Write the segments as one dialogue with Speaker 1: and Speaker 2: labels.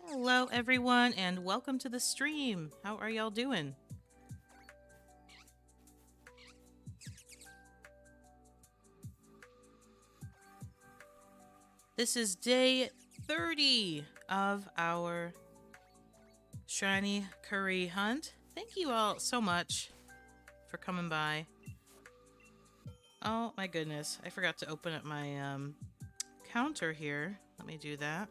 Speaker 1: Hello, everyone, and welcome to the stream. How are y'all doing? This is day 30 of our shiny curry hunt. Thank you all so much for coming by. Oh my goodness, I forgot to open up my counter here. Let me do that.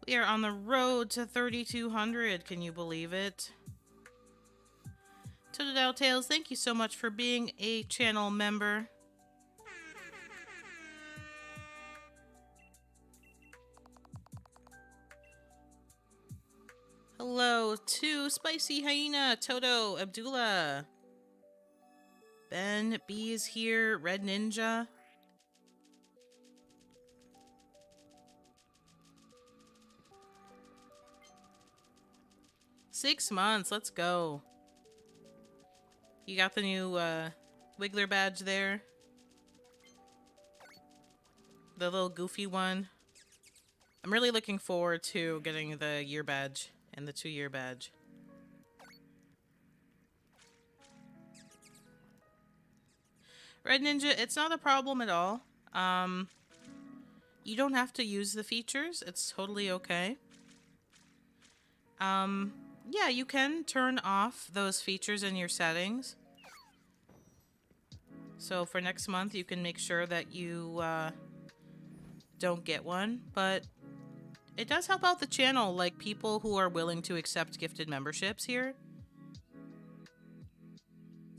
Speaker 1: We are on the road to 3,200. Can you believe it? Totodile Tales, thank you so much for being a channel member. Hello to Spicy Hyena, Toto, Abdullah. Ben B is here, Red Ninja. Six months, let's go. You got the new Wiggler badge there? The little goofy one. I'm really looking forward to getting the year badge and the 2-year badge. Red Ninja, it's not a problem at all. You don't have to use the features. It's totally okay. Yeah, you can turn off those features in your settings. So for next month, you can make sure that you don't get one. But it does help out the channel, like people who are willing to accept gifted memberships here.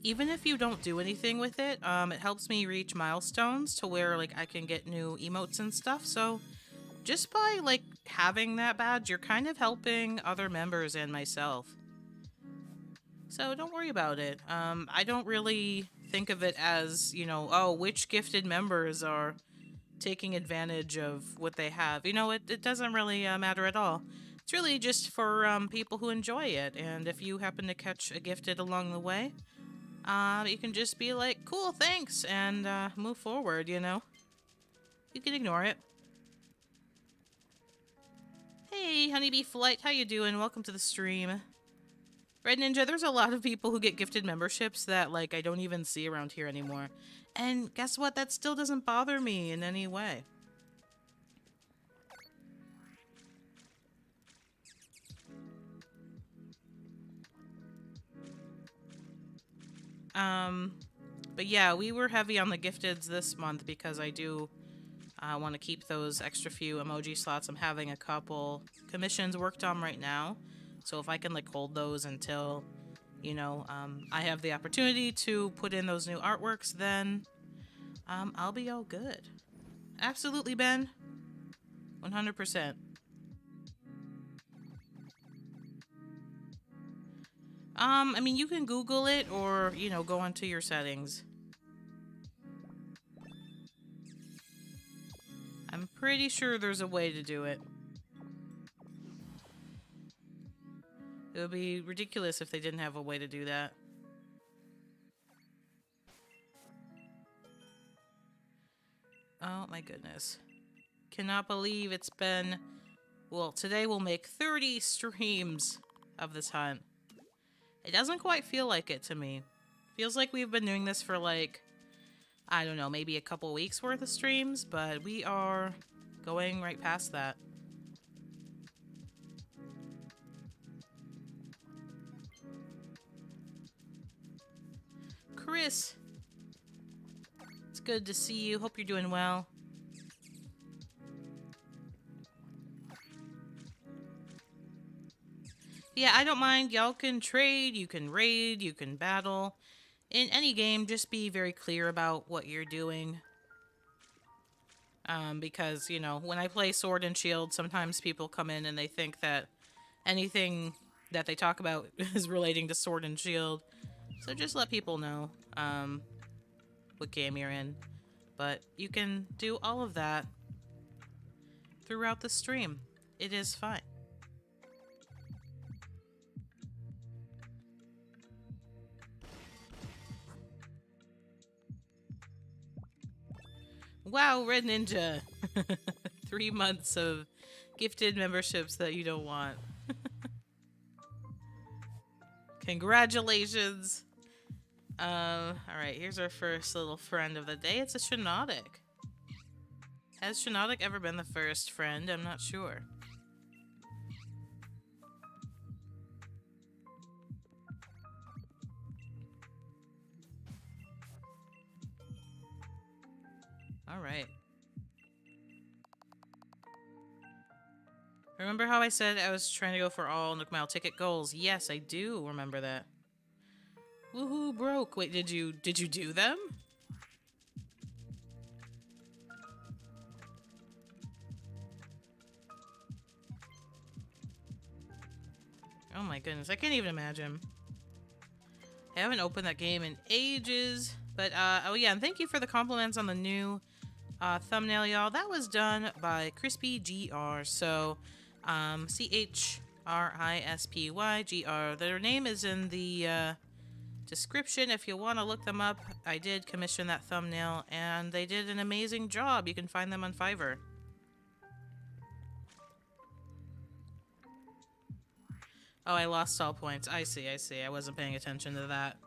Speaker 1: Even if you don't do anything with it, it helps me reach milestones to where like I can get new emotes and stuff. So just by like having that badge, you're kind of helping other members and myself. So don't worry about it. I don't really think of it as, you know, oh, which gifted members are taking advantage of what they have. You know, it doesn't really matter at all. It's really just for people who enjoy it. And if you happen to catch a gifted along the way, you can just be like, cool, thanks, and move forward, you know? You can ignore it. Hey, Honeybee Flight, how you doing? Welcome to the stream. Red Ninja, there's a lot of people who get gifted memberships that, like, I don't even see around here anymore. And guess what? That still doesn't bother me in any way. But yeah, we were heavy on the gifteds this month because I do want to keep those extra few emoji slots. I'm having a couple commissions worked on right now. So if I can like hold those until, you know, I have the opportunity to put in those new artworks, then I'll be all good. Absolutely, Ben. 100%. I mean, you can Google it or, you know, go into your settings. I'm pretty sure there's a way to do it. It would be ridiculous if they didn't have a way to do that. Oh my goodness. Cannot believe it's been... Well, today we'll make 30 streams of this hunt. It doesn't quite feel like it to me. Feels like we've been doing this for like, I don't know, maybe a couple weeks worth of streams, but we are going right past that. Chris, it's good to see you. Hope you're doing well. Yeah, I don't mind. Y'all can trade, you can raid, you can battle. In any game, just be very clear about what you're doing. Because, you know, when I play Sword and Shield, sometimes people come in and they think that anything that they talk about is relating to Sword and Shield. So just let people know what game you're in. But you can do all of that throughout the stream. It is fine. Wow, Red Ninja. 3 months of Gifted memberships that you don't want. Congratulations. Alright, here's our first little friend of the day. It's a Shinotic. Has Shinotic ever been the first friend? I'm not sure. Alright. Remember how I said I was trying to go for all Nook Mile ticket goals? Yes, I do remember that. Woohoo, broke. Wait, did you do them? Oh my goodness, I can't even imagine. I haven't opened that game in ages. But, oh yeah, and thank you for the compliments on the new thumbnail, y'all. That was done by chrispygr. So, CHRISPYGR. Their name is in the description if you want to look them up. I did commission that thumbnail, and they did an amazing job. You can find them on Fiverr. Oh, I lost all points. I see, I see. I wasn't paying attention to that.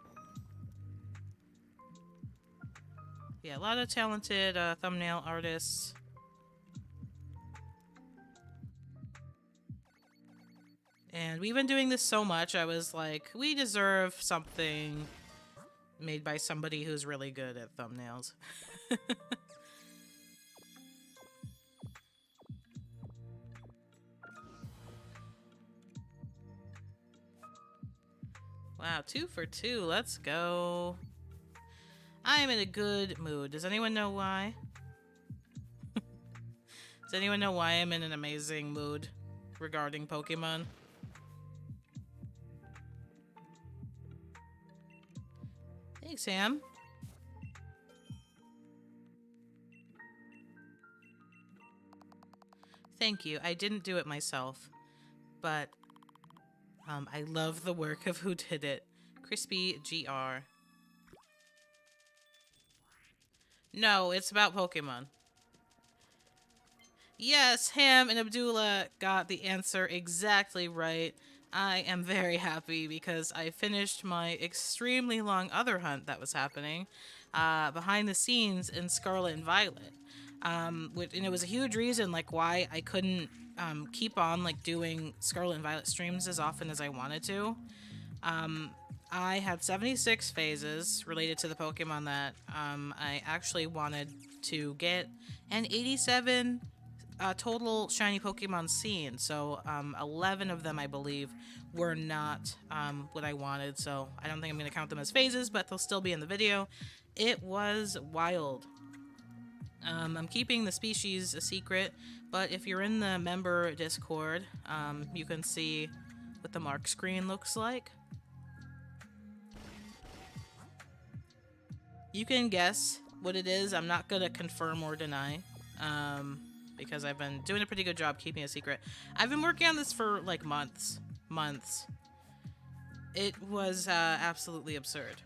Speaker 1: Yeah, a lot of talented thumbnail artists. And we've been doing this so much, I was like, we deserve something made by somebody who's really good at thumbnails. Wow, 2 for 2. Let's go. I am in a good mood. Does anyone know why? Does anyone know why I'm in an amazing mood regarding Pokemon? Thanks, Sam. Thank you. I didn't do it myself, but I love the work of who did it. chrispygr. No, it's about Pokemon. Yes, Ham and Abdullah got the answer exactly right. I am very happy because I finished my extremely long other hunt that was happening behind the scenes in Scarlet and Violet. And it was a huge reason like why I couldn't keep on like doing Scarlet and Violet streams as often as I wanted to. I had 76 phases related to the Pokemon that I actually wanted to get, and 87 total shiny Pokemon seen. So 11 of them, I believe, were not what I wanted. So I don't think I'm going to count them as phases, but they'll still be in the video. It was wild. I'm keeping the species a secret, but if you're in the member Discord, you can see what the mark screen looks like. You can guess what it is. I'm not going to confirm or deny, because I've been doing a pretty good job keeping it a secret. I've been working on this for, like, months. It was absolutely absurd.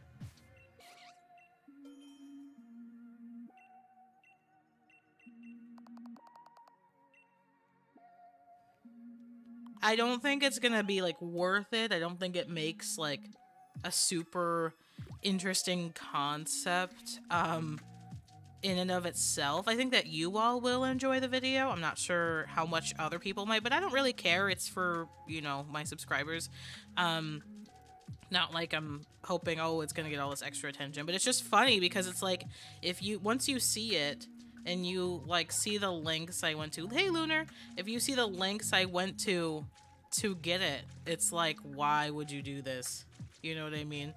Speaker 1: I don't think it's gonna be, like, worth it. I don't think it makes, like, a super interesting concept in and of itself. I think that you all will enjoy the video. I'm not sure how much other people might, but I don't really care. It's for, you know, my subscribers. Not like I'm hoping, oh, it's gonna get all this extra attention, but it's just funny because it's like, once you see it and you like see the links I went to, hey Lunar, if you see the links I went to get it, it's like, why would you do this? You know what I mean?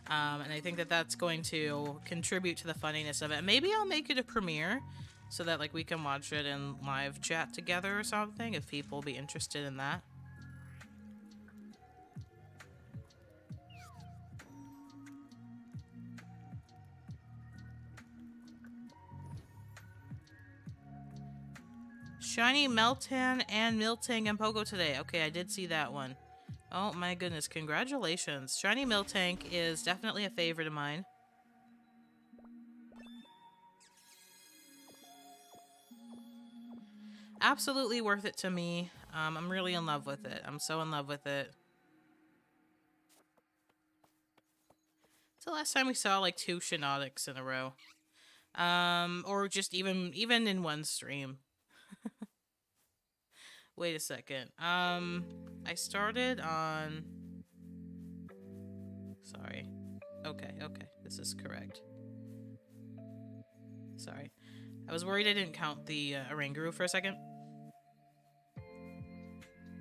Speaker 1: And I think that that's going to contribute to the funniness of it. Maybe I'll make it a premiere so that like we can watch it and live chat together or something if people be interested in that. Shiny Meltan and Miltank and Pogo today. Okay, I did see that one. Oh my goodness, congratulations. Shiny Miltank is definitely a favorite of mine. Absolutely worth it to me. I'm really in love with it. I'm so in love with it. It's the last time we saw like 2 Shinotics in a row. Or just even in one stream. Wait a second. I started on... Sorry. Okay. This is correct. Sorry. I was worried I didn't count the Oranguru for a second.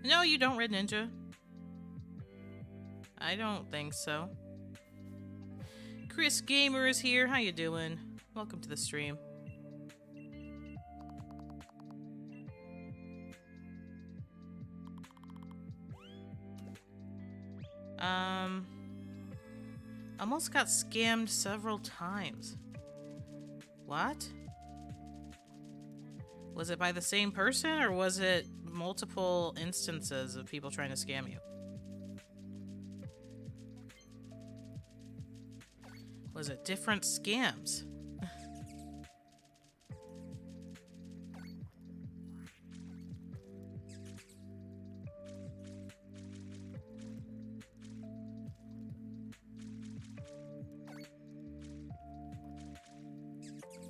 Speaker 1: No, you don't, Red Ninja. I don't think so. Chris Gamer is here. How you doing? Welcome to the stream. Almost got scammed several times. What? Was it by the same person, or was it multiple instances of people trying to scam you? Was it different scams?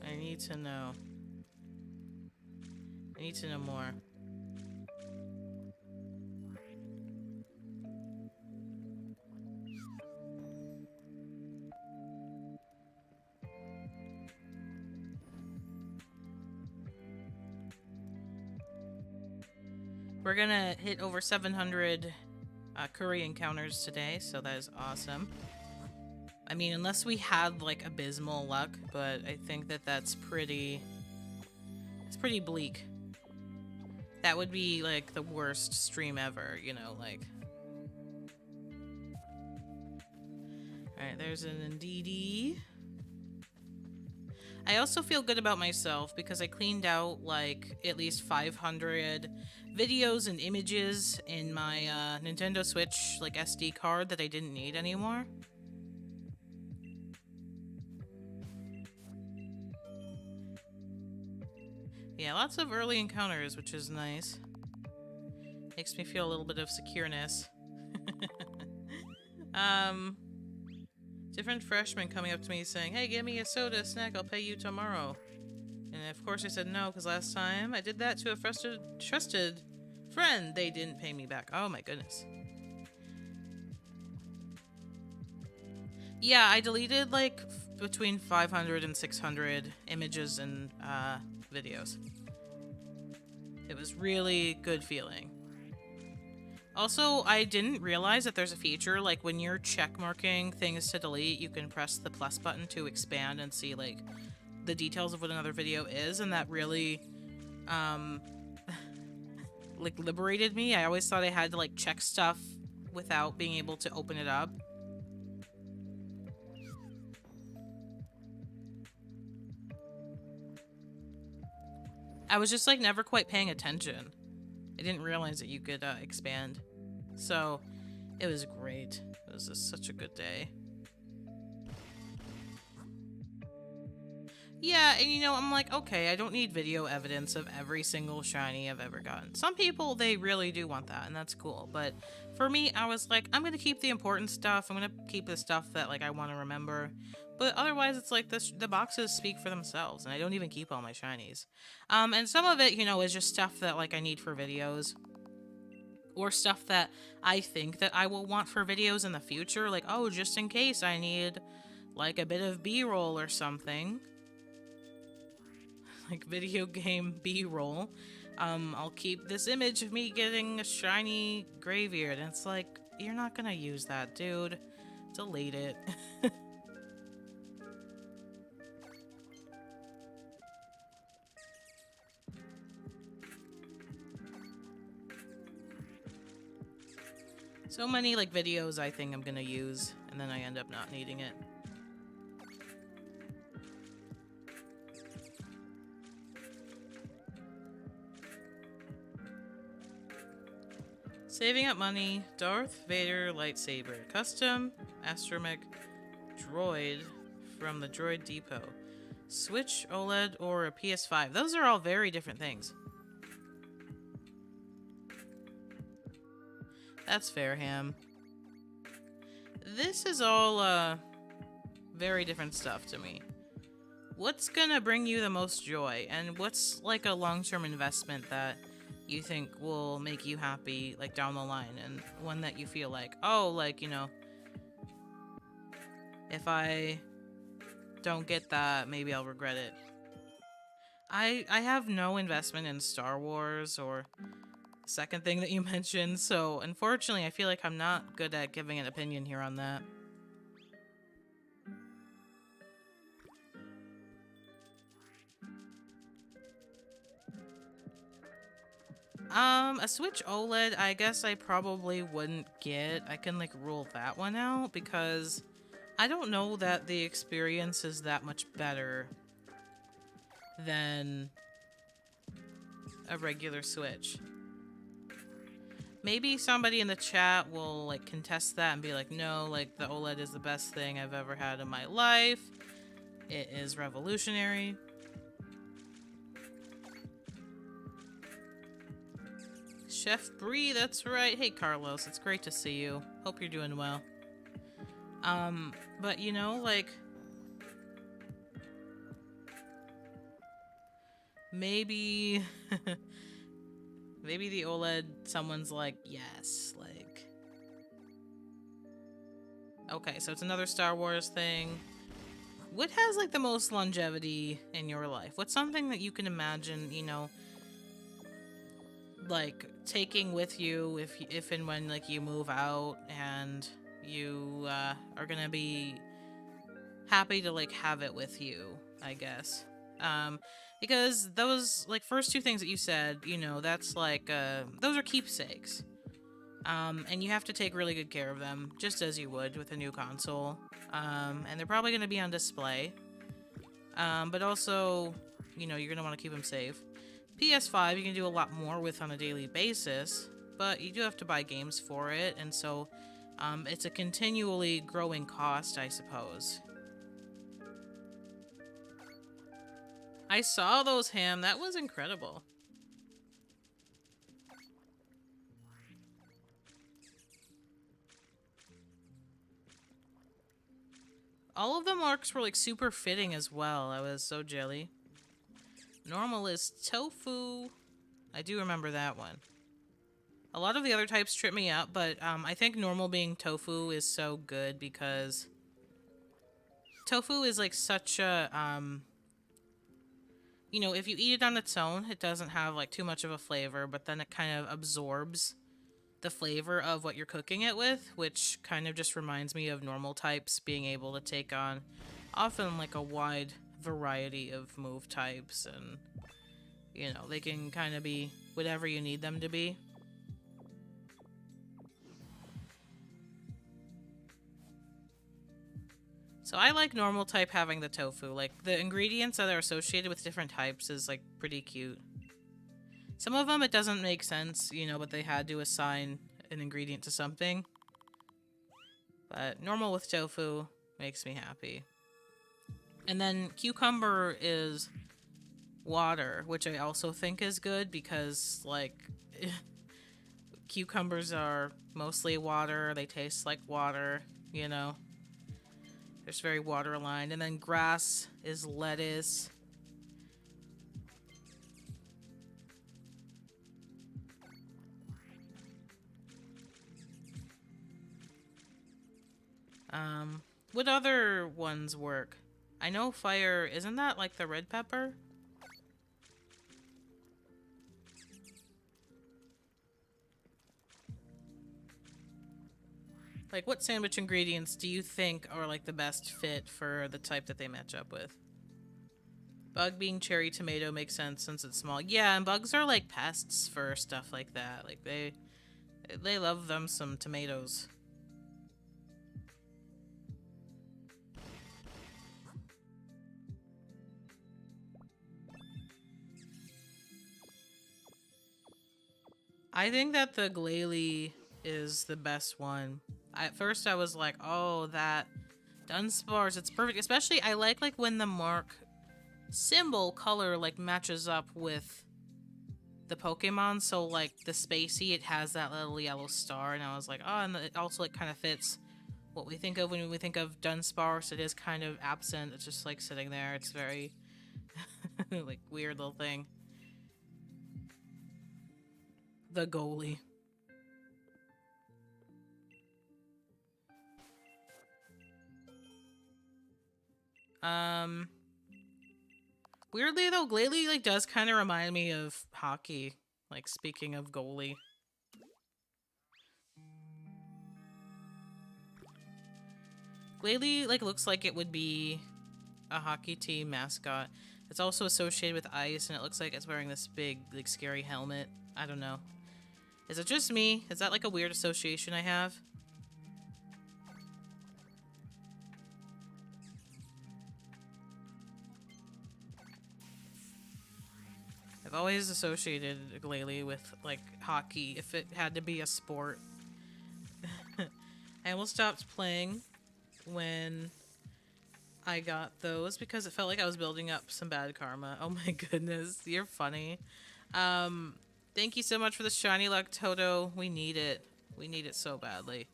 Speaker 1: I need to know. I need to know more. We're gonna hit over 700 curry encounters today, so that is awesome. I mean, unless we had like abysmal luck, but I think that that's pretty... It's pretty bleak. That would be like the worst stream ever, you know, like... Alright, there's an Indeedee. I also feel good about myself because I cleaned out like at least 500 videos and images in my Nintendo Switch like SD card that I didn't need anymore. Yeah, lots of early encounters, which is nice. Makes me feel a little bit of secureness. Different freshmen coming up to me saying, "Hey, give me a soda, snack, I'll pay you tomorrow." And of course I said no, because last time I did that to a trusted friend. They didn't pay me back. Oh my goodness. Yeah, I deleted like between 500 and 600 images and videos. It was really good feeling. Also, I didn't realize that there's a feature, like when you're checkmarking things to delete, you can press the plus button to expand and see, like, the details of what another video is, and that really, like, liberated me. I always thought I had to, like, check stuff without being able to open it up. I was just, like, never quite paying attention. I didn't realize that you could expand. So, it was great. It was just such a good day. Yeah, and you know, I'm like, okay, I don't need video evidence of every single shiny I've ever gotten. Some people, they really do want that, and that's cool. But for me, I was like, I'm gonna keep the important stuff. I'm gonna keep the stuff that, like, I want to remember. But otherwise, it's like the boxes speak for themselves, and I don't even keep all my shinies. And some of it, you know, is just stuff that, like, I need for videos. Or stuff that I think that I will want for videos in the future. Like, oh, just in case I need, like, a bit of B-roll or something. Like, video game B-roll. I'll keep this image of me getting a shiny Gravebeard. And it's like, you're not gonna use that, dude. Delete it. So many, like, videos I think I'm gonna use, and then I end up not needing it. Saving up money, Darth Vader lightsaber, custom astromech droid from the Droid Depot, Switch OLED or a PS5. Those are all very different things. That's fair, Ham. This is all, very different stuff to me. What's gonna bring you the most joy, and what's like a long-term investment that you think will make you happy, like, down the line, and one that you feel like, oh, like, you know, if I don't get that, maybe I'll regret it. I have no investment in Star Wars or the second thing that you mentioned, so unfortunately I feel like I'm not good at giving an opinion here on that. A Switch OLED, I guess I probably wouldn't get. I can, like, rule that one out because I don't know that the experience is that much better than a regular Switch. Maybe somebody in the chat will, like, contest that and be like, no, like, the OLED is the best thing I've ever had in my life. It is revolutionary. Chef Bree, that's right. Hey, Carlos, it's great to see you. Hope you're doing well. But you know, like, maybe, maybe the OLED, someone's like, yes, like, okay, so it's another Star Wars thing. What has, like, the most longevity in your life? What's something that you can imagine, you know, like, taking with you if and when, like, you move out and you are gonna be happy to, like, have it with you, I guess. Because those, like, first two things that you said, you know, that's like those are keepsakes. And you have to take really good care of them, just as you would with a new console. And they're probably going to be on display. But also, you know, you're going to want to keep them safe. PS5 you can do a lot more with on a daily basis, but you do have to buy games for it, and so it's a continually growing cost, I suppose. I saw those, Ham. That was incredible. All of the marks were, like, super fitting as well. I was so jelly. Normal is tofu. I do remember that one. A lot of the other types trip me up, but I think normal being tofu is so good because tofu is, like, such a, you know, if you eat it on its own, it doesn't have, like, too much of a flavor, but then it kind of absorbs the flavor of what you're cooking it with, which kind of just reminds me of normal types being able to take on often, like, a wide variety of move types, and, you know, they can kind of be whatever you need them to be. So I like normal type having the tofu. Like, the ingredients that are associated with different types is, like, pretty cute. Some of them it doesn't make sense, you know, but they had to assign an ingredient to something. But normal with tofu makes me happy. And then cucumber is water, which I also think is good because, like, cucumbers are mostly water. They taste like water, you know. They're just very water aligned. And then grass is lettuce. What other ones work? I know fire, isn't that like the red pepper? Like, what sandwich ingredients do you think are, like, the best fit for the type that they match up with? Bug being cherry tomato makes sense since it's small. Yeah, and bugs are, like, pests for stuff like that. Like, they love them some tomatoes. I think that the glalie is the best one. At first I was like, oh, that Dunsparce, it's perfect. Especially I like when the mark symbol color, like, matches up with the Pokemon. So like the Spacey, it has that little yellow star, and I was like, oh, and it also like kind of fits what we think of when we think of Dunsparce. It is kind of absent. It's just like sitting there. It's very like weird little thing. The goalie. Weirdly though, Glalie like does kind of remind me of hockey. Like speaking of goalie. Glalie like looks like it would be a hockey team mascot. It's also associated with ice, and it looks like it's wearing this big, like, scary helmet. I don't know. Is it just me? Is that like a weird association I have? I've always associated Glalie with, like, hockey, if it had to be a sport. I almost stopped playing when I got those because it felt like I was building up some bad karma. Oh my goodness, you're funny. Thank you so much for the shiny luck, Toto. We need it. We need it so badly.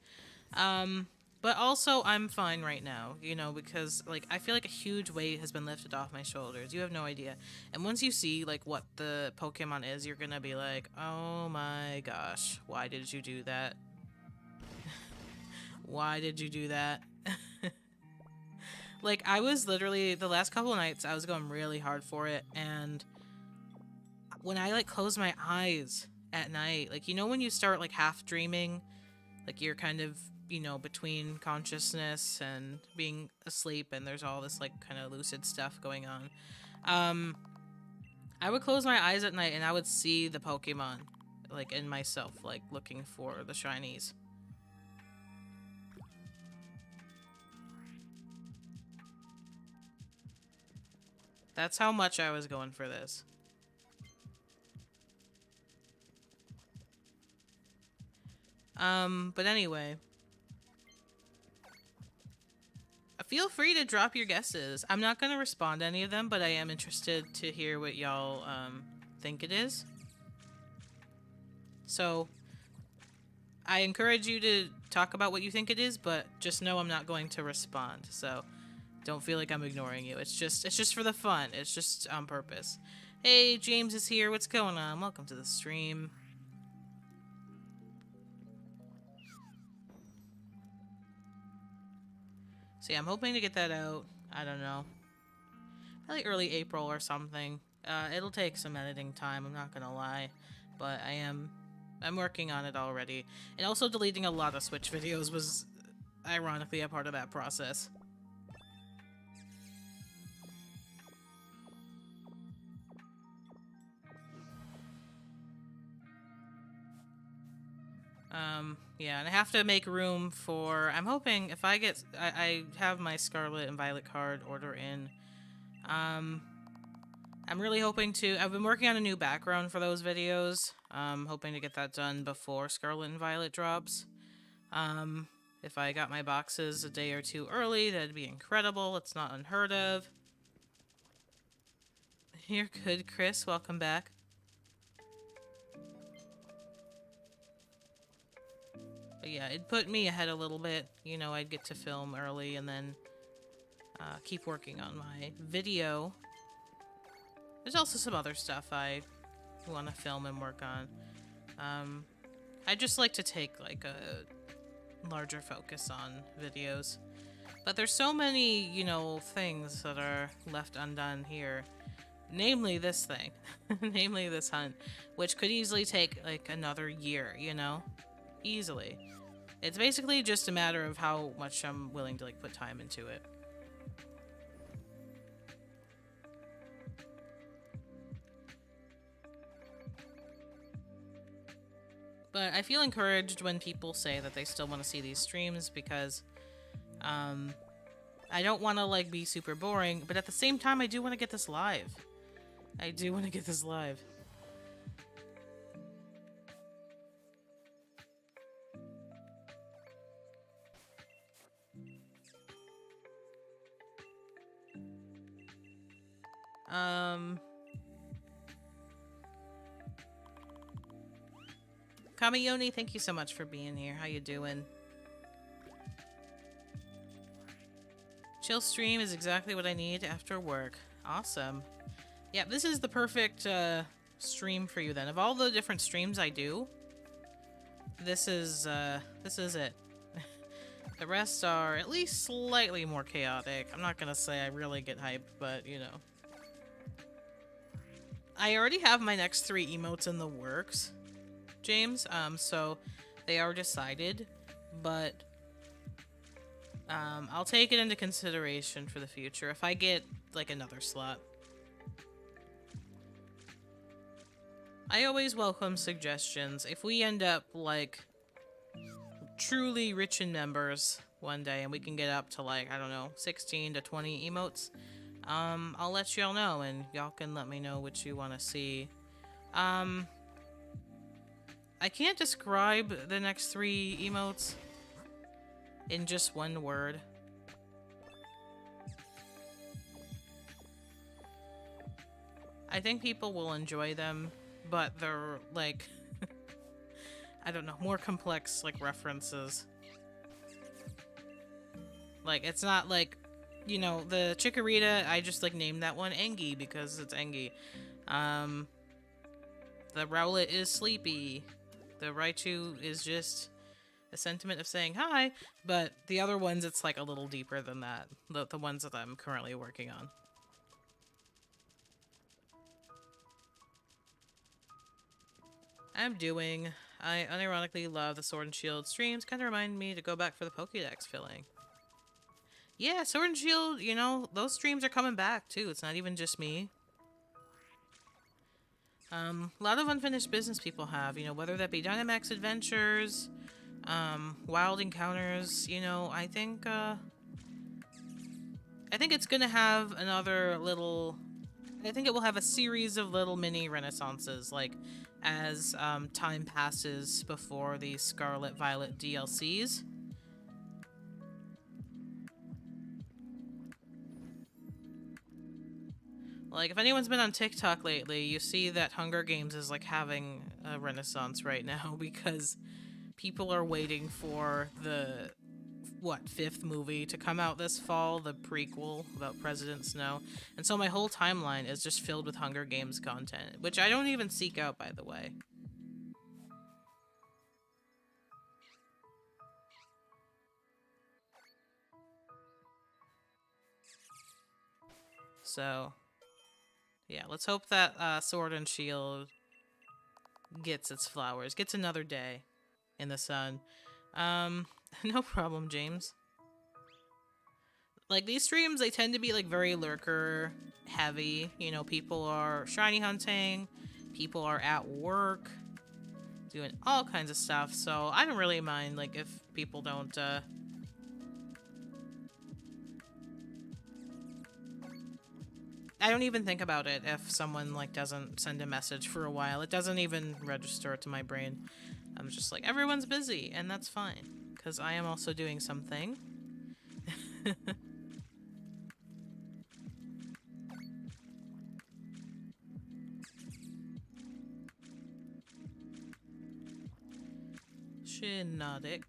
Speaker 1: But also I'm fine right now, you know, because like I feel like a huge weight has been lifted off my shoulders. You have no idea. And once you see like what the Pokemon is, you're gonna be like, oh my gosh, why did you do that? Why did you do that? Like, I was literally, the last couple of nights, I was going really hard for it, and when I, like, close my eyes at night, like, you know when you start, like, half dreaming? Like, you're kind of, you know, between consciousness and being asleep, and there's all this, like, kind of lucid stuff going on. I would close my eyes at night, and I would see the Pokemon, like, in myself, like, looking for the shinies. That's how much I was going for this. But anyway. Feel free to drop your guesses. I'm not going to respond to any of them, but I am interested to hear what y'all, think it is. So, I encourage you to talk about what you think it is, but just know I'm not going to respond, so don't feel like I'm ignoring you. It's just for the fun. It's just on purpose. Hey, James is here. What's going on? Welcome to the stream. So yeah, I'm hoping to get that out. I don't know. Probably early April or something. It'll take some editing time, I'm not gonna lie. But I'm working on it already. And also deleting a lot of Switch videos was ironically a part of that process. Yeah, and I have to make room for, I'm hoping if I get, I have my Scarlet and Violet card order in. I'm really hoping to, I've been working on a new background for those videos. Hoping to get that done before Scarlet and Violet drops. If I got my boxes a day or two early, that'd be incredible. It's not unheard of. You're good, Chris. Welcome back. But yeah, it put me ahead a little bit. You know, I'd get to film early and then keep working on my video. There's also some other stuff I want to film and work on. I just like to take like a larger focus on videos. But there's so many, you know, things that are left undone here. Namely this thing. Namely this hunt. Which could easily take like another year, you know? Easily. It's basically just a matter of how much I'm willing to like put time into it. But I feel encouraged when people say that they still want to see these streams because I don't want to like be super boring, but at the same time I do want to get this live. I do want to get this live. Kamiyoni, thank you so much for being here. How you doing? Chill stream is exactly what I need after work. Awesome. Yeah, this is the perfect stream for you then. Of all the different streams I do, this is it. The rest are at least slightly more chaotic. I'm not gonna say I really get hyped, but you know. I already have my next 3 emotes in the works, James, so they are decided, but I'll take it into consideration for the future if I get like another slot. I always welcome suggestions. If we end up like truly rich in members one day and we can get up to like, I don't know, 16 to 20 emotes, I'll let y'all know and y'all can let me know what you want to see. I can't describe the next 3 emotes in just one word. I think people will enjoy them, but they're like I don't know, more complex like references. Like it's not like, you know, the Chikorita, I just like named that one Engie because it's Engie. The Rowlet is sleepy. The Raichu is just a sentiment of saying hi, but the other ones it's like a little deeper than that. The ones that I'm currently working on. I unironically love the Sword and Shield streams. Kind of remind me to go back for the Pokédex filling. Yeah, Sword and Shield, you know, those streams are coming back too. It's not even just me. A lot of unfinished business people have, you know, whether that be Dynamax Adventures, Wild Encounters, you know, I think it's gonna have another little... I think it will have a series of little mini renaissances, like, as time passes before the Scarlet Violet DLCs. Like, if anyone's been on TikTok lately, you see that Hunger Games is, like, having a renaissance right now because people are waiting for the, what, 5th movie to come out this fall, the prequel about President Snow. And so my whole timeline is just filled with Hunger Games content, which I don't even seek out, by the way. So... yeah, let's hope that Sword and Shield gets its flowers, gets another day in the sun. No problem, James. Like, these streams, they tend to be, like, very lurker heavy. You know, people are shiny hunting, people are at work, doing all kinds of stuff, so I don't really mind, like, if people don't, I don't even think about it if someone, like, doesn't send a message for a while. It doesn't even register to my brain. I'm just like, everyone's busy, and that's fine. Because I am also doing something. Shinodic.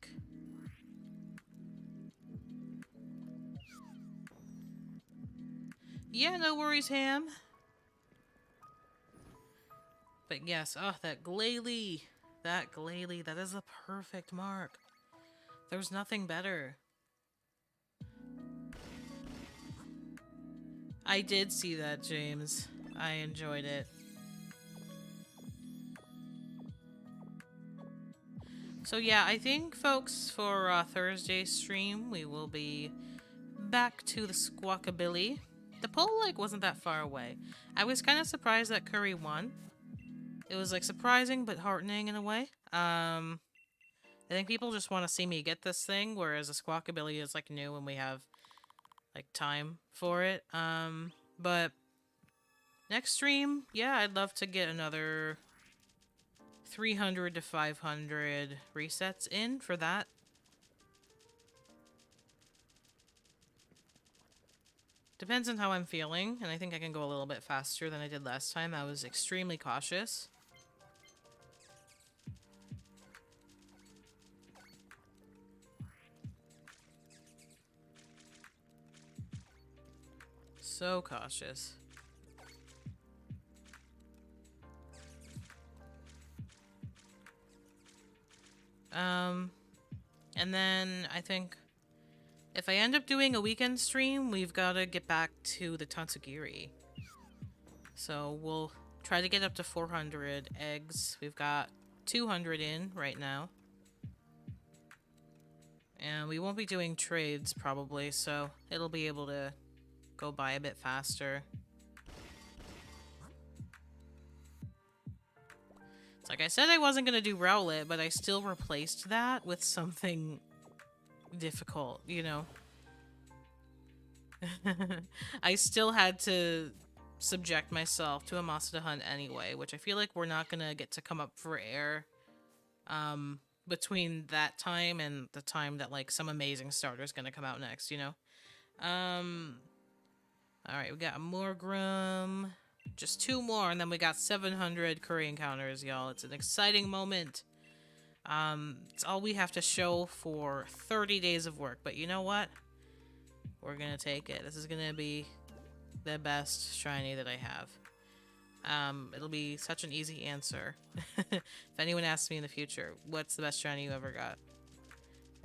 Speaker 1: Yeah, no worries, Ham. But yes, oh, that Glalie. That Glalie, that is the perfect mark. There's nothing better. I did see that, James. I enjoyed it. So yeah, I think, folks, for Thursday's stream, we will be back to the Squawkabilly. The poll, like, wasn't that far away. I was kind of surprised that Curry won. It was, like, surprising but heartening in a way. I think people just want to see me get this thing, whereas a Squawkabilly is, like, new and we have, like, time for it. But next stream, yeah, I'd love to get another 300 to 500 resets in for that. Depends on how I'm feeling, and I think I can go a little bit faster than I did last time. I was extremely cautious. So cautious. And then I think if I end up doing a weekend stream, we've got to get back to the Tatsugiri. So we'll try to get up to 400 eggs. We've got 200 in right now. And we won't be doing trades probably, so it'll be able to go by a bit faster. It's like I said I wasn't going to do Rowlet, but I still replaced that with something difficult, you know? I still had to subject myself to a Masada hunt anyway, which I feel like we're not going to get to come up for air between that time and the time that like some amazing starter is going to come out next, you know? Alright, we got a Morgrim. Just 2 more, and then we got 700 curry encounters, y'all. It's an exciting moment. It's all we have to show for 30 days of work, but you know what? We're gonna take it. This is gonna be the best shiny that I have. It'll be such an easy answer. If anyone asks me in the future, what's the best shiny you ever got?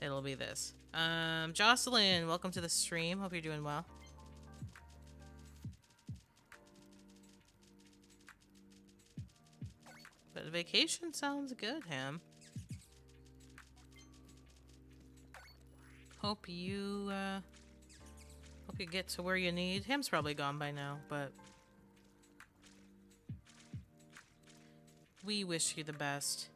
Speaker 1: It'll be this. Jocelyn, welcome to the stream. Hope you're doing well. But vacation sounds good, Ham. Hope you get to where you need. Ham's probably gone by now, but we wish you the best.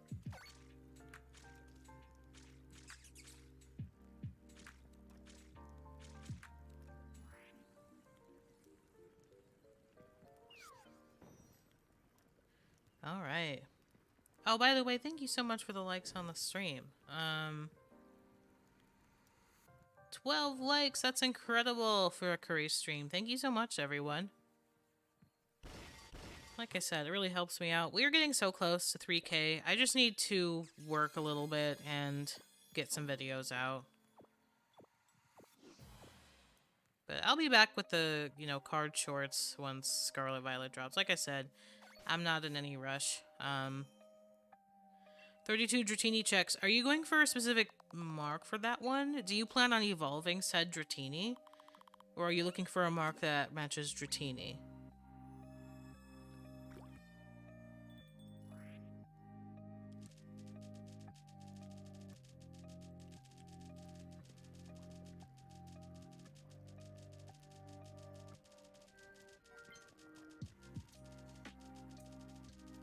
Speaker 1: All right. Oh, by the way, thank you so much for the likes on the stream. 12 likes, that's incredible for a curry stream. Thank you so much, everyone. Like I said, it really helps me out. We're getting so close to 3K. I just need to work a little bit and get some videos out. But I'll be back with the, you know, card shorts once Scarlet Violet drops. Like I said, I'm not in any rush. 32 Dratini checks. Are you going for a specific mark for that one? Do you plan on evolving said Dratini? Or are you looking for a mark that matches Dratini?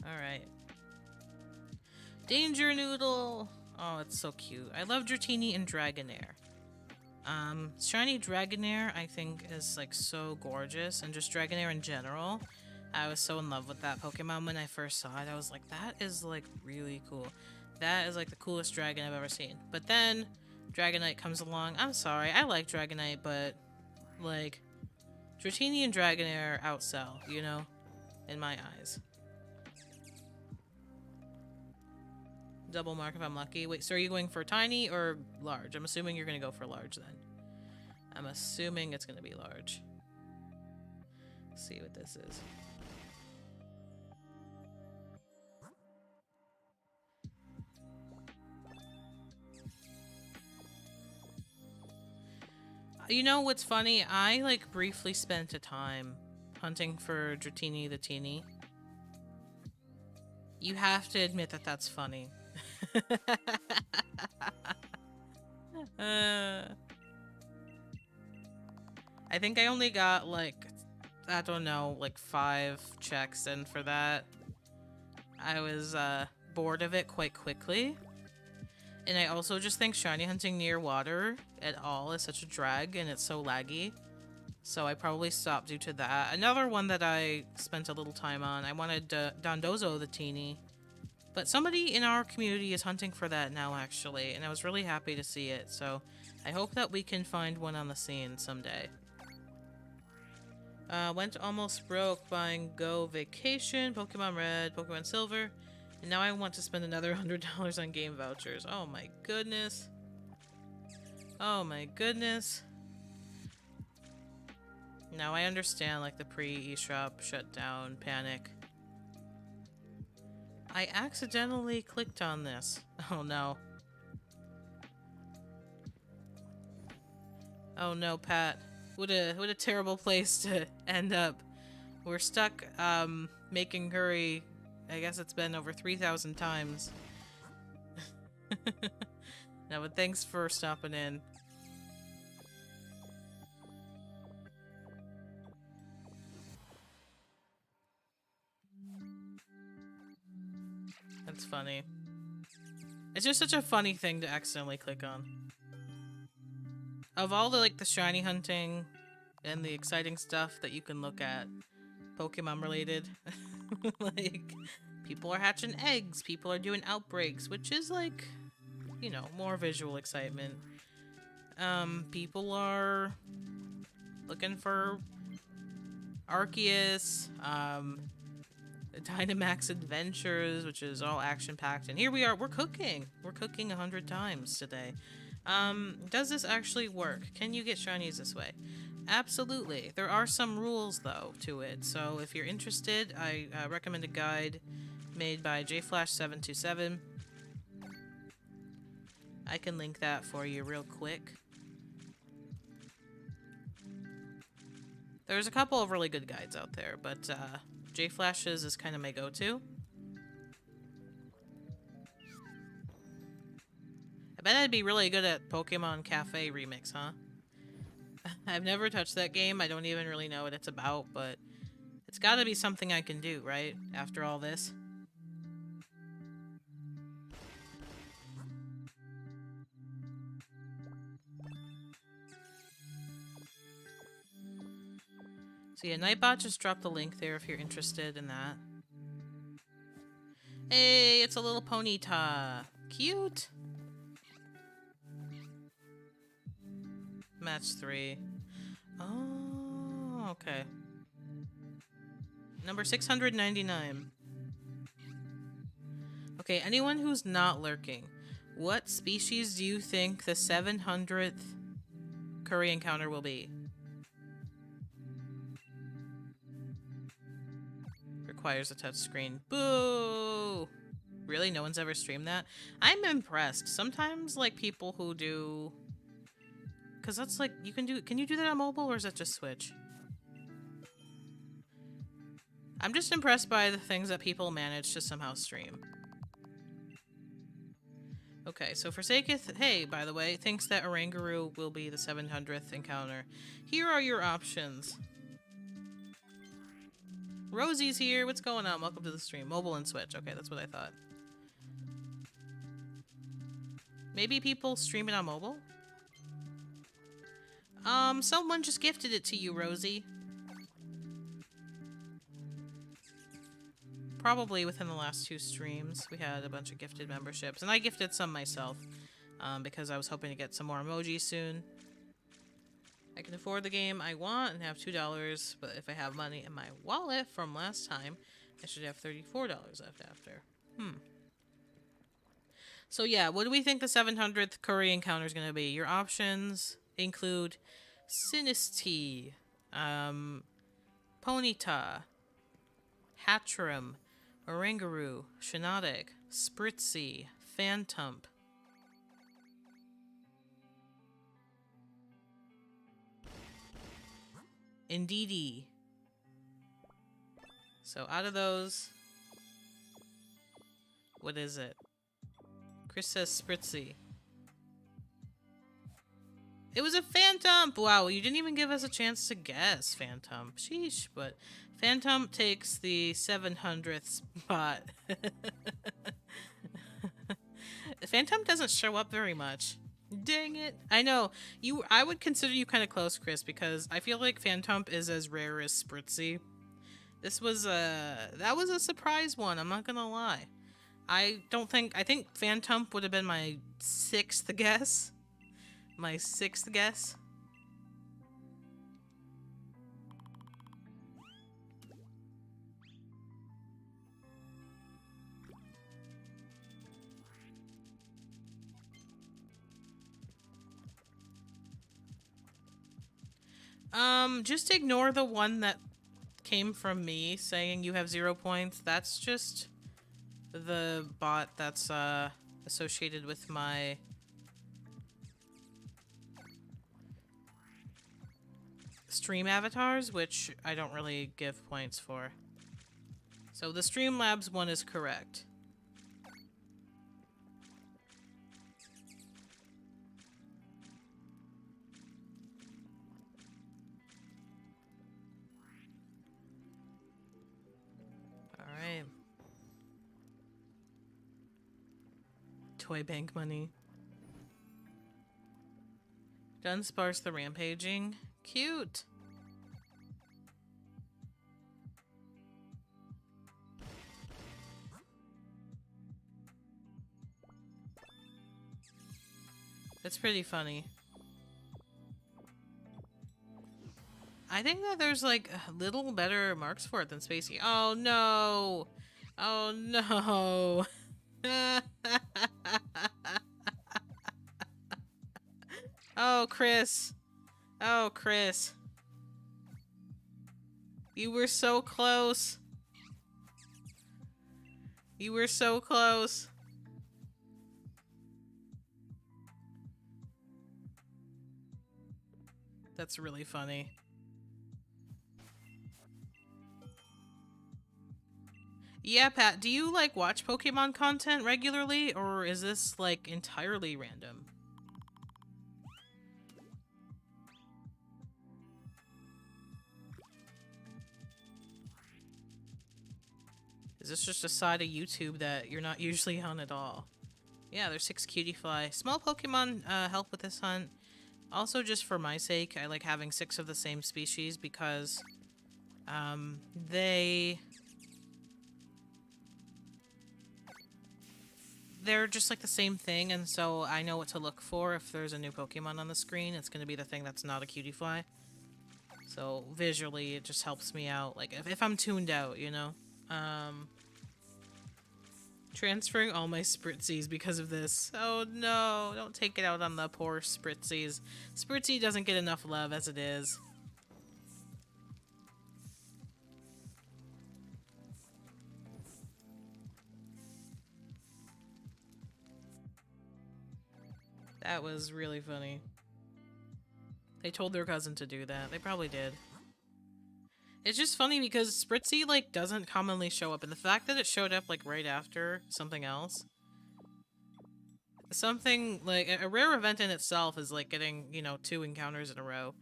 Speaker 1: Alright. Danger Noodle! Oh, it's so cute. I love Dratini and Dragonair. Shiny Dragonair, I think, is, like, so gorgeous. And just Dragonair in general. I was so in love with that Pokemon when I first saw it. I was like, that is, like, really cool. That is, like, the coolest dragon I've ever seen. But then, Dragonite comes along. I'm sorry, I like Dragonite, but, like, Dratini and Dragonair outsell, you know? In my eyes. Double mark if I'm lucky. Wait, so are you going for tiny or large? I'm assuming you're going to go for large then. I'm assuming it's going to be large. Let's see what this is. You know what's funny? I, like, briefly spent a time hunting for Dratini the Teeny. You have to admit that that's funny. I think I only got, like, I don't know, like 5 checks, and for that, I was bored of it quite quickly. And I also just think shiny hunting near water at all is such a drag, and it's so laggy. So I probably stopped due to that. Another one that I spent a little time on, I wanted Dondozo the Teeny. But somebody in our community is hunting for that now, actually, and I was really happy to see it. So I hope that we can find one on the scene someday. Went almost broke buying Go Vacation, Pokemon Red, Pokemon Silver, and now I want to spend another $100 on game vouchers. Oh my goodness. Oh my goodness. Now I understand, like, the pre-eShop shutdown panic. I accidentally clicked on this. Oh no. Oh no, Pat. What a terrible place to end up. We're stuck, making curry. I guess it's been over 3,000 times. No, but thanks for stopping in. That's funny. It's just such a funny thing to accidentally click on. Of all the, like, the shiny hunting and the exciting stuff that you can look at, Pokemon related, like, people are hatching eggs, people are doing outbreaks, which is, like, you know, more visual excitement. People are looking for Arceus, Dynamax Adventures, which is all action-packed, and here we are, we're cooking! We're cooking 100 times today. Does this actually work? Can you get shinies this way? Absolutely. There are some rules, though, to it, so if you're interested, I recommend a guide made by jflash727. I can link that for you real quick. There's a couple of really good guides out there, but jflash's is kind of my go-to. I bet I'd be really good at Pokemon Cafe Remix, huh? I've never touched that game. I don't even really know what it's about, but it's gotta be something I can do, right? After all this. So yeah, Nightbot just dropped the link there if you're interested in that. Hey, it's a little Ponyta. Cute! Match 3. Oh, okay. Number 699. Okay, anyone who's not lurking, what species do you think the 700th curry encounter will be? Requires a touchscreen. Boo! Really? No one's ever streamed that? I'm impressed. Sometimes, like, people who do... Because that's like, you can do... Can you do that on mobile, or is that just Switch? I'm just impressed by the things that people manage to somehow stream. Okay, so Forsaketh, hey, by the way, thinks that Oranguru will be the 700th encounter. Here are your options. Rosie's here. What's going on? Welcome to the stream. Mobile and Switch. Okay, that's what I thought. Maybe people stream it on mobile? Someone just gifted it to you, Rosie. Probably within the last 2 streams, we had a bunch of gifted memberships, and I gifted some myself, because I was hoping to get some more emojis soon. I can afford the game I want and have $2, but if I have money in my wallet from last time, I should have $34 left after. So yeah, what do we think the 700th curry encounter is going to be? Your options include Sinistea, Ponyta, Hatchrim, Oranguru, Shiinotic, Spritzee, Phantump. Indeedee. So out of those, what is it? Chris says Spritzee. It was a Phantump! Wow, you didn't even give us a chance to guess, Phantump. Sheesh, but Phantump takes the 700th spot. Phantump doesn't show up very much. Dang it. I know. I would consider you kind of close, Chris, because I feel like Phantump is as rare as Spritzee. This was that was a surprise one, I'm not gonna lie. I think Phantump would have been my 6th guess. My 6th guess. Just ignore the one that came from me saying you have 0 points. That's just the bot that's associated with my stream avatars, which I don't really give points for. So the Streamlabs one is correct. Alright. Toy bank money. Done sparse the rampaging. Cute! It's pretty funny. I think that there's like little better marks for it than Spacey. Oh no! Oh no! Oh, Chris. Oh, Chris. You were so close. You were so close. That's really funny. Yeah, Pat, do you like watch Pokemon content regularly, or is this like entirely random? Is this just a side of YouTube that you're not usually on at all? Yeah, there's 6 cutie fly. Small Pokemon help with this hunt. Also, just for my sake, I like having 6 of the same species because they're just like the same thing, and so I know what to look for if there's a new Pokemon on the screen. It's going to be the thing that's not a cutie fly. So visually, it just helps me out. Like if I'm tuned out, you know. Transferring all my Spritzies because of this. Oh no, don't take it out on the poor Spritzies. Spritzy doesn't get enough love as it is. That was really funny. They told their cousin to do that. They probably did. It's just funny because Spritzy, like, doesn't commonly show up, and the fact that it showed up, like, right after something else. Something, like, a rare event in itself is, like, getting, you know, 2 encounters in a row.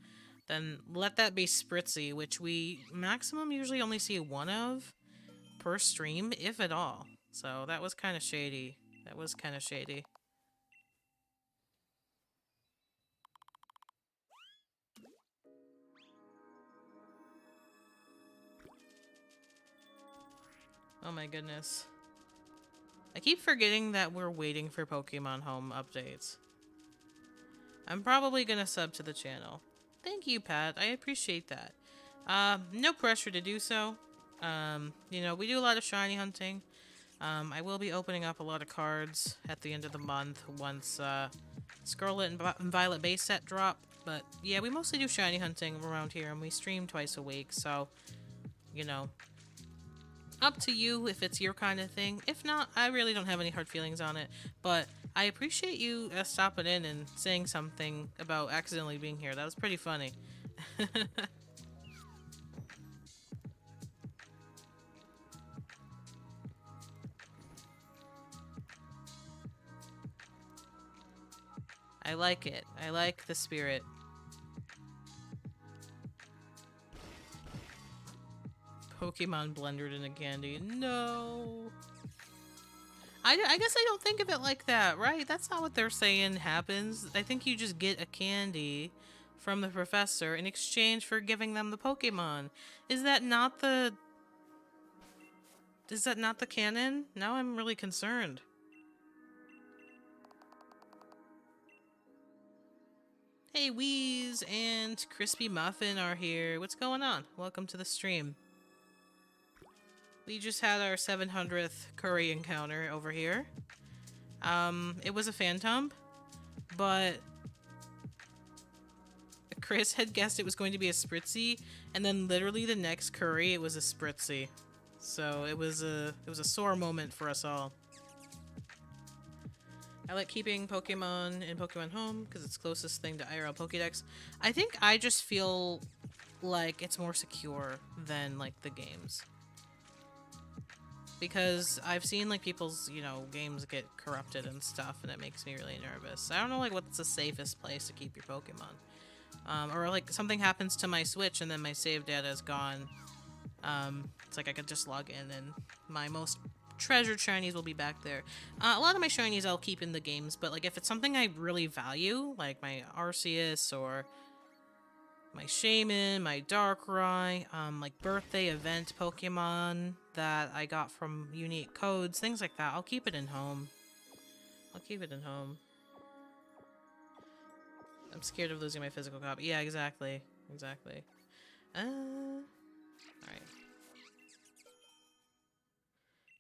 Speaker 1: Then let that be Spritzy, which we maximum usually only see 1 of per stream, if at all. So that was kind of shady. That was kind of shady. Oh my goodness. I keep forgetting that we're waiting for Pokemon Home updates. I'm probably gonna sub to the channel. Thank you, Pat. I appreciate that. No pressure to do so. You know, we do a lot of shiny hunting. I will be opening up a lot of cards at the end of the month once Scarlet and Violet base set drop. But yeah, we mostly do shiny hunting around here, and we stream twice a week, so, you know, up to you if it's your kind of thing. If not, I really don't have any hard feelings on it. But I appreciate you stopping in and saying something about accidentally being here. That was pretty funny. I like it. I like the spirit. Pokemon blended in a candy. No. I guess I don't think of it like that, right? That's not what they're saying happens. I think you just get a candy from the professor in exchange for giving them the Pokemon. Is that not the... Is that not the canon? Now I'm really concerned. Hey, Wheeze and Crispy Muffin are here. What's going on? Welcome to the stream. We just had our 700th curry encounter over here. It was a Phantom, but Chris had guessed it was going to be a Spritzy, and then literally the next curry, it was a Spritzy. So it was a sore moment for us all. I like keeping Pokemon in Pokemon Home because it's closest thing to IRL Pokédex. I think I just feel like it's more secure than like the games. Because I've seen like people's, you know, games get corrupted and stuff, and it makes me really nervous. I don't know like what's the safest place to keep your Pokemon. Or like something happens to my Switch and then my save data is gone. It's like I could just log in and my most treasured shinies will be back there. A lot of my shinies I'll keep in the games, but like if it's something I really value, like my Arceus or my Shaman, my Darkrai, like birthday event Pokemon that I got from unique codes, things like that, I'll keep it in home. I'll keep it in home. I'm scared of losing my physical copy. Yeah, exactly. Exactly. Alright.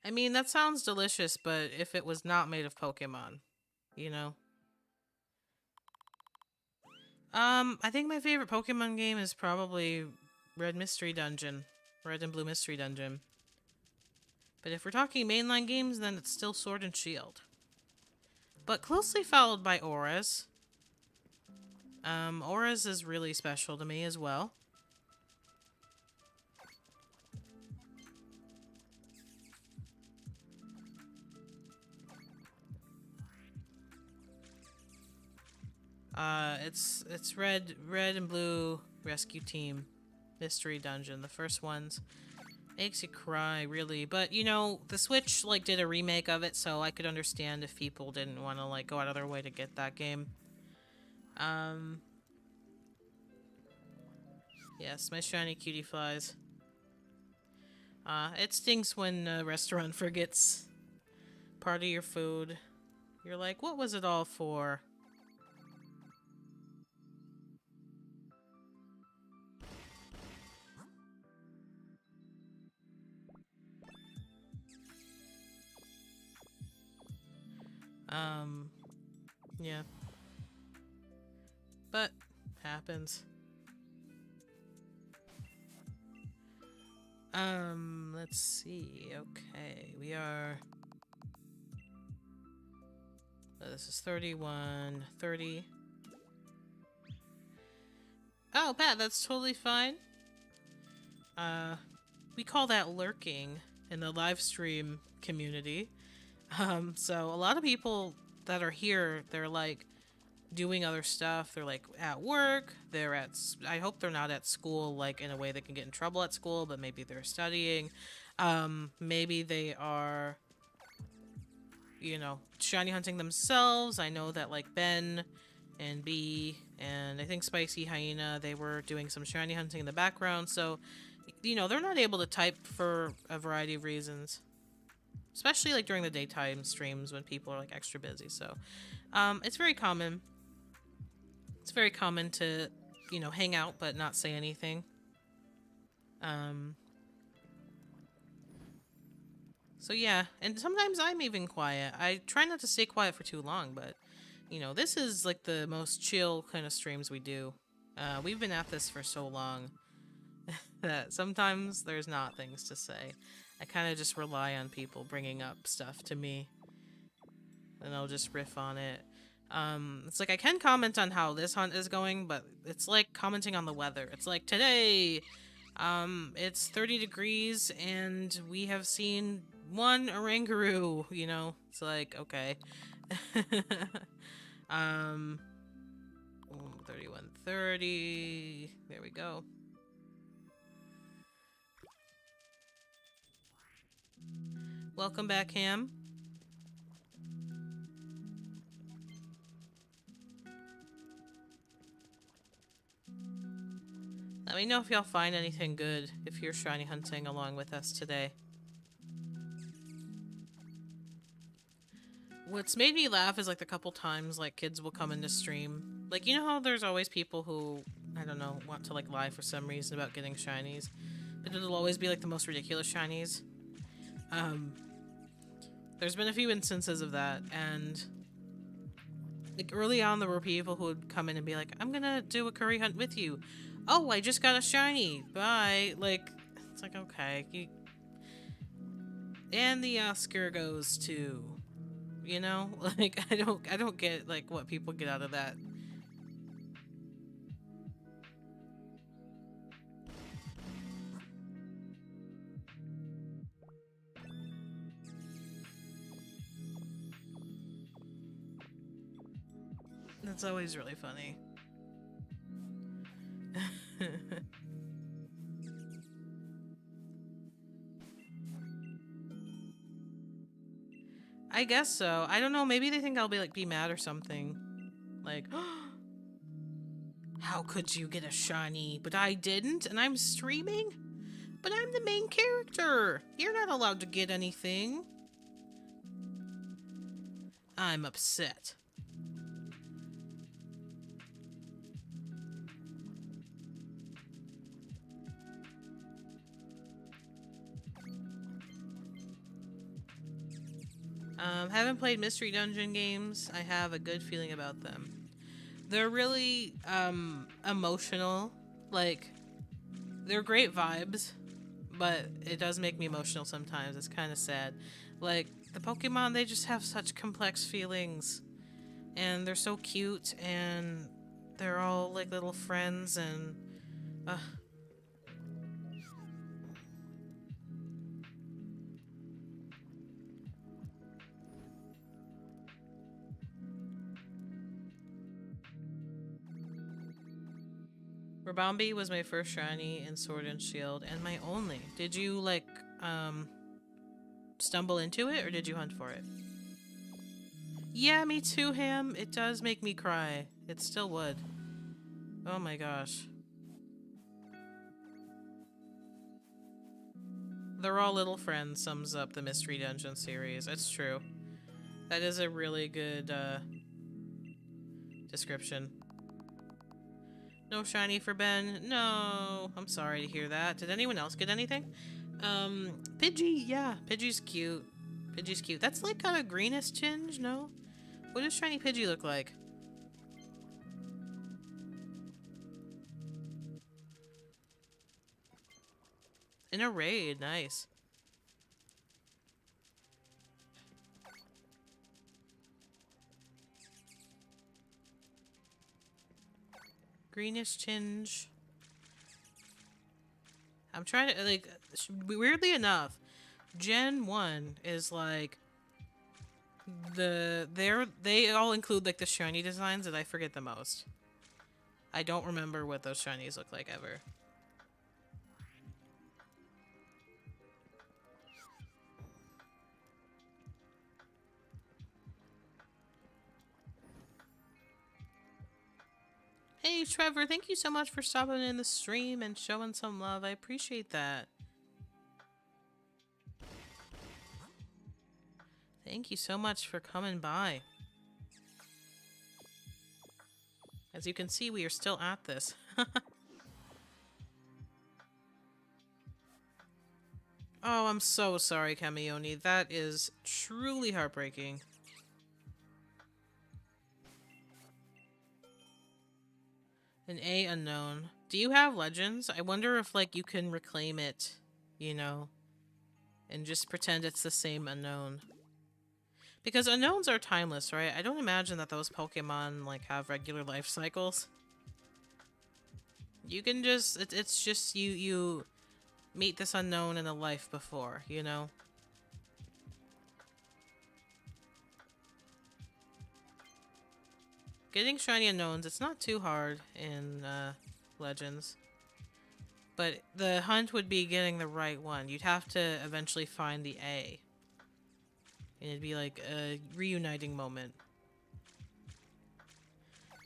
Speaker 1: I mean, that sounds delicious, but if it was not made of Pokemon, you know? I think my favorite Pokemon game is probably Red Mystery Dungeon. Red and Blue Mystery Dungeon. But if we're talking mainline games, then it's still Sword and Shield. But closely followed by Auras. Auras is really special to me as well. It's red and blue rescue team mystery dungeon. The first ones makes you cry, really. But you know, the Switch like did a remake of it, so I could understand if people didn't want to like go out of their way to get that game. Yes, my shiny cutie flies. It stinks when a restaurant forgets part of your food. You're like, what was it all for? Yeah. But, happens. Let's see. Okay, we are... this is 31, 30. Oh, Pat, that's totally fine. We call that lurking in the live stream community. So a lot of people that are here, they're like doing other stuff. They're like at work. They're at, I hope they're not at school, like in a way they can get in trouble at school, but maybe they're studying. Maybe they are, you know, shiny hunting themselves. I know that like Ben and B and I think Spicy Hyena, they were doing some shiny hunting in the background. So, you know, they're not able to type for a variety of reasons. Especially like during the daytime streams when people are like extra busy. So, it's very common. It's very common to, you know, hang out but not say anything. So yeah, and sometimes I'm even quiet. I try not to stay quiet for too long, but, you know, this is like the most chill kind of streams we do. We've been at this for so long that sometimes there's not things to say. I kind of just rely on people bringing up stuff to me, and I'll just riff on it. It's like I can comment on how this hunt is going, but it's like commenting on the weather. It's like today, it's 30 degrees and we have seen one Oranguru, you know? It's like, okay. 31:30. There we go. Welcome back, Ham. Let me know if y'all find anything good if you're shiny hunting along with us today. What's made me laugh is like the couple times like kids will come into stream. Like, you know how there's always people who, I don't know, want to like lie for some reason about getting shinies, but it'll always be like the most ridiculous shinies. There's been a few instances of that, and Like early on, there were people who would come in and be like, "I'm gonna do a curry hunt with you." Oh, I just got a shiny. Bye. Like, it's like okay, and the Oscar goes to, you know, like I don't get like what people get out of that. That's always really funny. I guess so. I don't know. Maybe they think I'll be mad or something. Like, how could you get a shiny, but I didn't, and I'm streaming? But I'm the main character. You're not allowed to get anything. I'm upset. Haven't played Mystery Dungeon games. I have a good feeling about them. They're really emotional. Like, they're great vibes, but it does make me emotional sometimes. It's kind of sad. Like, the Pokemon, they just have such complex feelings. And they're so cute, and they're all like little friends, and Rabombi was my first shiny in Sword and Shield, and my only. Did you, like, stumble into it, or did you hunt for it? Yeah, me too, Ham. It does make me cry. It still would. Oh my gosh. They're all little friends sums up the Mystery Dungeon series. It's true. That is a really good, description. No shiny for Ben. No. I'm sorry to hear that. Did anyone else get anything? Pidgey. Yeah, Pidgey's cute. Pidgey's cute. That's like got a greenish tinge, no? What does shiny Pidgey look like? In a raid. Nice. Greenish tinge. I'm trying to, like, weirdly enough, Gen 1 is like they all include like the shiny designs that I forget the most. I don't remember what those shinies look like ever. Hey Trevor, thank you so much for stopping in the stream and showing some love. I appreciate that. Thank you so much for coming by. As you can see, we are still at this. Oh, I'm so sorry, Kamioni. That is truly heartbreaking. An A unknown. Do you have legends? I wonder if, like, you can reclaim it, you know, and just pretend it's the same unknown. Because unknowns are timeless, right? I don't imagine that those Pokemon, like, have regular life cycles. You can just, it's just you meet this unknown in a life before, you know? Getting shiny unknowns, it's not too hard in Legends. But the hunt would be getting the right one. You'd have to eventually find the A. And it'd be like a reuniting moment.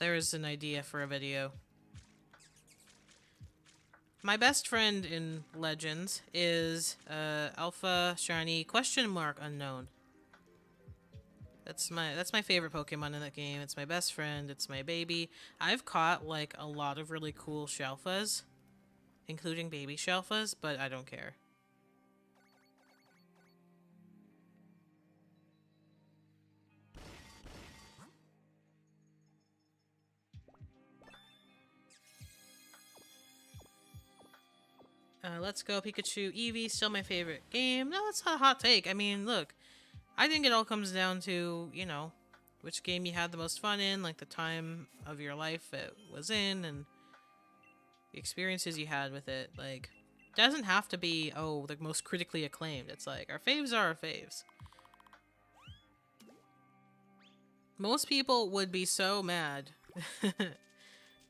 Speaker 1: There is an idea for a video. My best friend in Legends is Alpha Shiny question mark unknown. That's my favorite Pokemon in that game. It's my best friend. It's my baby. I've caught like a lot of really cool Shelfas, including baby Shelfas, but I don't care. Let's Go Pikachu Eevee, still my favorite game. No, that's not a hot take. I mean, look, I think it all comes down to, you know, which game you had the most fun in, like the time of your life it was in, and the experiences you had with it. Like, it doesn't have to be, oh, the most critically acclaimed. It's like, our faves are our faves. Most people would be so mad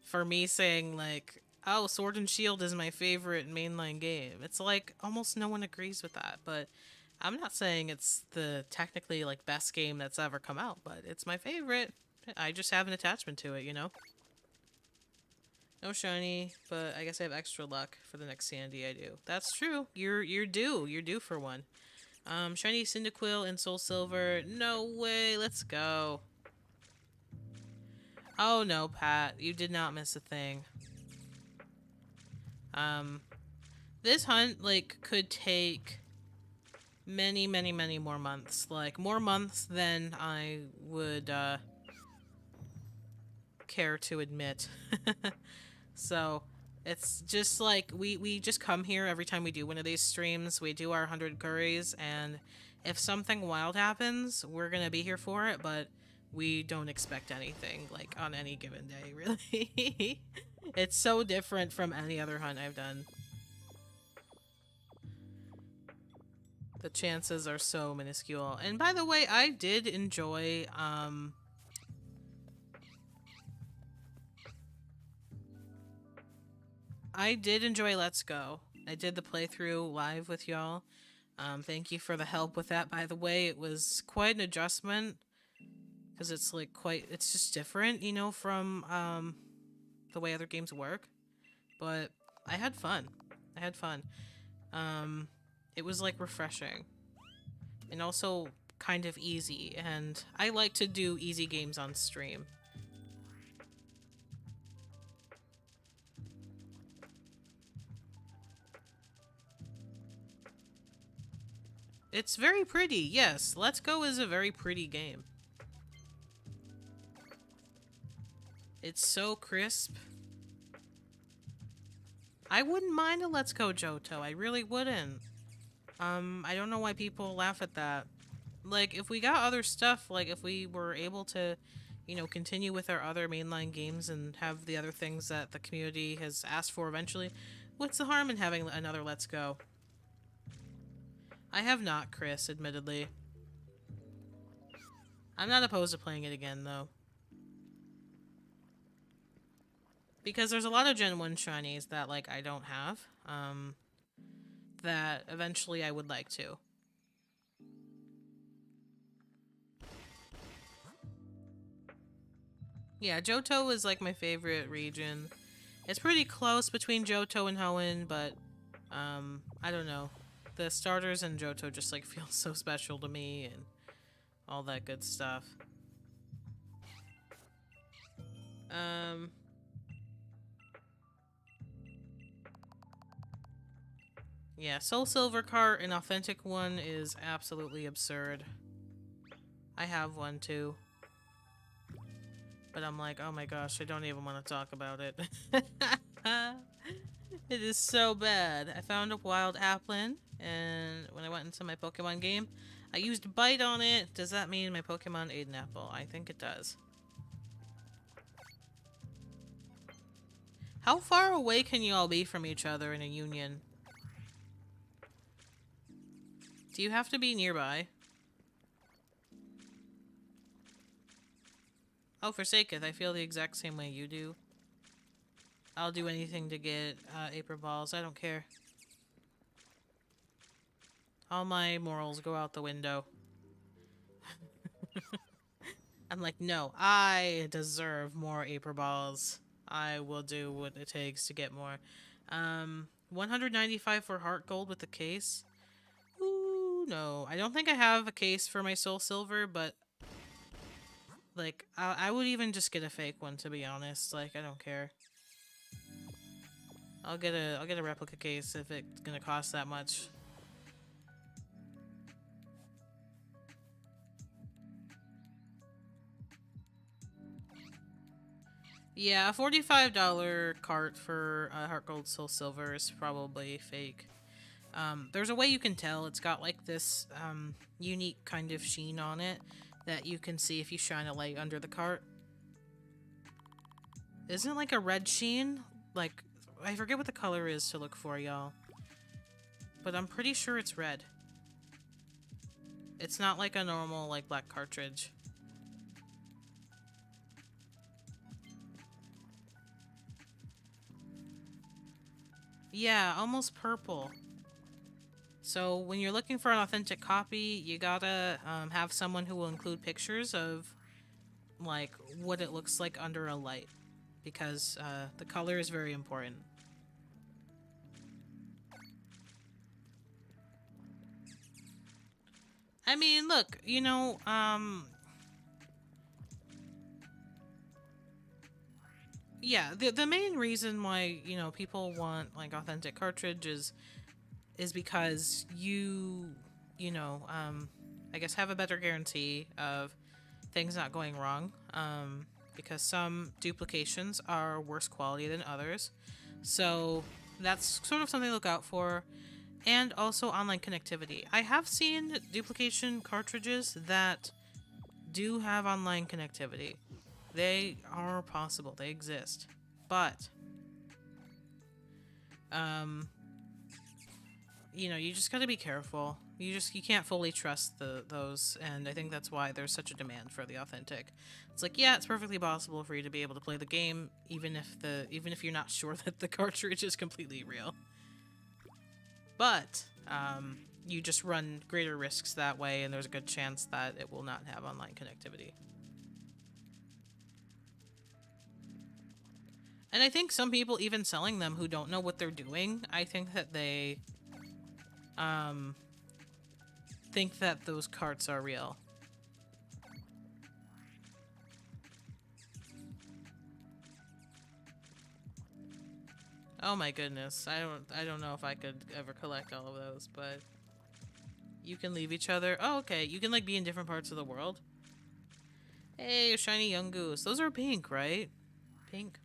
Speaker 1: for me saying, like, oh, Sword and Shield is my favorite mainline game. It's like, almost no one agrees with that, but I'm not saying it's the technically, like, best game that's ever come out, but it's my favorite. I just have an attachment to it, you know? No shiny, but I guess I have extra luck for the next Sandy I do. That's true. You're due. You're due for one. Shiny Cyndaquil and Soul Silver. No way. Let's go. Oh no, Pat. You did not miss a thing. This hunt, like, could take many, many, many more months. Like, more months than I would, care to admit. So, it's just like, we just come here every time we do one of these streams. We do our 100 curries, and if something wild happens, we're gonna be here for it, but we don't expect anything, like, on any given day, really. It's so different from any other hunt I've done. The chances are so minuscule. And by the way, I did enjoy, Let's Go. I did the playthrough live with y'all. Thank you for the help with that, by the way. It was quite an adjustment, because it's, like, it's just different, you know, from, the way other games work. But I had fun. I had fun. It was, like, refreshing. And also kind of easy. And I like to do easy games on stream. It's very pretty, yes. Let's Go is a very pretty game. It's so crisp. I wouldn't mind a Let's Go Johto. I really wouldn't. I don't know why people laugh at that. Like, if we got other stuff, like, if we were able to, you know, continue with our other mainline games and have the other things that the community has asked for eventually, what's the harm in having another Let's Go? I have not, Chris, admittedly. I'm not opposed to playing it again, though. Because there's a lot of Gen 1 shinies that, like, I don't have, that eventually I would like to. Yeah, Johto is, like, my favorite region. It's pretty close between Johto and Hoenn, but, I don't know. The starters in Johto just, like, feel so special to me and all that good stuff. Yeah, Soul Silver cart, an authentic one, is absolutely absurd. I have one too. But I'm like, oh my gosh, I don't even want to talk about it. It is so bad. I found a wild Applin, and when I went into my Pokemon game, I used Bite on it. Does that mean my Pokemon ate an apple? I think it does. How far away can you all be from each other in a union? Do you have to be nearby? Oh, Forsaketh, I feel the exact same way you do. I'll do anything to get Aper Balls, I don't care. All my morals go out the window. I'm like, no, I deserve more Aper Balls. I will do what it takes to get more. 195 for Heart Gold with the case. Ooh, no. I don't think I have a case for my Soul Silver, but like, I would even just get a fake one, to be honest. Like, I don't care. I'll get a replica case if it's gonna cost that much. Yeah, a $45 cart for Heart Gold Soul Silver is probably fake. There's a way you can tell. It's got like this unique kind of sheen on it that you can see if you shine a light under the cart. Isn't it like a red sheen? Like, I forget what the color is to look for, y'all. But I'm pretty sure it's red. It's not like a normal, like, black cartridge. Yeah, almost purple. So when you're looking for an authentic copy, you gotta have someone who will include pictures of, like, what it looks like under a light. Because the color is very important. I mean, look, you know, yeah, the main reason why, you know, people want, like, authentic cartridges is because you know, I guess have a better guarantee of things not going wrong, because some duplications are worse quality than others. So that's sort of something to look out for. And also online connectivity. I have seen duplication cartridges that do have online connectivity. They are possible. They exist. But, you know, you just gotta be careful. You can't fully trust those, and I think that's why there's such a demand for the authentic. It's like, yeah, it's perfectly possible for you to be able to play the game, even if you're not sure that the cartridge is completely real. But you just run greater risks that way, and there's a good chance that it will not have online connectivity. And I think some people even selling them who don't know what they're doing, I think that they think that those carts are real. Oh my goodness. I don't know if I could ever collect all of those, but you can leave each other. Oh, okay. You can like be in different parts of the world. Hey, a shiny young goose. Those are pink, right? Pink.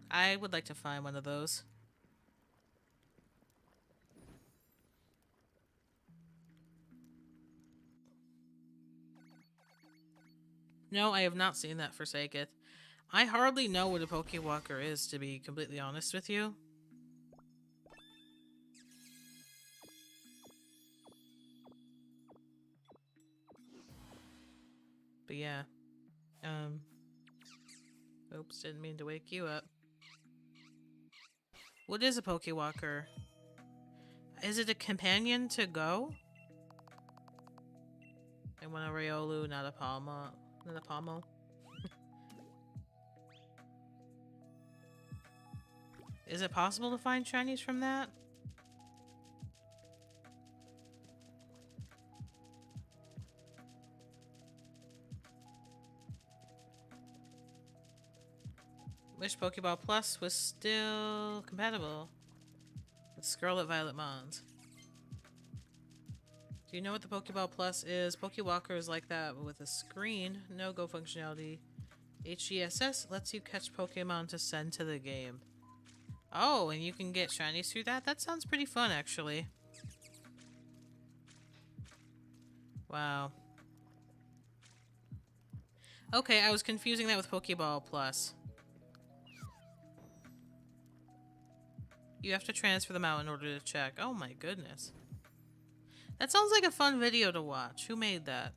Speaker 1: I would like to find one of those. No, I have not seen that Forsaketh. I hardly know what a Pokewalker is, to be completely honest with you. But yeah. Oops, didn't mean to wake you up. What is a Pokewalker? Is it a companion to go? I want a Riolu, not a Palmo. Not a Palmo. Is it possible to find shinies from that? Wish Pokeball Plus was still compatible with Scarlet Violet Mons. Do you know what the Pokeball Plus is? Pokewalker is like that, but with a screen, no go functionality. HESS lets you catch Pokemon to send to the game. Oh, and you can get shinies through that? That sounds pretty fun, actually. Wow. Okay, I was confusing that with Pokeball Plus. You have to transfer them out in order to check. Oh my goodness. That sounds like a fun video to watch. Who made that?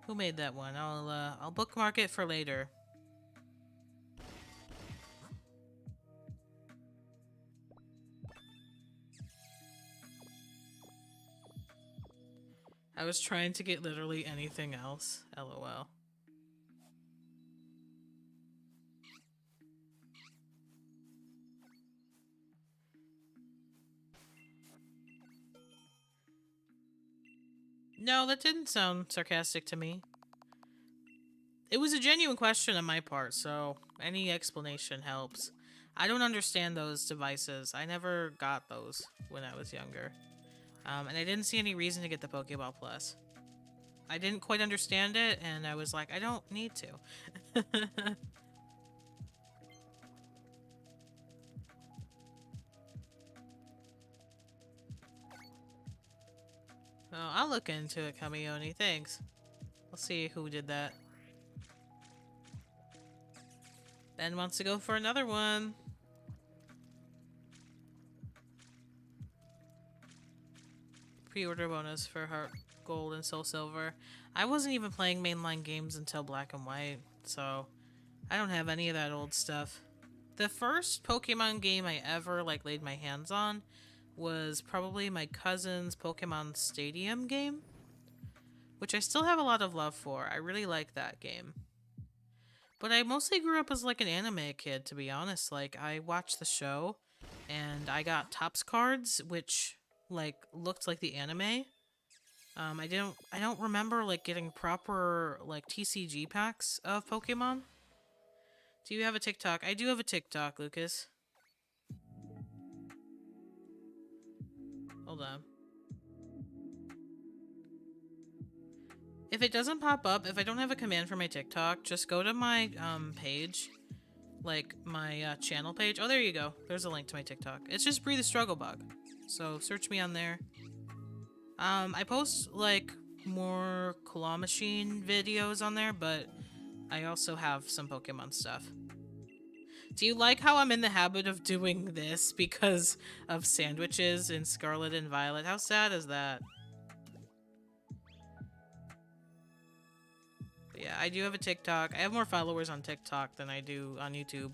Speaker 1: Who made that one? I'll bookmark it for later. I was trying to get literally anything else. LOL. No, that didn't sound sarcastic to me. It was a genuine question on my part, so any explanation helps. I don't understand those devices. I never got those when I was younger. And I didn't see any reason to get the Pokeball Plus. I didn't quite understand it, and I was like, I don't need to. Oh, I'll look into it, Kamioni. Thanks. We'll see who did that. Ben wants to go for another one. Pre-order bonus for Heart Gold and Soul Silver. I wasn't even playing mainline games until Black and White, so I don't have any of that old stuff. The first Pokemon game I ever laid my hands on was probably my cousin's Pokemon Stadium game, which I still have a lot of love for. I really like that game. But I mostly grew up as an anime kid, to be honest. I watched the show and I got Topps cards, which looked like the anime. I don't remember getting proper TCG packs of Pokemon. Do you have a TikTok? I do have a TikTok, Lucas. Hold on. If it doesn't pop up, if I don't have a command for my TikTok, just go to my page, my channel page. Oh, there you go. There's a link to my TikTok. It's just Breathe the Struggle Bug. So search me on there. I post more claw machine videos on there, but I also have some Pokemon stuff. Do you like how I'm in the habit of doing this because of sandwiches in Scarlet and Violet? How sad is that? But yeah, I do have a TikTok. I have more followers on TikTok than I do on YouTube.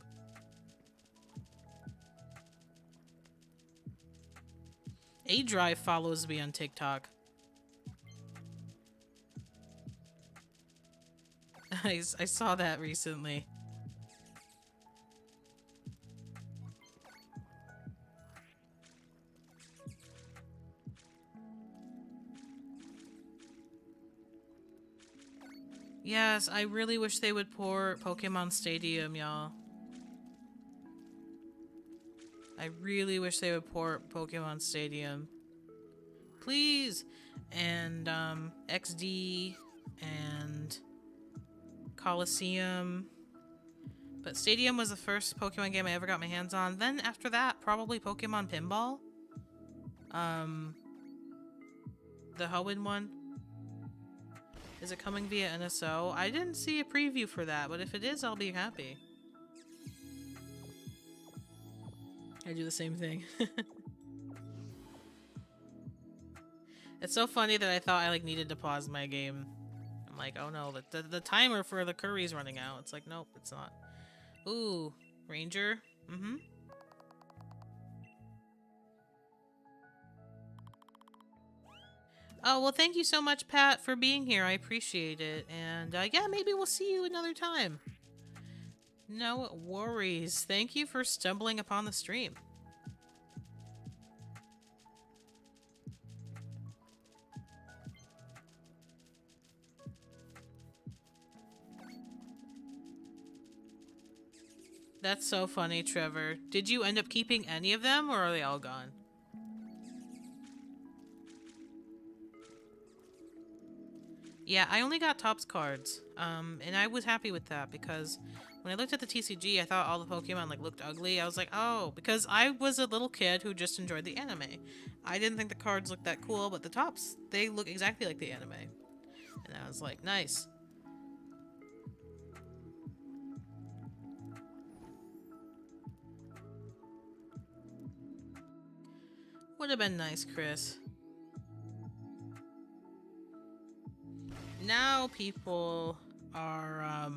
Speaker 1: A-Drive follows me on TikTok. I saw that recently. Yes, I really wish they would port Pokemon Stadium, y'all. I really wish they would port Pokemon Stadium. Please! And, XD, and Coliseum. But Stadium was the first Pokemon game I ever got my hands on. Then after that, probably Pokemon Pinball. The Hoenn one. Is it coming via NSO? I didn't see a preview for that, but if it is, I'll be happy. I do the same thing. It's so funny that I thought I needed to pause my game. I'm like, oh no, the timer for the curry's running out. It's like, nope, it's not. Ooh, Ranger. Mm-hmm. Oh, well, thank you so much, Pat, for being here. I appreciate it. And, yeah, maybe we'll see you another time. No worries. Thank you for stumbling upon the stream. That's so funny, Trevor. Did you end up keeping any of them, or are they all gone? Yeah, I only got Topps cards, and I was happy with that because when I looked at the TCG, I thought all the Pokemon looked ugly. I was like, oh, because I was a little kid who just enjoyed the anime. I didn't think the cards looked that cool, but the Topps, they look exactly like the anime. And I was like, nice. Would have been nice, Chris. Now people are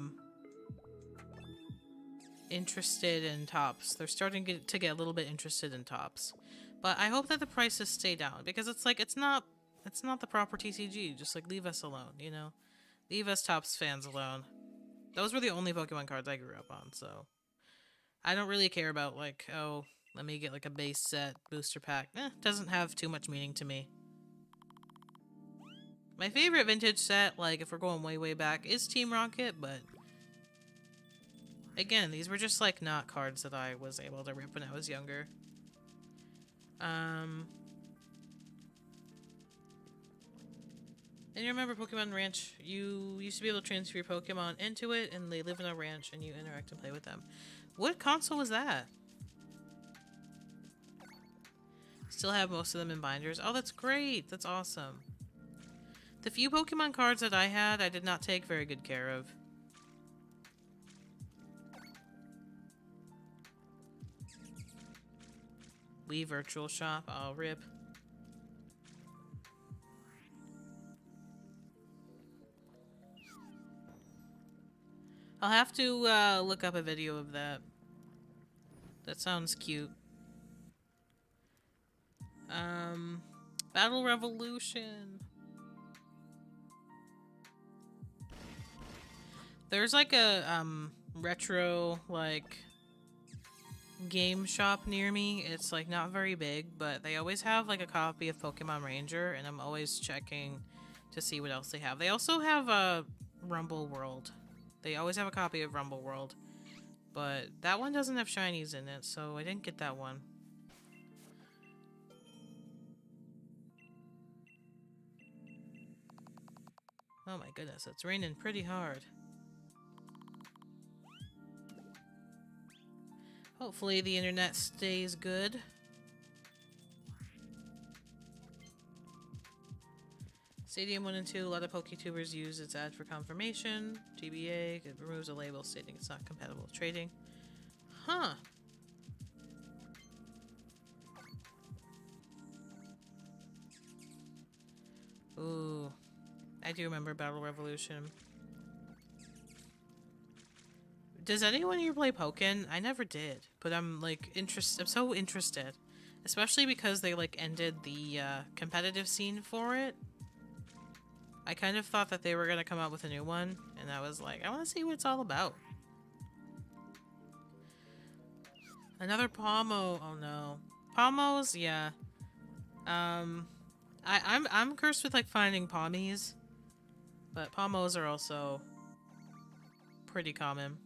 Speaker 1: interested in Topps. They're starting to get a little bit interested in Topps. But I hope that the prices stay down because it's it's not the proper TCG. Just leave us alone, you know? Leave us Topps fans alone. Those were the only Pokemon cards I grew up on, so I don't really care about oh, let me get a base set booster pack. Doesn't have too much meaning to me. My favorite vintage set, if we're going way, way back, is Team Rocket, but again, these were just, not cards that I was able to rip when I was younger. And you remember Pokemon Ranch, you used to be able to transfer your Pokemon into it, and they live in a ranch, and you interact and play with them. What console was that? Still have most of them in binders. Oh, that's great! That's awesome. The few Pokemon cards that I had, I did not take very good care of. Wii Virtual Shop. Oh, rip. I'll have to look up a video of that. That sounds cute. Battle Revolution. There's like a retro like game shop near me. It's like not very big, but they always have like a copy of Pokemon Ranger, and I'm always checking to see what else they have. They also have a Rumble World. They always have a copy of Rumble World, but that one doesn't have shinies in it, so I didn't get that one. Oh my goodness, it's raining pretty hard. Hopefully the internet stays good. Stadium 1 and 2, a lot of PokeTubers use its ad for confirmation. GBA, it removes a label stating it's not compatible with trading. Huh. Ooh. I do remember Battle Revolution. Does anyone here play Pokken? I never did, but I'm like I'm so interested, especially because they like ended the competitive scene for it. I kind of thought that they were gonna come out with a new one, and I was like, I want to see what it's all about. Another Pomo. Oh no, Pomos. Yeah. I'm cursed with like finding Pommies, but Pomos are also pretty common.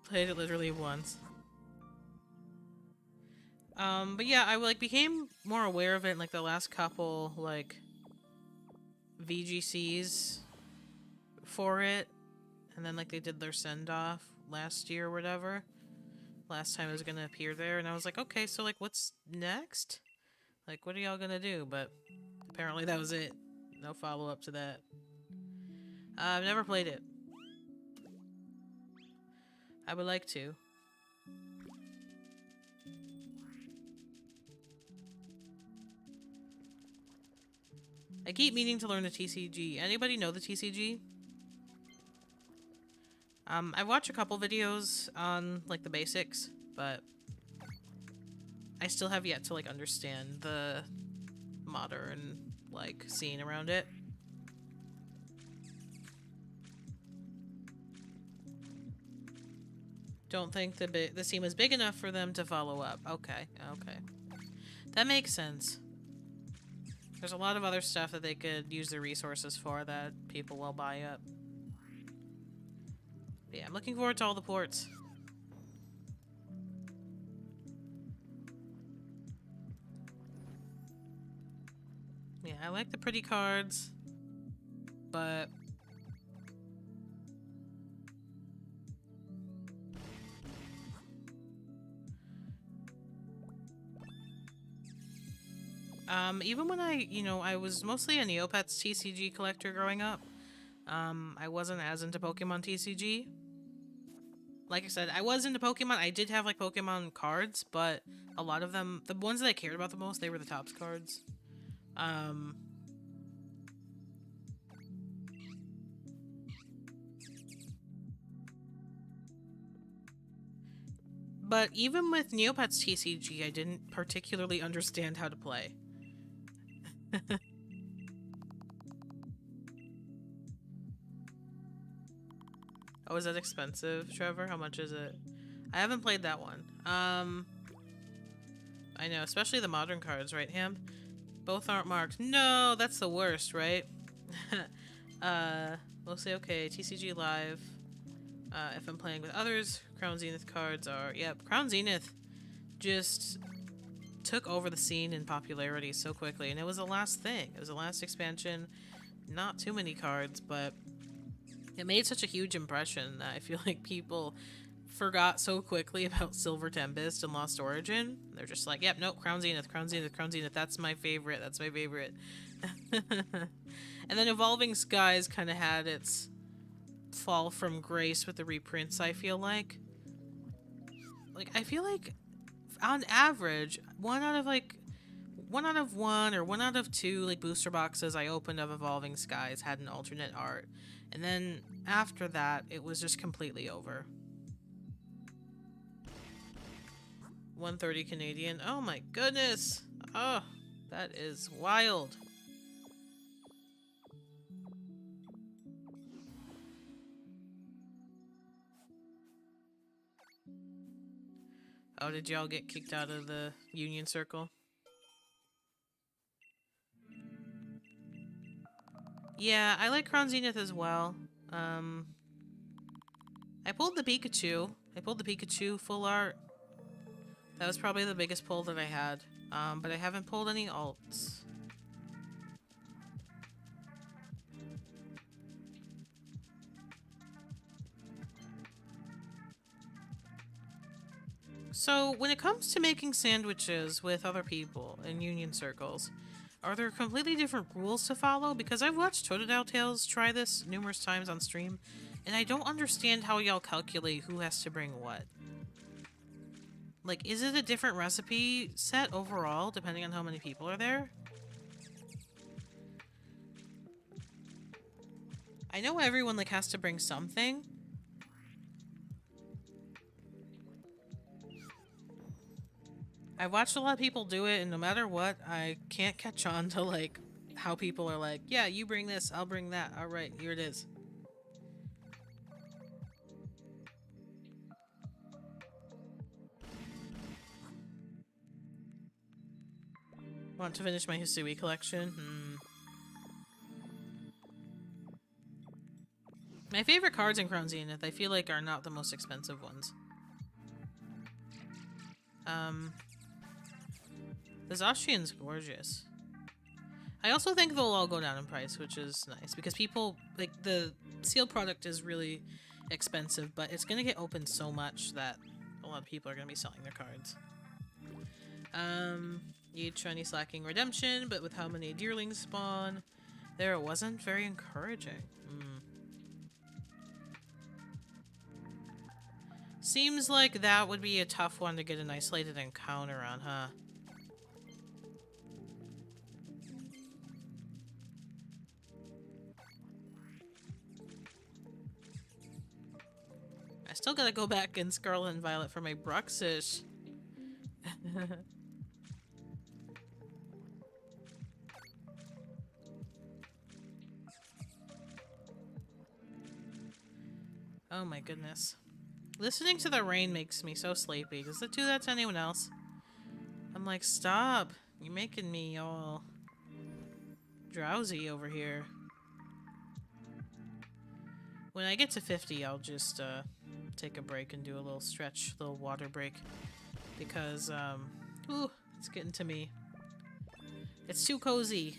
Speaker 1: Played it literally once. But yeah, I like became more aware of it in like the last couple like VGCs for it, and then like they did their send-off last year or whatever. Last time it was gonna appear there, and I was like, okay, so like what's next? Like, what are y'all gonna do? But apparently that was it. No follow-up to that. I've never played it. I would like to. I keep meaning to learn the TCG. Anybody know the TCG? I've watched a couple videos on, like, the basics, but I still have yet to, like, understand the modern, like, scene around it. Don't think the scene was big enough for them to follow up. Okay, okay. That makes sense. There's a lot of other stuff that they could use the resources for that people will buy up. But yeah, I'm looking forward to all the ports. Yeah, I like the pretty cards, but even when I was mostly a Neopets TCG collector growing up, I wasn't as into Pokemon TCG. Like I said, I was into Pokemon. I did have, like, Pokemon cards, but a lot of them, the ones that I cared about the most, they were the Topps cards. But even with Neopets TCG, I didn't particularly understand how to play. Oh, is that expensive, Trevor? How much is it? I haven't played that one. I know, especially the modern cards, right, Ham? Both aren't marked. No, that's the worst, right? We'll say, okay, TCG Live. If I'm playing with others, Crown Zenith cards are... Yep, Crown Zenith just took over the scene in popularity so quickly, and it was the last thing. It was the last expansion. Not too many cards, but it made such a huge impression that I feel like people forgot so quickly about Silver Tempest and Lost Origin. They're just like, yep, nope, Crown Zenith, Crown Zenith, Crown Zenith, that's my favorite, that's my favorite. And then Evolving Skies kind of had its fall from grace with the reprints, I feel like. I feel like, on average, one out of one or one out of two, like, booster boxes I opened of Evolving Skies had an alternate art. And then, after that, it was just completely over. 130 Canadian. Oh my goodness! Oh, that is wild. Oh, did y'all get kicked out of the Union Circle? Yeah, I like Crown Zenith as well. I pulled the Pikachu. I pulled the Pikachu full art. That was probably the biggest pull that I had. But I haven't pulled any alts. So, when it comes to making sandwiches with other people in Union Circles, are there completely different rules to follow? Because I've watched Totodile Tales try this numerous times on stream, and I don't understand how y'all calculate who has to bring what. Like, is it a different recipe set overall, depending on how many people are there? I know everyone, like, has to bring something. I've watched a lot of people do it, and no matter what, I can't catch on to, like, how people are like, yeah, you bring this, I'll bring that. Alright, here it is. Want to finish my Hisui collection? My favorite cards in Crown Zenith, I feel like, are not the most expensive ones. The Zacian's gorgeous. I also think they'll all go down in price, which is nice, because people, like, the sealed product is really expensive, but it's gonna get opened so much that a lot of people are gonna be selling their cards. You'd try any slacking redemption, but with how many deerlings spawn, there wasn't very encouraging. Seems like that would be a tough one to get an isolated encounter on, huh? I still gotta go back in Scarlet and Violet for my Bruxish. Oh my goodness. Listening to the rain makes me so sleepy. Does it do that to anyone else? I'm like, stop. You're making me all drowsy over here. When I get to 50, I'll just take a break and do a little stretch, little water break. Because, ooh, it's getting to me. It's too cozy.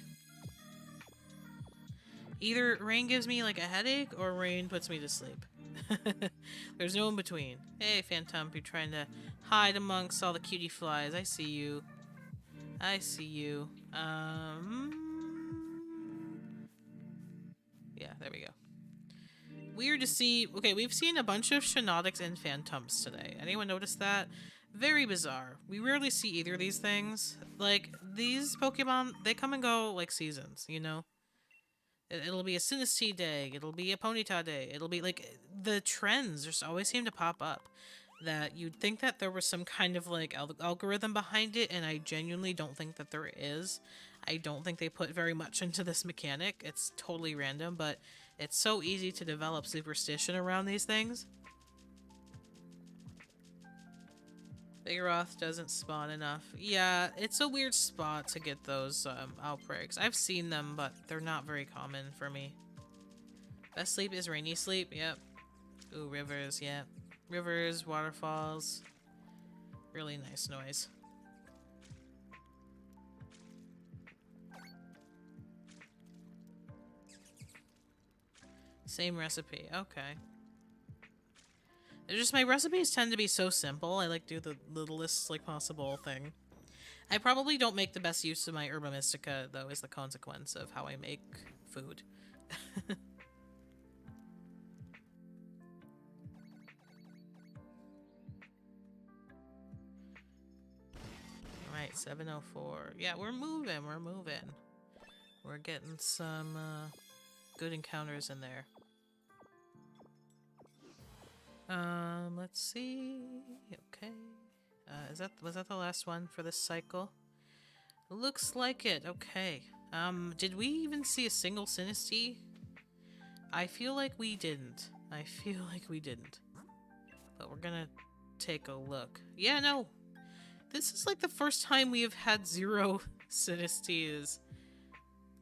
Speaker 1: Either rain gives me like a headache or rain puts me to sleep. There's no in between. Hey, Phantom, you're trying to hide amongst all the cutie flies. I see you. I see you. Yeah, there we go. Weird to see. Okay, we've seen a bunch of Shinotics and Phantoms today. Anyone notice that? Very bizarre. We rarely see either of these things. Like, these Pokemon, they come and go like seasons, you know? It'll be a Sinistea day, it'll be a Ponyta day, it'll be like, the trends just always seem to pop up. That you'd think that there was some kind of like algorithm behind it, and I genuinely don't think that there is. I don't think they put very much into this mechanic. It's totally random, but it's so easy to develop superstition around these things. Vigoroth doesn't spawn enough. Yeah, it's a weird spot to get those outbreaks. I've seen them, but they're not very common for me. Best sleep is rainy sleep, yep. Ooh, rivers, yep. Rivers, waterfalls. Really nice noise. Same recipe. Okay. It's just my recipes tend to be so simple. I like do the littlest like possible thing. I probably don't make the best use of my Herba Mystica, though, is the consequence of how I make food. Alright, 704. Yeah, we're moving, we're moving. We're getting some good encounters in there. Let's see. Okay. Was that the last one for this cycle? Looks like it. Okay. Did we even see a single Sinistea? I feel like we didn't. But we're gonna take a look. Yeah, no. This is like the first time we have had 0 Sinisteas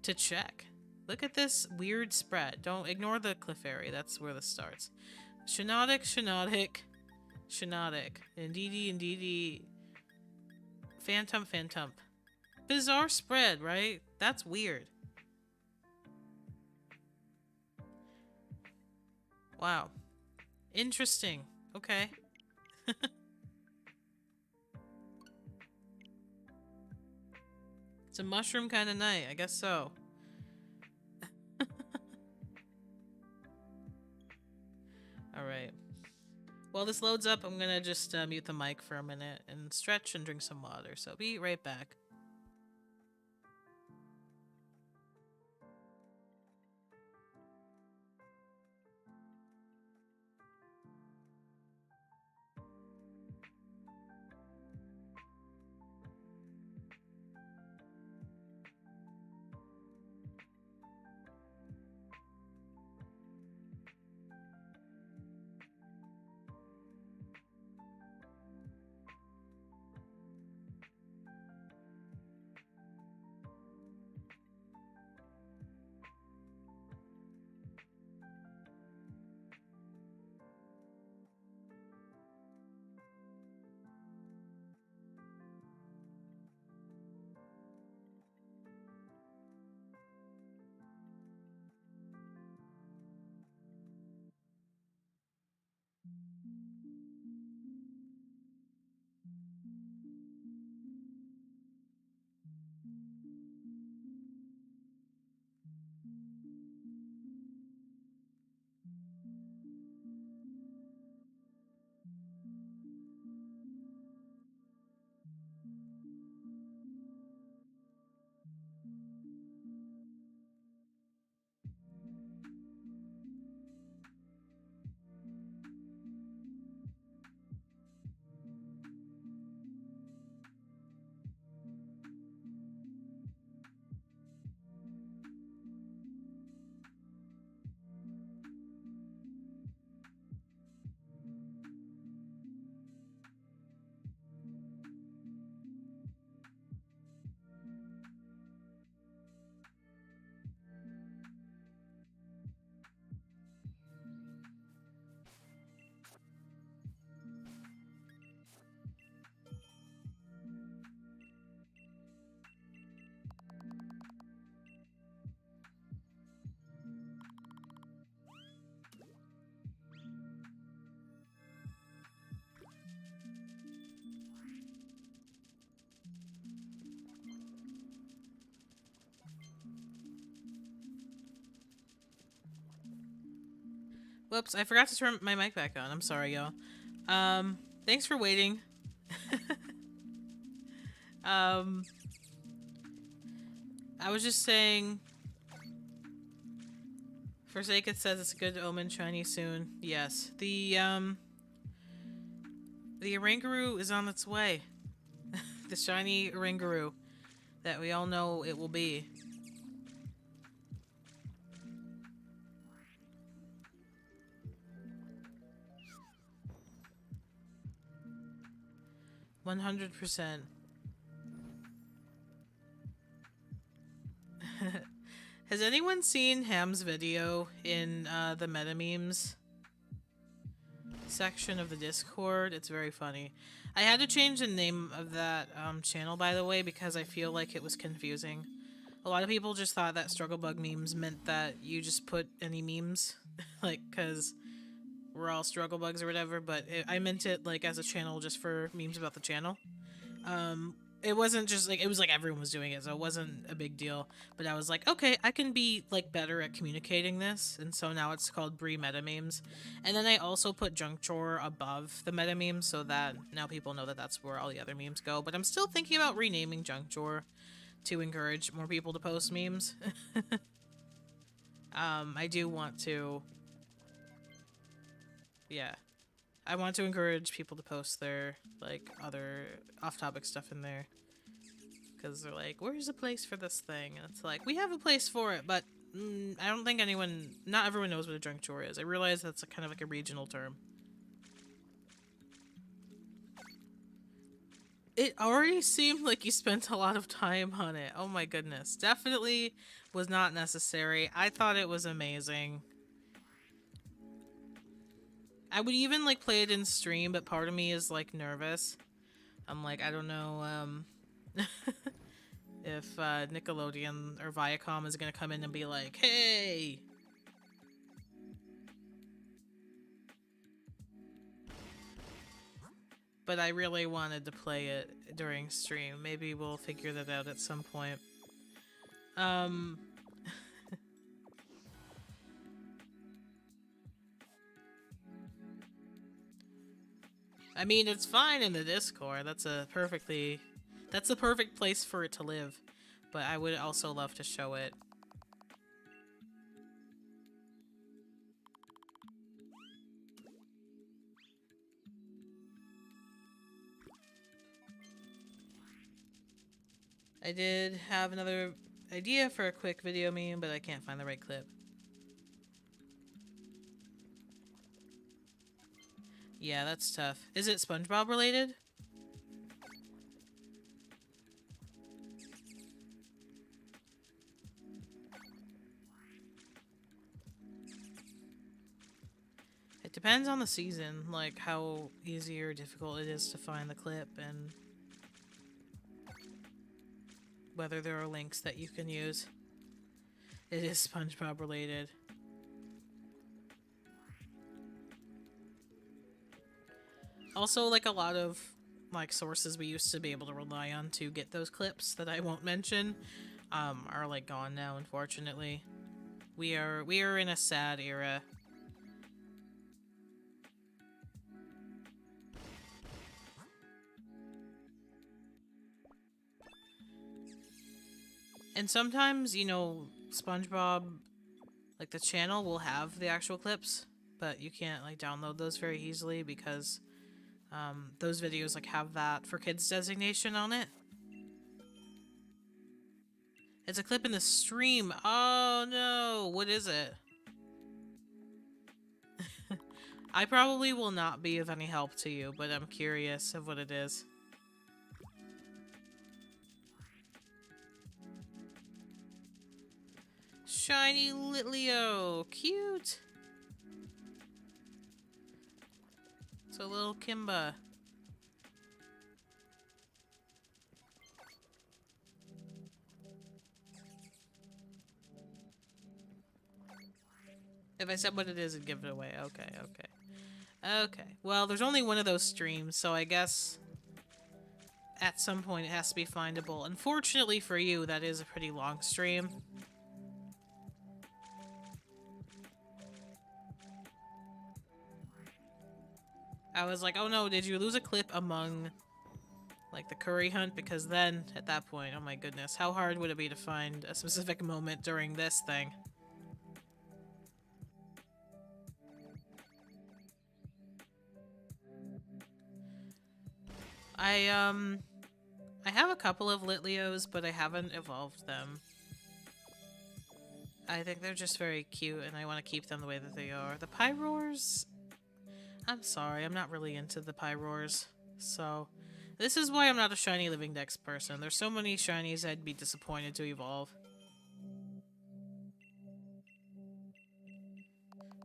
Speaker 1: to check. Look at this weird spread. Don't ignore the cliff area. That's where this starts. Shinotic. Indeedy. Phantom. Bizarre spread, right? That's weird. Wow. Interesting. Okay. It's a mushroom kind of night. I guess so. Alright. While this loads up, I'm gonna just mute the mic for a minute and stretch and drink some water. So be right back. Whoops, I forgot to turn my mic back on. I'm sorry, y'all. Thanks for waiting. I was just saying... Forsaken says it's a good omen, shiny soon. Yes. The Oranguru is on its way. The shiny Oranguru that we all know it will be. %. Has anyone seen Ham's video in the meta memes section of the Discord? It's very funny. I had to change the name of that channel, by the way, because I feel like it was confusing. A lot of people just thought that struggle bug memes meant that you just put any memes, like, because we're all struggle bugs or whatever, but I meant it, like, as a channel just for memes about the channel. It wasn't just, like, it was, like, everyone was doing it, so it wasn't a big deal. But I was like, okay, I can be, like, better at communicating this, and so now it's called Brie Meta Memes. And then I also put Junk Drawer above the meta memes, so that now people know that that's where all the other memes go. But I'm still thinking about renaming Junk Drawer to encourage more people to post memes. I do want to... Yeah. I want to encourage people to post their, like, other off-topic stuff in there. Because they're like, where's the place for this thing? And it's like, we have a place for it, but I don't think not everyone knows what a junk drawer is. I realize that's kind of like a regional term. It already seemed like you spent a lot of time on it. Oh my goodness. Definitely was not necessary. I thought it was amazing. I would even, like, play it in stream, but part of me is, like, nervous. I'm like, I don't know, if Nickelodeon or Viacom is gonna come in and be like, hey! But I really wanted to play it during stream. Maybe we'll figure that out at some point. I mean, it's fine in the Discord. That's the perfect place for it to live. But I would also love to show it. I did have another idea for a quick video meme, but I can't find the right clip. Yeah, that's tough. Is it SpongeBob related? It depends on the season, like how easy or difficult it is to find the clip and whether there are links that you can use. It is SpongeBob related. Also, like, a lot of, like, sources we used to be able to rely on to get those clips that I won't mention, are, like, gone now, unfortunately. We are in a sad era. And sometimes, you know, SpongeBob, like, the channel will have the actual clips, but you can't, like, download those very easily because those videos, like, have that for kids designation on it. It's a clip in the stream. Oh no, what is it? I probably will not be of any help to you, but I'm curious of what it is. Shiny Litleo, cute. It's a little Kimba. If I said what it is, it'd give it away. Okay, okay. Okay. Well, there's only one of those streams, so I guess at some point it has to be findable. Unfortunately for you, that is a pretty long stream. I was like, oh no, did you lose a clip among, like, the curry hunt? Because then, at that point, oh my goodness, how hard would it be to find a specific moment during this thing? I have a couple of Litleos, but I haven't evolved them. I think they're just very cute, and I want to keep them the way that they are. The Pyroars... I'm sorry, I'm not really into the Pyroars. So, this is why I'm not a shiny living dex person. There's so many shinies I'd be disappointed to evolve.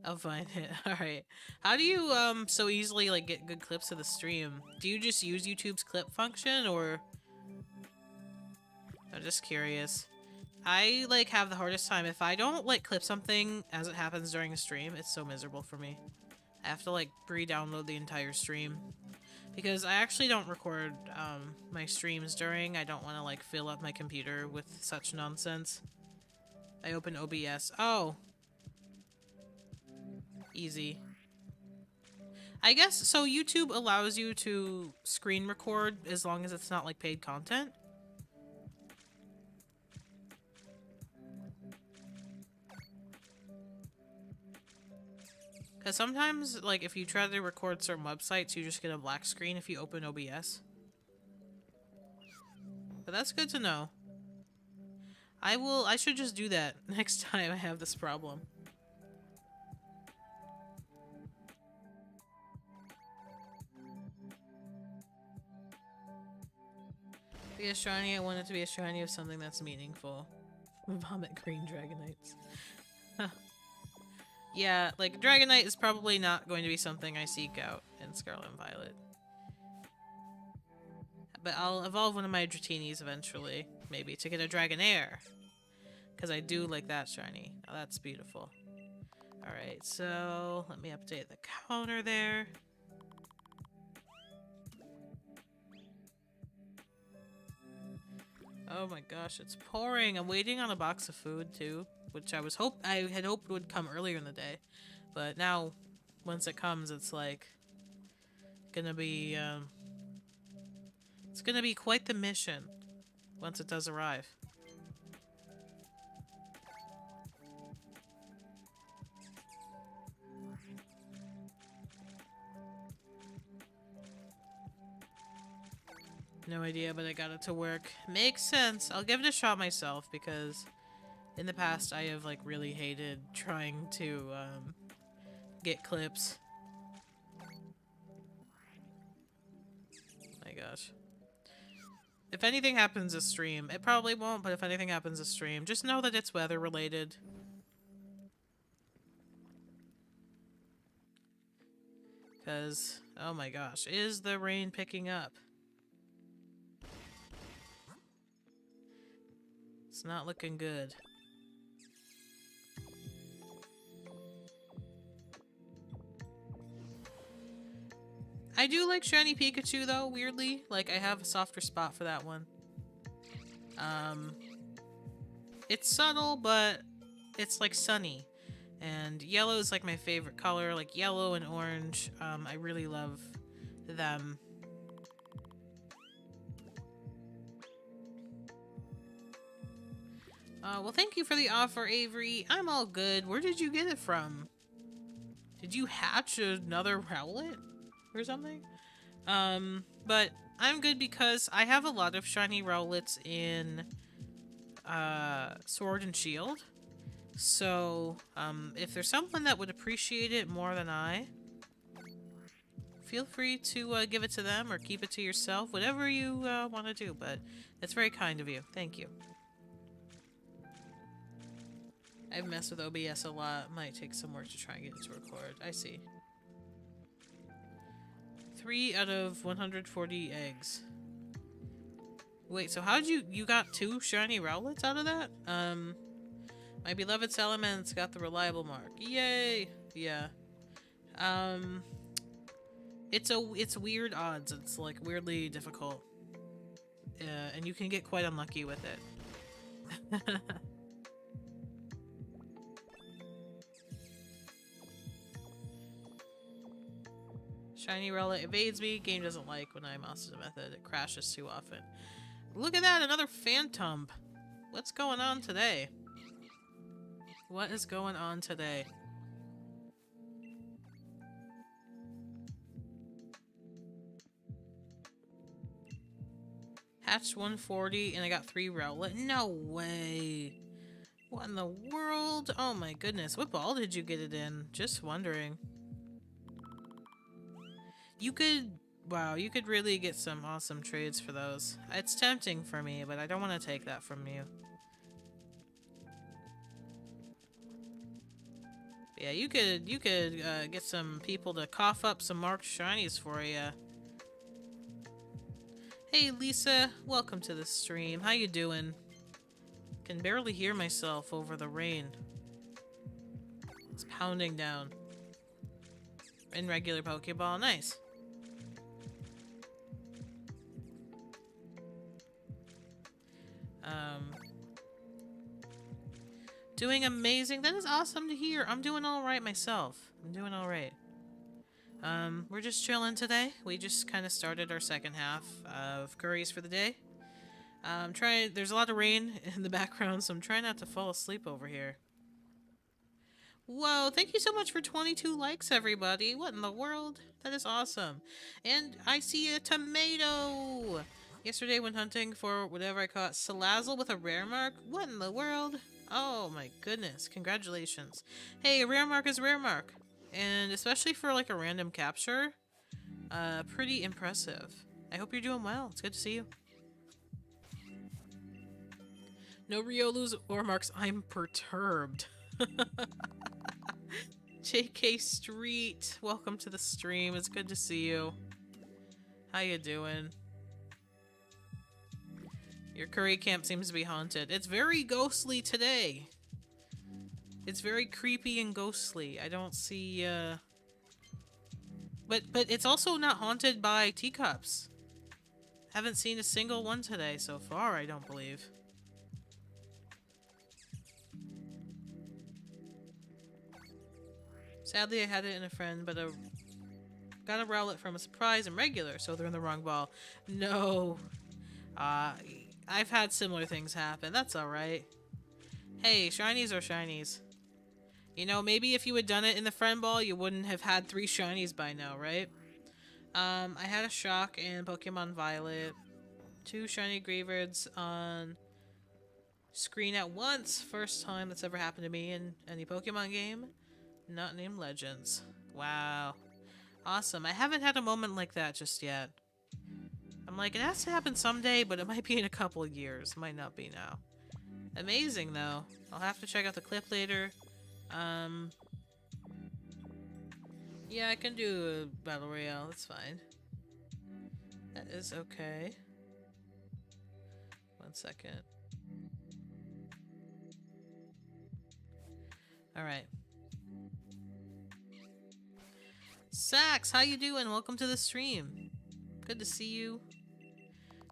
Speaker 1: I'll find it. Alright. How do you, so easily, like, get good clips of the stream? Do you just use YouTube's clip function, or... I'm just curious. I like have the hardest time if I don't like clip something as it happens during a stream. It's so miserable for me. I have to like re-download the entire stream because I actually don't record my streams during. I don't want to like fill up my computer with such nonsense. I open OBS. Oh, easy. I guess so. YouTube allows you to screen record as long as it's not like paid content. Because sometimes, like, if you try to record certain websites, you just get a black screen if you open OBS. But that's good to know. I should just do that next time I have this problem. To be a shiny, I want it to be a shiny of something that's meaningful. Vomit green Dragonites. Yeah, like, Dragonite is probably not going to be something I seek out in Scarlet and Violet. But I'll evolve one of my Dratinis eventually, maybe, to get a Dragonair. Because I do like that shiny. Oh, that's beautiful. Alright, so let me update the counter there. Oh my gosh, it's pouring. I'm waiting on a box of food too, which I had hoped would come earlier in the day. But now, once it comes, it's like gonna be it's gonna be quite the mission once it does arrive. No idea, but I got it to work. Makes sense. I'll give it a shot myself because in the past I have like really hated trying to get clips. My gosh. If anything happens this stream, it probably won't, but if anything happens this stream, just know that it's weather related. Because, oh my gosh, is the rain picking up? It's not looking good. I do like Shiny Pikachu though, weirdly. Like, I have a softer spot for that one. It's subtle, but it's like sunny. And yellow is like my favorite color, like yellow and orange. I really love them. Well, thank you for the offer, Avery. I'm all good. Where did you get it from? Did you hatch another Rowlet or something? But I'm good because I have a lot of shiny Rowlets in Sword and Shield. So, if there's someone that would appreciate it more than I, feel free to give it to them or keep it to yourself, whatever you want to do, but it's very kind of you. Thank you. I've messed with OBS a lot. Might take some work to try and get it to record. I see. 3 out of 140 eggs. Wait, so how'd you got 2 shiny Rowlets out of that? My beloved Salamence got the reliable mark. Yay! Yeah. It's weird odds. It's like weirdly difficult. And you can get quite unlucky with it. Shiny Rowlet evades me. Game doesn't like when I master the method. It crashes too often. Look at that! Another Phantom! What's going on today? What is going on today? Hatched 140 and I got 3 Rowlet. No way! What in the world? Oh my goodness. What ball did you get it in? Just wondering. You could... Wow, you could really get some awesome trades for those. It's tempting for me, but I don't want to take that from you. Yeah, you could get some people to cough up some marked shinies for you. Hey Lisa, welcome to the stream. How you doing? Can barely hear myself over the rain. It's pounding down. In regular Pokeball, nice. Doing amazing. That is awesome to hear. I'm doing alright myself. I'm doing alright. We're just chilling today. We just kind of started our second half of curries for the day. There's a lot of rain in the background, so I'm trying not to fall asleep over here. Whoa, thank you so much for 22 likes, everybody. What in the world? That is awesome. And I see a tomato! Yesterday, when hunting for whatever I caught, Salazzle with a rare mark. What in the world? Oh my goodness, congratulations. Hey, a rare mark is a rare mark. And especially for like a random capture, pretty impressive. I hope you're doing well. It's good to see you. No Riolus or marks. I'm perturbed. JK Street, welcome to the stream. It's good to see you. How you doing? Your curry camp seems to be haunted. It's very ghostly today. It's very creepy and ghostly. I don't see, But it's also not haunted by teacups. Haven't seen a single one today so far, I don't believe. Sadly, I had it in a friend, but got a Rowlet from a surprise and regular, so they're in the wrong ball. No. I've had similar things happen. That's alright. Hey, shinies are shinies. You know, maybe if you had done it in the friend ball, you wouldn't have had 3 shinies by now, right? I had a shock in Pokemon Violet. 2 shiny Greavards on screen at once. First time that's ever happened to me in any Pokemon game. Not named Legends. Wow. Awesome. I haven't had a moment like that just yet. I'm like, it has to happen someday, but it might be in a couple of years. Might not be now. Amazing, though. I'll have to check out the clip later. Yeah, I can do a Battle Royale. That's fine. That is okay. 1 second. Alright. Sax, how you doing? Welcome to the stream. Good to see you.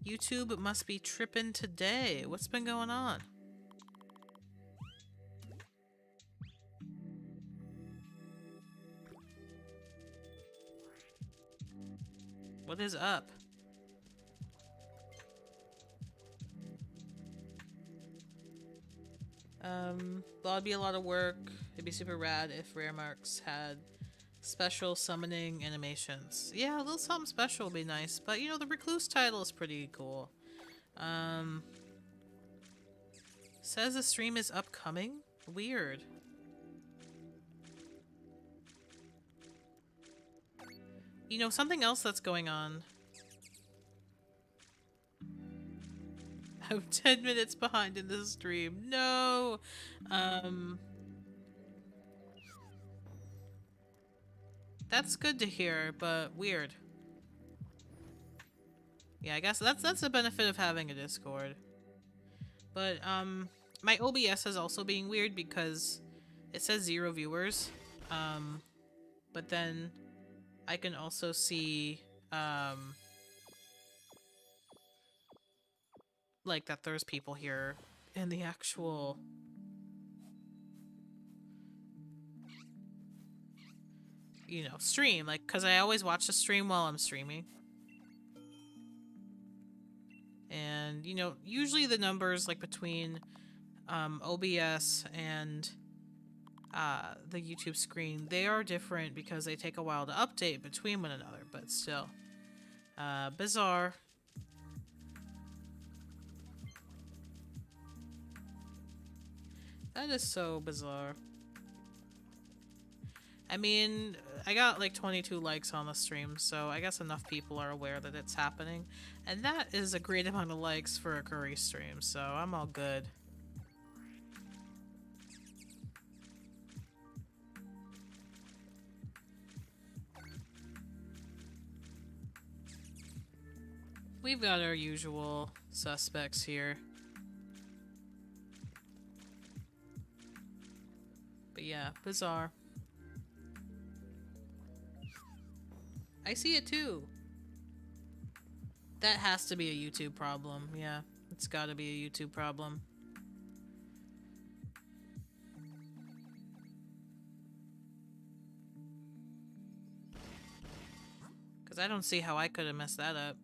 Speaker 1: YouTube must be tripping today. What's been going on? What is up? That'd be a lot of work. It'd be super rad if Rare Marks had special summoning animations. Yeah, a little something special would be nice, but you know, the Recluse title is pretty cool. Says the stream is upcoming? Weird. You know, something else that's going on. I'm 10 minutes behind in this stream. No! That's good to hear, but weird. Yeah, I guess that's the benefit of having a Discord. But, my OBS is also being weird because it says 0 viewers. But then I can also see, like that there's people here in the actual you know, stream, like, because I always watch the stream while I'm streaming. And, you know, usually the numbers, like, between OBS and the YouTube screen, they are different because they take a while to update between one another, but still. Bizarre. That is so bizarre. I mean, I got like 22 likes on the stream, so I guess enough people are aware that it's happening. And that is a great amount of likes for a curry stream, so I'm all good. We've got our usual suspects here. yeah, bizarre. I see it too. That has to be a YouTube problem. Yeah, it's gotta be a YouTube problem. Because I don't see how I could have messed that up.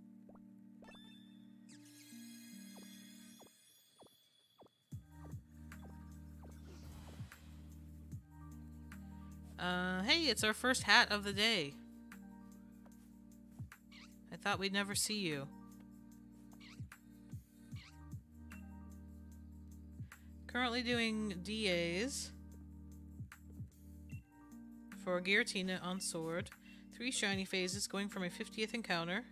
Speaker 1: Hey, it's our first hat of the day. I thought we'd never see you. Currently doing DAs for Giratina on sword. 3 shiny phases going for my 50th encounter.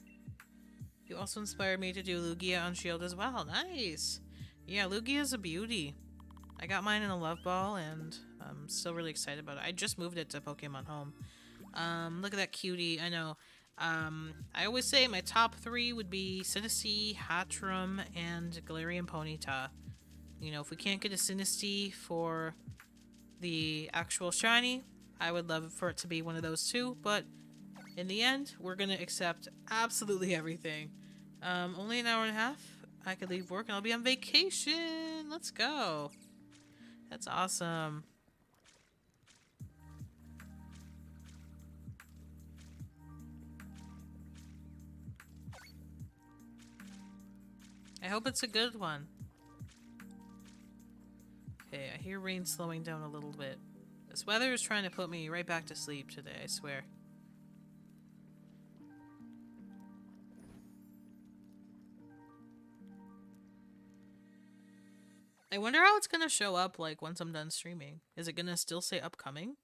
Speaker 1: You also inspired me to do Lugia on shield as well. Nice! Yeah, Lugia's a beauty. I got mine in a love ball and I'm still really excited about it. I just moved it to Pokemon Home. Look at that cutie. I know. I always say my top 3 would be Sinistea, Hatchram, and Galarian Ponyta. You know, if we can't get a Sinistea for the actual shiny, I would love for it to be one of those 2, but in the end, we're gonna accept absolutely everything. Only an hour and a half. I could leave work and I'll be on vacation. Let's go. That's awesome. I hope it's a good one. Okay, I hear rain slowing down a little bit. This weather is trying to put me right back to sleep today, I swear. I wonder how it's gonna show up, like, once I'm done streaming. Is it gonna still say upcoming?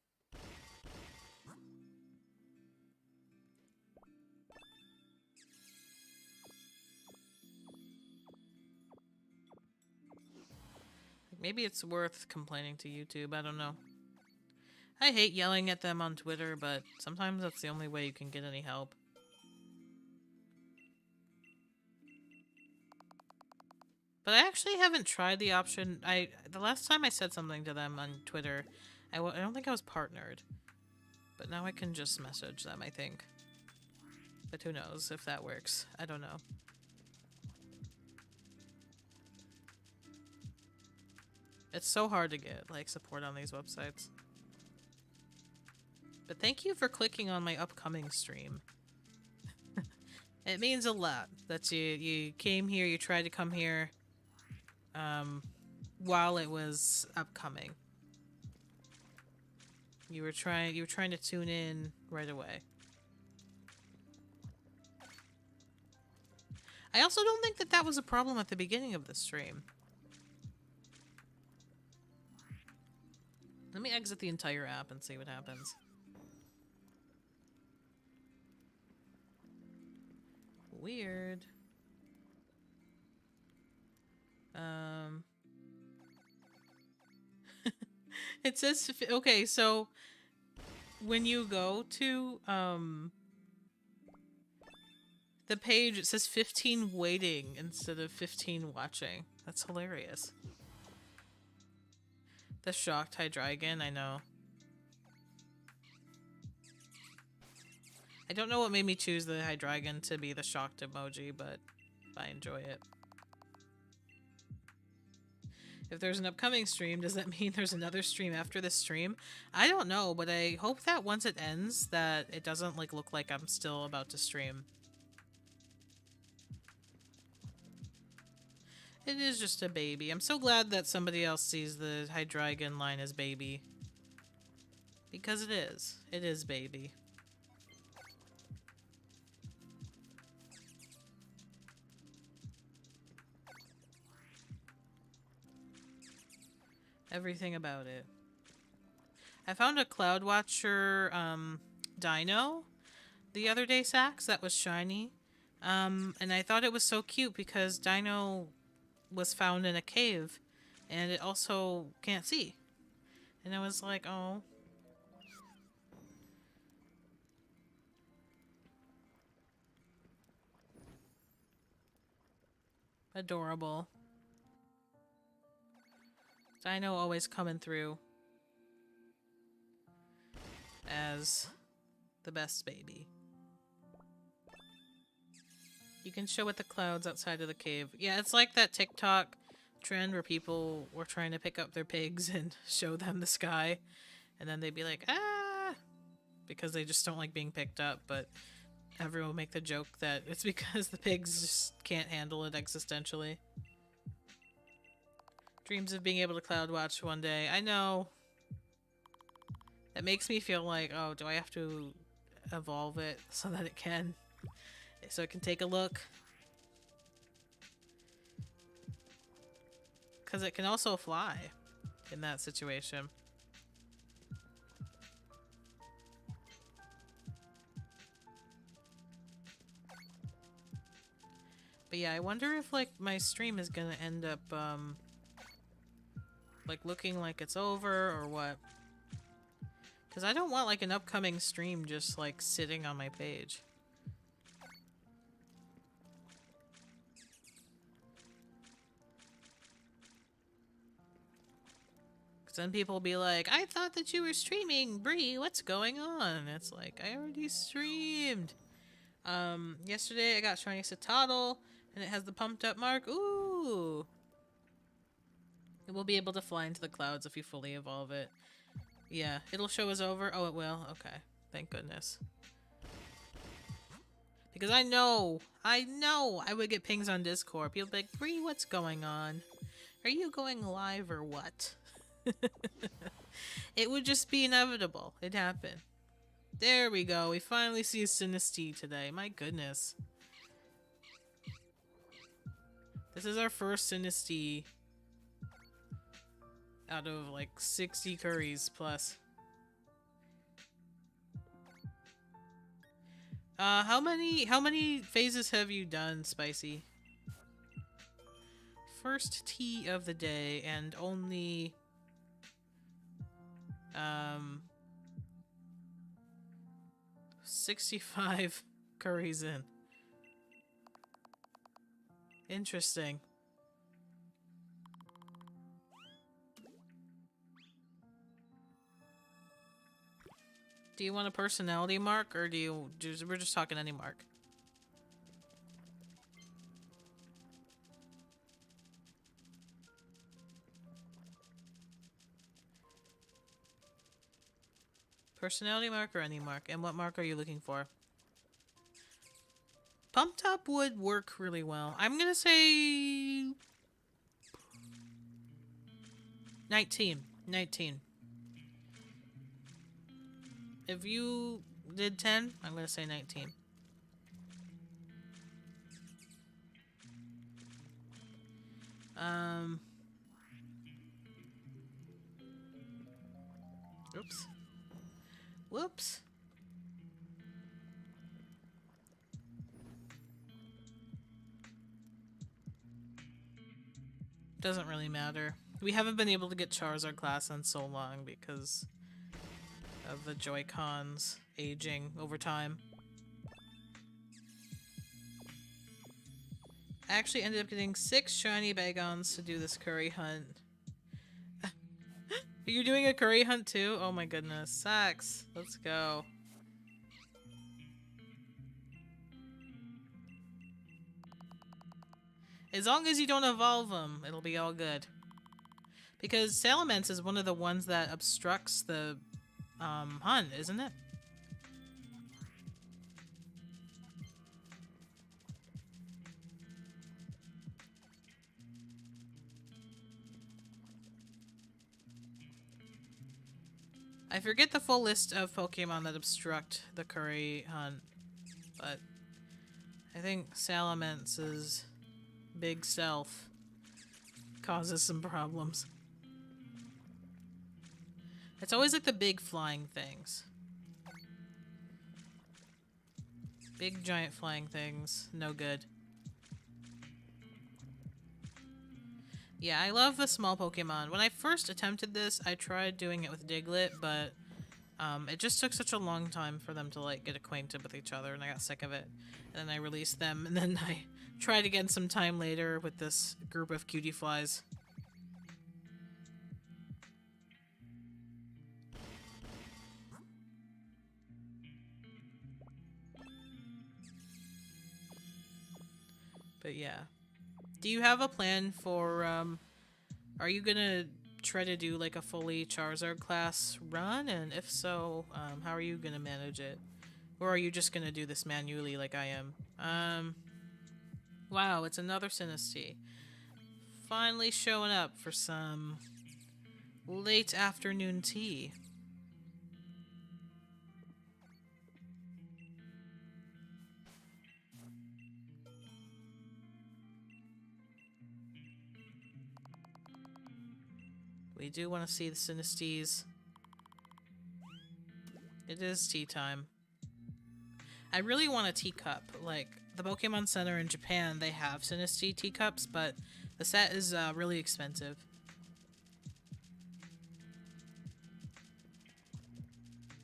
Speaker 1: Maybe it's worth complaining to YouTube, I don't know. I hate yelling at them on Twitter, but sometimes that's the only way you can get any help. But I actually haven't tried the option. The last time I said something to them on Twitter, I don't think I was partnered. But now I can just message them, I think. But who knows if that works. I don't know. It's so hard to get, like, support on these websites. But thank you for clicking on my upcoming stream. It means a lot that you came here, you tried to come here, while it was upcoming. You were trying to tune in right away. I also don't think that was a problem at the beginning of the stream. Let me exit the entire app and see what happens. Weird. It says, okay, so when you go to the page, it says 15 waiting instead of 15 watching. That's hilarious. The shocked Hydreigon, I know. I don't know what made me choose the Hydreigon to be the shocked emoji, but I enjoy it. If there's an upcoming stream, does that mean there's another stream after this stream? I don't know, but I hope that once it ends, that it doesn't like look like I'm still about to stream. It is just a baby. I'm so glad that somebody else sees the Hydreigon line as baby. Because it is. It is baby. Everything about it. I found a Cloud Watcher dino the other day, Sax, that was shiny. And I thought it was so cute because Dino was found in a cave and it also can't see. And I was like, oh. Adorable. Dino always coming through. as the best baby. You can show it the clouds outside of the cave. Yeah, it's like that TikTok trend where people were trying to pick up their pigs and show them the sky. And then they'd be like, ah! Because they just don't like being picked up. But everyone will make the joke that it's because the pigs just can't handle it existentially. Dreams of being able to cloud watch one day. I know. That makes me feel like, oh, do I have to evolve it so that it can? So it can take a look? Because it can also fly in that situation. But yeah, I wonder if, like, my stream is gonna end up, like, looking like it's over or what. Because I don't want, like, an upcoming stream just, like, sitting on my page. Because then people will be like, I thought that you were streaming, Bree, what's going on? It's like, I already streamed. Yesterday I got shiny Citadel, and it has the pumped up mark. Ooh! It will be able to fly into the clouds if you fully evolve it. Yeah, it'll show us over. Oh, it will? Okay. Thank goodness. Because I know I would get pings on Discord. People be like, Bree, what's going on? Are you going live or what? It would just be inevitable. It happened. There we go. We finally see a Sinistea today. My goodness. This is our first Sinistea out of like 60 curries plus. How many phases have you done, Spicy? First tea of the day and only 65 curries in. Interesting. Do you want a personality mark, or we're just talking any mark? Personality mark or any mark? And what mark are you looking for? Pumped up would work really well. I'm gonna say 19. 19. If you did 10, I'm gonna say 19. Oops. Whoops. Doesn't really matter. We haven't been able to get Charizard class in so long because of the Joy-Cons aging over time. I actually ended up getting 6 shiny Bagons to do this curry hunt. Are you doing a curry hunt too? Oh my goodness. Sucks. Let's go. As long as you don't evolve them, it'll be all good. Because Salamence is one of the ones that obstructs the hunt, isn't it? I forget the full list of Pokemon that obstruct the curry hunt, but I think Salamence's big self causes some problems. It's always like the big flying things. Big giant flying things, no good. Yeah, I love the small Pokemon. When I first attempted this, I tried doing it with Diglett, but it just took such a long time for them to like get acquainted with each other, and I got sick of it. And then I released them, and then I tried again some time later with this group of cutie flies. But yeah. Do you have a plan for, are you gonna try to do like a fully Charizard class run? And if so, how are you gonna manage it? Or are you just gonna do this manually like I am? Wow, it's another Sinistea. Finally showing up for some late afternoon tea. We do want to see the Sinesteas. It is tea time. I really want a teacup. Like, the Pokemon Center in Japan, they have Sinistea teacups, but the set is really expensive.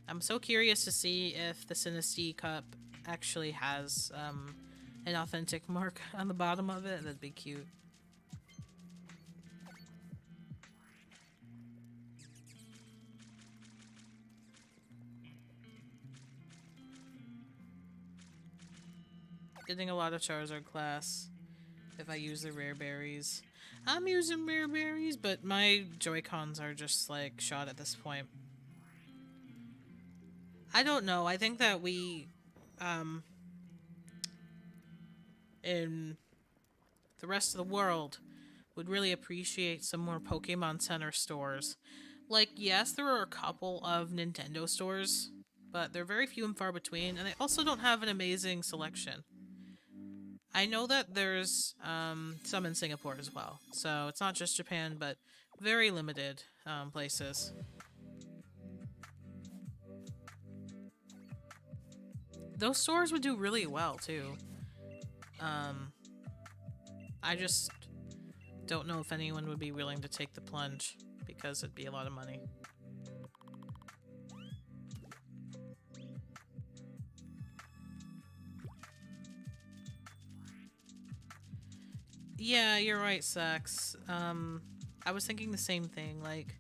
Speaker 1: I'm so curious to see if the Sinistea cup actually has an authentic mark on the bottom of it. That'd be cute. Getting a lot of Charizard class if I use the rare berries. I'm using rare berries, but my Joy-Cons are just like shot at this point. I don't know. I think that we, in the rest of the world, would really appreciate some more Pokemon Center stores. Like, yes, there are a couple of Nintendo stores, but they're very few and far between, and they also don't have an amazing selection. I know that there's some in Singapore as well, so it's not just Japan, but very limited places. Those stores would do really well, too. I just don't know if anyone would be willing to take the plunge, because it'd be a lot of money. Yeah, you're right, Sax. I was thinking the same thing, like...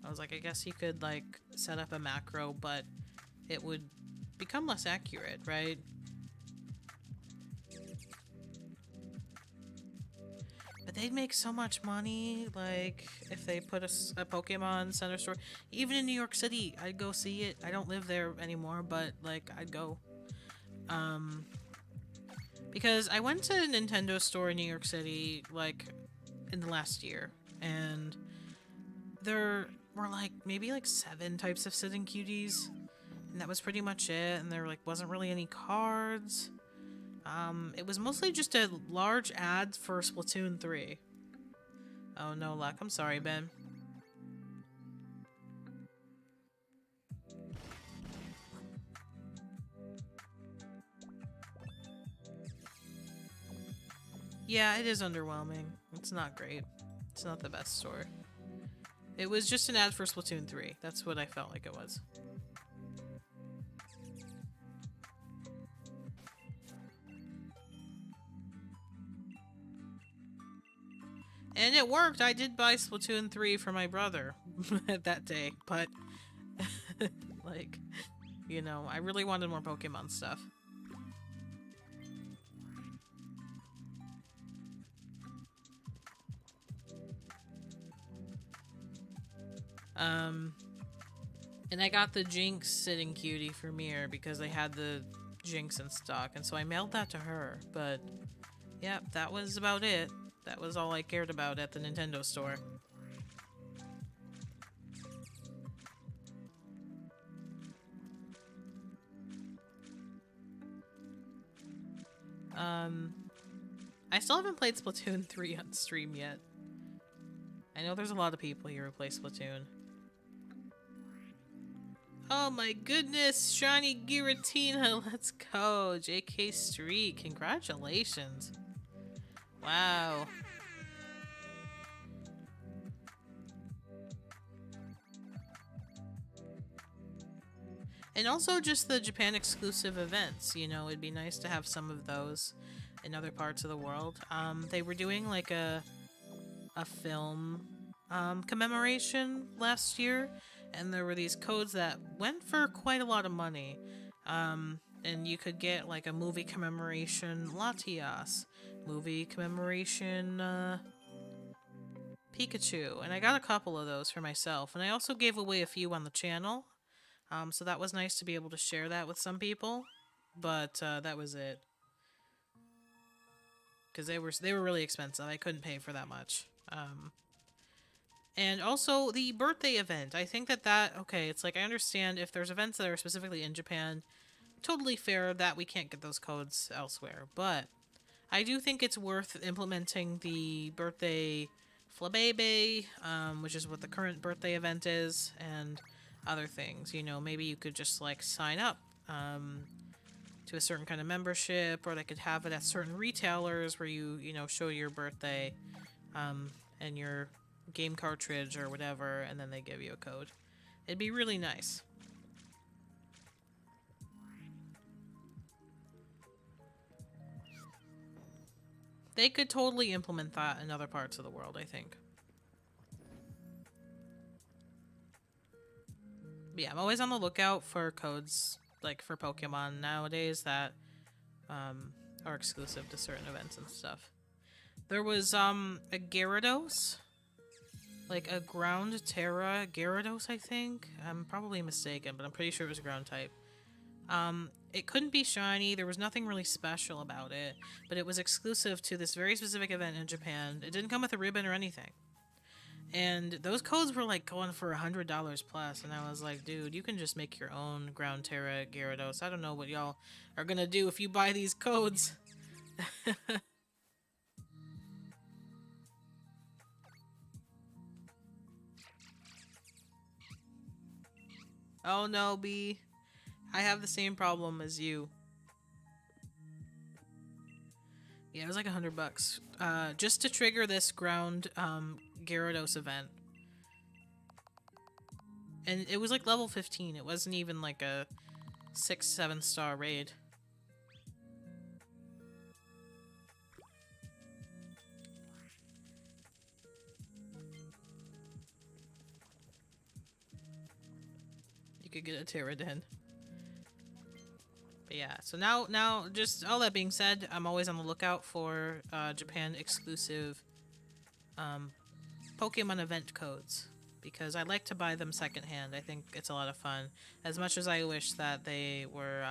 Speaker 1: I was like, I guess you could, like, set up a macro, but it would become less accurate, right? But they'd make so much money, like, if they put a Pokemon Center store. Even in New York City, I'd go see it. I don't live there anymore, but, like, I'd go. Because I went to a Nintendo store in New York City, like, in the last year, and there were, like, maybe, like, 7 types of sitting cuties, and that was pretty much it, and there, like, wasn't really any cards. It was mostly just a large ad for Splatoon 3. Oh, no luck. I'm sorry, Ben. Yeah, it is underwhelming. It's not great. It's not the best store. It was just an ad for Splatoon 3. That's what I felt like it was. And it worked. I did buy Splatoon 3 for my brother that day, but like, you know, I really wanted more Pokemon stuff. And I got the Jinx sitting cutie for Mir because they had the Jinx in stock, and so I mailed that to her, but yeah, that was about it. That was all I cared about at the Nintendo store. I still haven't played Splatoon 3 on stream yet. I know there's a lot of people here who play Splatoon. Oh my goodness, Shiny Giratina, let's go. JK Street, congratulations. Wow. And also just the Japan exclusive events, you know, it'd be nice to have some of those in other parts of the world. They were doing like a film commemoration last year, and there were these codes that went for quite a lot of money. And you could get like a movie commemoration Latias, movie commemoration Pikachu, and I got a couple of those for myself. And I also gave away a few on the channel, so that was nice to be able to share that with some people. But that was it, because they were really expensive. I couldn't pay for that much. And also the birthday event. I think that okay, it's like I understand if there's events that are specifically in Japan, totally fair that we can't get those codes elsewhere. But I do think it's worth implementing the birthday flabebe, which is what the current birthday event is, and other things. You know, maybe you could just like sign up to a certain kind of membership, or they could have it at certain retailers where you know, show your birthday and your game cartridge or whatever, and then they give you a code. It'd be really nice. They could totally implement that in other parts of the world, I think. But yeah, I'm always on the lookout for codes, like for Pokemon nowadays, that are exclusive to certain events and stuff. There was a Gyarados, like a Ground Terra Gyarados, I think. I'm probably mistaken, but I'm pretty sure it was ground type. It couldn't be shiny, there was nothing really special about it, but it was exclusive to this very specific event in Japan. It didn't come with a ribbon or anything. And those codes were like going for $100 plus, and I was like, dude, you can just make your own Ground Terra Gyarados. I don't know what y'all are gonna do if you buy these codes. Oh no, B. I have the same problem as you. Yeah, it was like $100. Just to trigger this ground Gyarados event. And it was like level 15. It wasn't even like a 6-7 star raid. You could get a Pterodon. But yeah, so now, just all that being said, I'm always on the lookout for Japan exclusive Pokemon event codes, because I like to buy them secondhand. I think it's a lot of fun, as much as I wish that they were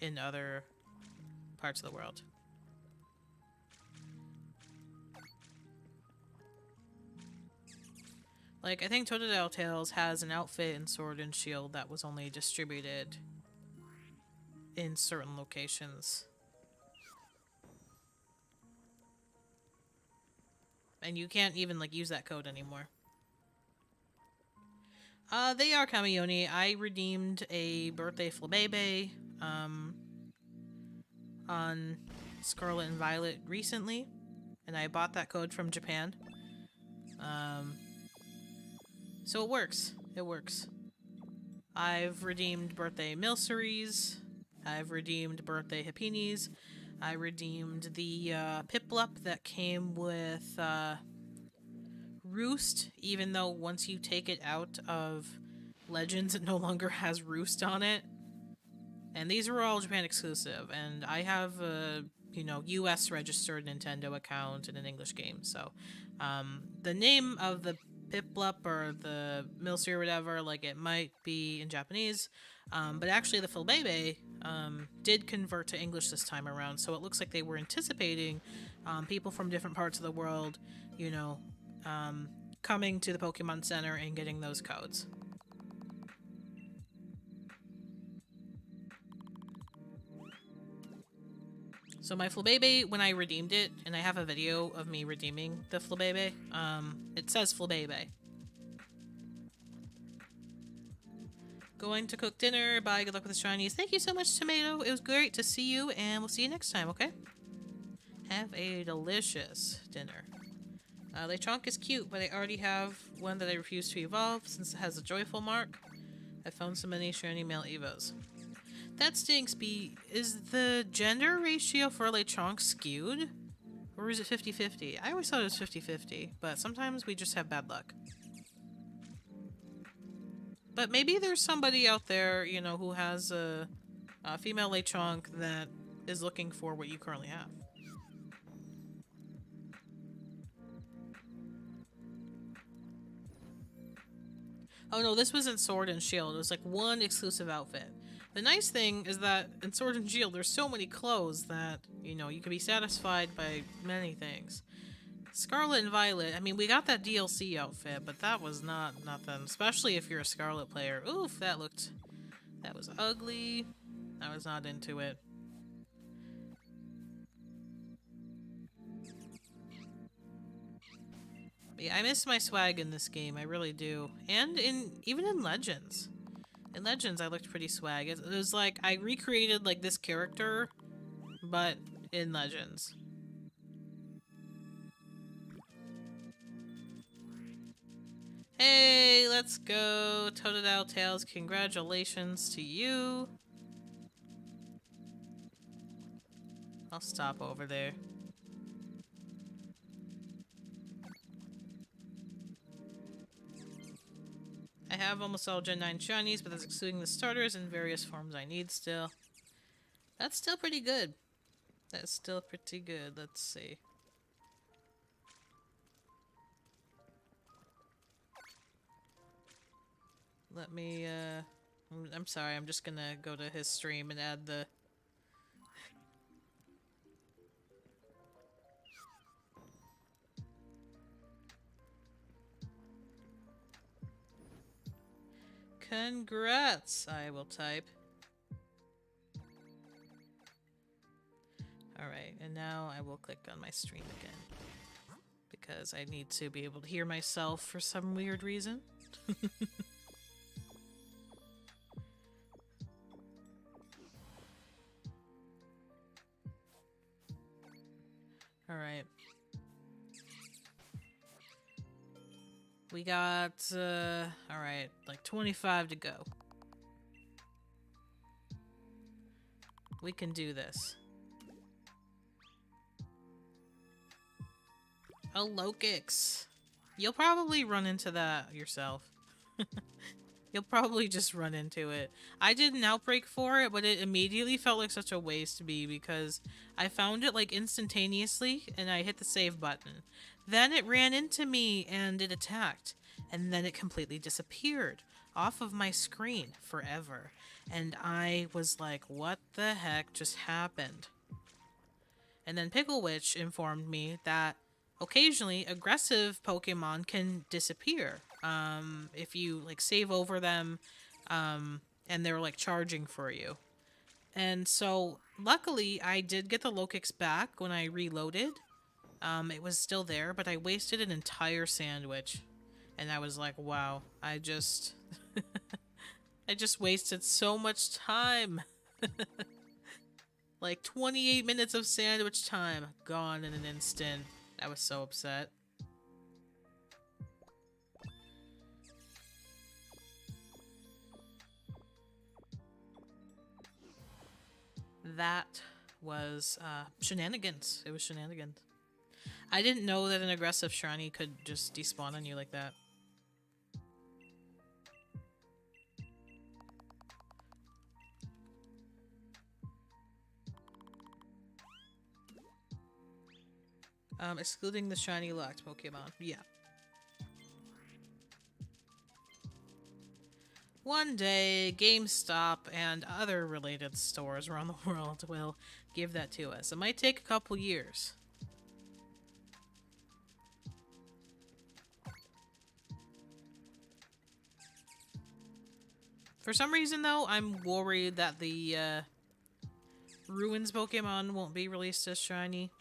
Speaker 1: in other parts of the world. Like, I think Totodile Tales has an outfit in Sword and Shield that was only distributed in certain locations. And you can't even, like, use that code anymore. They are Kamioni. I redeemed a birthday Flabebe, on Scarlet and Violet recently, and I bought that code from Japan. So it works. It works. I've redeemed birthday Milceries. I've redeemed birthday Hippinis. I redeemed the Piplup that came with Roost, even though once you take it out of Legends, it no longer has Roost on it. And these are all Japan exclusive, and I have a, you know, US registered Nintendo account and an English game, so the name of the Piplup or the Milcery or whatever, like, it might be in Japanese, but actually the Flabebe did convert to English this time around, so it looks like they were anticipating people from different parts of the world, you know, coming to the Pokemon Center and getting those codes. So my Flabebe, when I redeemed it, and I have a video of me redeeming the Flabebe, it says Flabebe. Going to cook dinner. Bye, good luck with the shinies. Thank you so much, Tomato. It was great to see you, and we'll see you next time, okay? Have a delicious dinner. Lechonk is cute, but I already have one that I refuse to evolve since it has a joyful mark. I found so many shiny male evos. That stinks, B. Is the gender ratio for Lechonk skewed? Or is it 50-50? I always thought it was 50-50, but sometimes we just have bad luck. But maybe there's somebody out there, you know, who has a female Lechonk that is looking for what you currently have. Oh no, this wasn't Sword and Shield. It was like one exclusive outfit. The nice thing is that in Sword and Shield, there's so many clothes that, you know, you can be satisfied by many things. Scarlet and Violet, I mean, we got that DLC outfit, but that was not nothing. Especially if you're a Scarlet player. Oof, that was ugly. I was not into it. But yeah, I miss my swag in this game, I really do. And even in Legends. In Legends, I looked pretty swag. It was like, I recreated, like, this character, but in Legends. Hey, let's go. Totodile Tails, congratulations to you. I'll stop over there. I have almost all Gen 9 shinies, but that's excluding the starters and various forms I need still. That's still pretty good. That's still pretty good. Let's see. Let me, I'm sorry, I'm just gonna go to his stream and add the... Congrats, I will type. Alright, and now I will click on my stream again. Because I need to be able to hear myself for some weird reason. Alright. We got, alright, like 25 to go. We can do this. A Lokix. You'll probably run into that yourself. You'll probably just run into it. I did an outbreak for it, but it immediately felt like such a waste to me because I found it like instantaneously and I hit the save button. Then it ran into me and it attacked. And then it completely disappeared off of my screen forever. And I was like, what the heck just happened? And then Pickle Witch informed me that occasionally aggressive Pokemon can disappear if you like save over them and they're like charging for you. And so luckily I did get the Lokix back when I reloaded. It was still there, but I wasted an entire sandwich. And I was like, wow, I just I just wasted so much time. Like 28 minutes of sandwich time gone in an instant. I was so upset. That was shenanigans. It was shenanigans. I didn't know that an aggressive shiny could just despawn on you like that. Excluding the shiny locked Pokemon. Yeah. One day, GameStop and other related stores around the world will give that to us. It might take a couple years. For some reason, though, I'm worried that the Ruins Pokemon won't be released as shiny.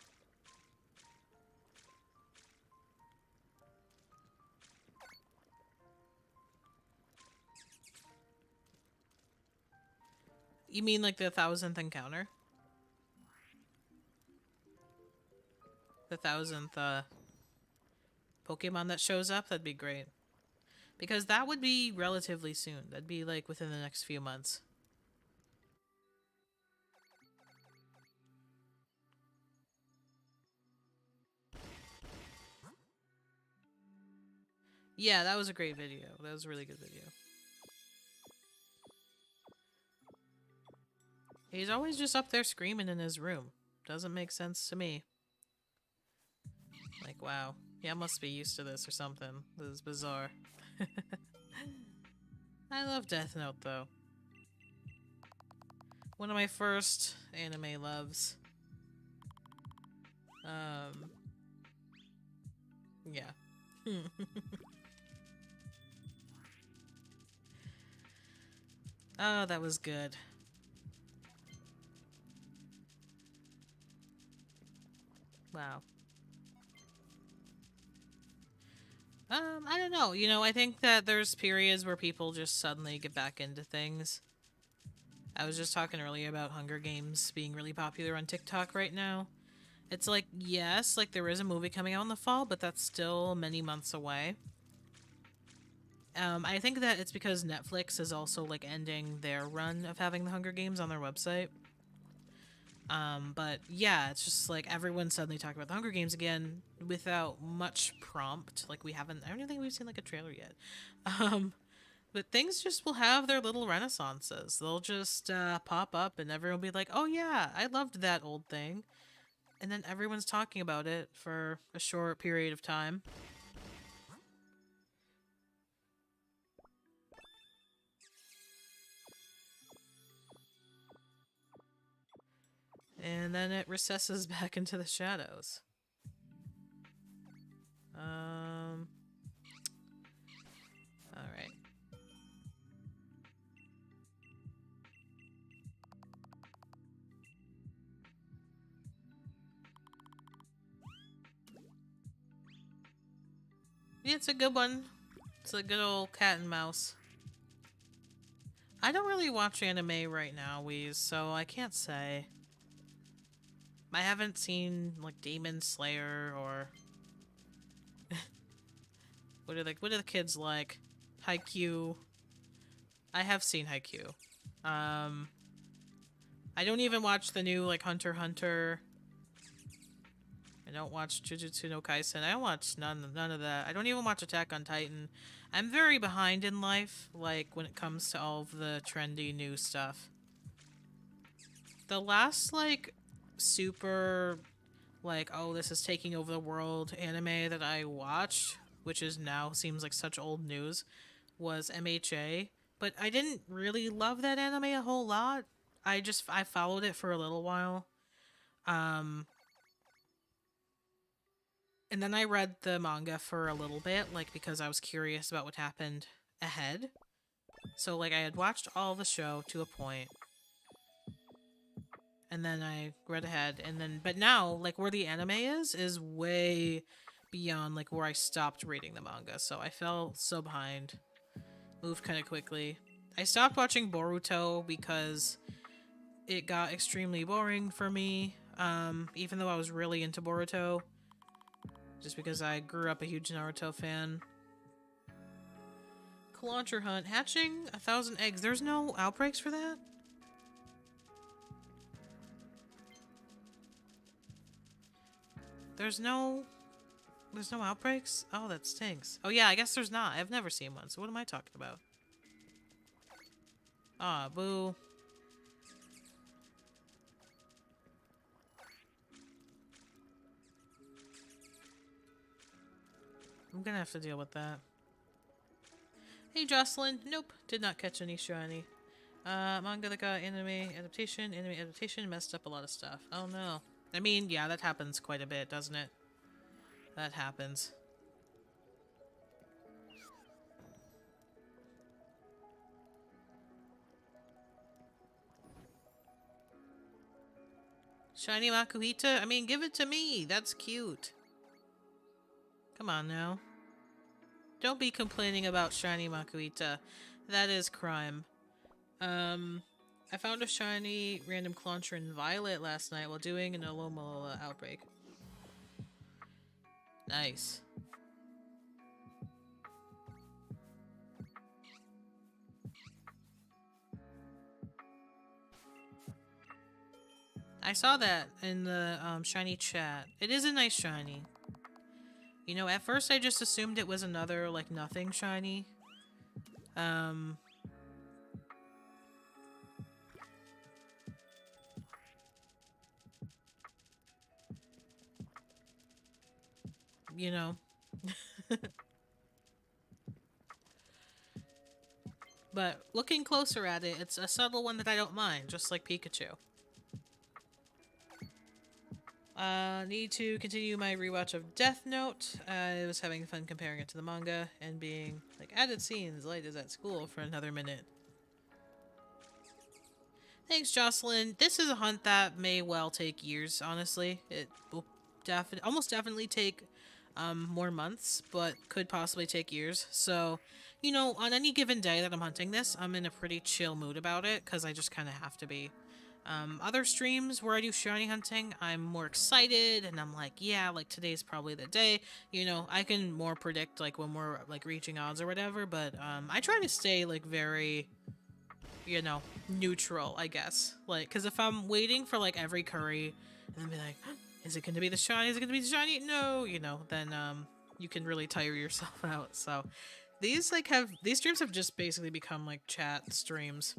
Speaker 1: You mean like the 1000th encounter? The 1000th Pokemon that shows up? That'd be great. Because that would be relatively soon. That'd be like within the next few months. Yeah, that was a great video. That was a really good video. He's always just up there screaming in his room. Doesn't make sense to me. Like, wow. Yeah, I must be used to this or something. This is bizarre. I love Death Note, though. One of my first anime loves. Yeah. Oh, that was good. Wow. I don't know. You know, I think that there's periods where people just suddenly get back into things. I was just talking earlier about Hunger Games being really popular on TikTok right now. It's like, yes, like there is a movie coming out in the fall, but that's still many months away. I think that it's because Netflix is also like ending their run of having the Hunger Games on their website. But yeah, it's just like everyone suddenly talking about the Hunger Games again without much prompt. Like I don't even think we've seen like a trailer yet. But things just will have their little renaissances. They'll just pop up and everyone will be like, oh yeah, I loved that old thing. And then everyone's talking about it for a short period of time. And then it recesses back into the shadows. Alright. Yeah, it's a good one. It's a good old cat and mouse. I don't really watch anime right now, Weez, so I can't say. I haven't seen like Demon Slayer or what are the kids like? Haikyuu. I have seen Haikyuu. I don't even watch the new like Hunter x Hunter. I don't watch Jujutsu no Kaisen. I don't watch none of that. I don't even watch Attack on Titan. I'm very behind in life, like when it comes to all of the trendy new stuff. The last like super like, oh, this is taking over the world anime that I watched, which is now seems like such old news, was MHA. But I didn't really love that anime a whole lot. I followed it for a little while. Um and then I read the manga for a little bit, like because I was curious about what happened ahead. So like I had watched all the show to a point, and then I read ahead, and then but now like where the anime is way beyond like where I stopped reading the manga, so I fell so behind. Moved kind of quickly. I stopped watching Boruto because it got extremely boring for me. Even though I was really into Boruto, just because I grew up a huge Naruto fan. Clauncher hunt, hatching 1,000 eggs. There's no outbreaks for that? There's no outbreaks? Oh, that stinks. Oh yeah, I guess there's not. I've never seen one, so what am I talking about? Ah, boo. I'm gonna have to deal with that. Hey Jocelyn, nope, did not catch any shiny. Manga that got anime adaptation messed up a lot of stuff. Oh no. I mean, yeah, that happens quite a bit, doesn't it? That happens. Shiny Makuhita? I mean, give it to me! That's cute. Come on now. Don't be complaining about shiny Makuhita. That is crime. I found a shiny random Clauncher in Violet last night while doing an Alomola outbreak. Nice. I saw that in the shiny chat. It is a nice shiny. You know, at first I just assumed it was another, like, nothing shiny. you know. But looking closer at it, it's a subtle one that I don't mind, just like Pikachu. Need to continue my rewatch of Death Note. I was having fun comparing it to the manga and being like, added scenes, light is at school for another minute. Thanks, Jocelyn. This is a hunt that may well take years, honestly. It will almost definitely take more months, but could possibly take years. So, you know, on any given day that I'm hunting this, I'm in a pretty chill mood about it, because I just kind of have to be. Other streams where I do shiny hunting, I'm more excited, and I'm like, yeah, like, today's probably the day. You know, I can more predict, like, when we're, like, reaching odds or whatever, but, I try to stay, like, very, you know, neutral, I guess. Like, because if I'm waiting for, like, every curry, and then be like, is it going to be the shiny? Is it going to be the shiny? No, you know, then, you can really tire yourself out. So, these, like, these streams have just basically become, like, chat streams.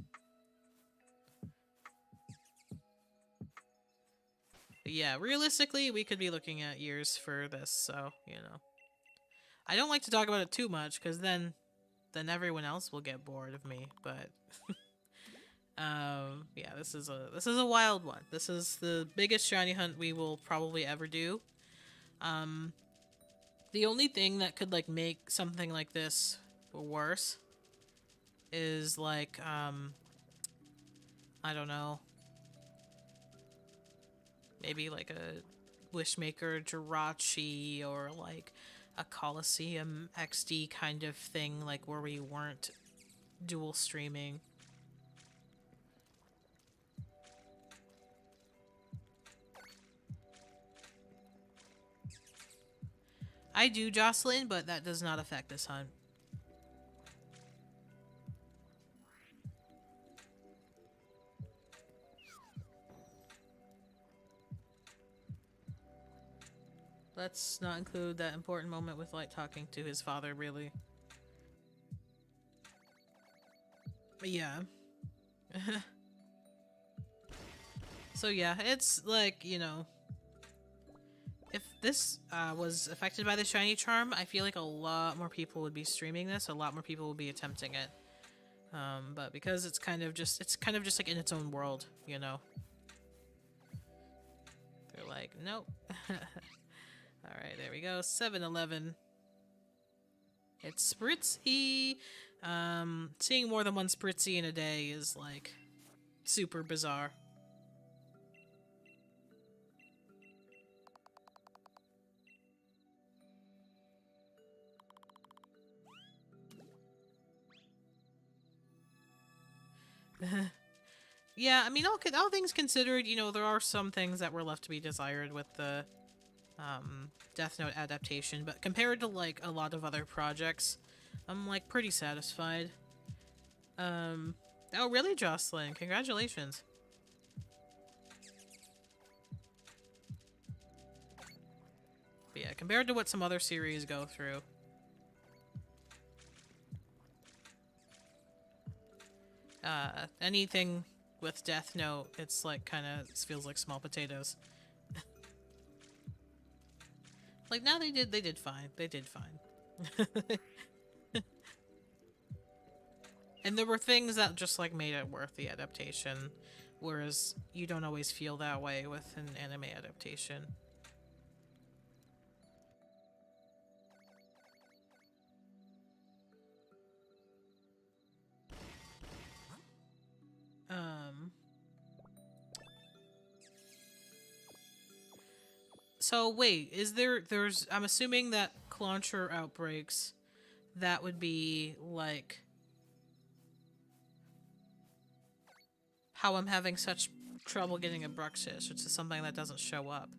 Speaker 1: But yeah, realistically, we could be looking at years for this, so, you know. I don't like to talk about it too much, because then everyone else will get bored of me, but... yeah, this is a wild one. This is the biggest shiny hunt we will probably ever do. The only thing that could, like, make something like this worse is, like, I don't know, maybe like a Wishmaker Jirachi or like a Coliseum XD kind of thing, like where we weren't dual streaming. I do, Jocelyn, but that does not affect this hunt. Let's not include that important moment with Light talking to his father, really. But yeah. So yeah, it's like, you know, if this was affected by the shiny charm, I feel like a lot more people would be streaming this, a lot more people would be attempting it. But because it's kind of just like in its own world, you know. They're like, nope. Alright, there we go. 7-Eleven. It's Spritzy. Seeing more than one Spritzy in a day is, like, super bizarre. Yeah, I mean, all things considered, you know, there are some things that were left to be desired with the Death Note adaptation, but compared to, like, a lot of other projects, I'm, like, pretty satisfied. Oh, really, Jocelyn? Congratulations. But yeah, compared to what some other series go through. Anything with Death Note, it's like feels like small potatoes. Like, now they did fine. They did fine. And there were things that just, like, made it worth the adaptation, whereas you don't always feel that way with an anime adaptation. So wait, I'm assuming that Clauncher outbreaks, that would be, like, how I'm having such trouble getting a Bruxish, which is something that doesn't show up.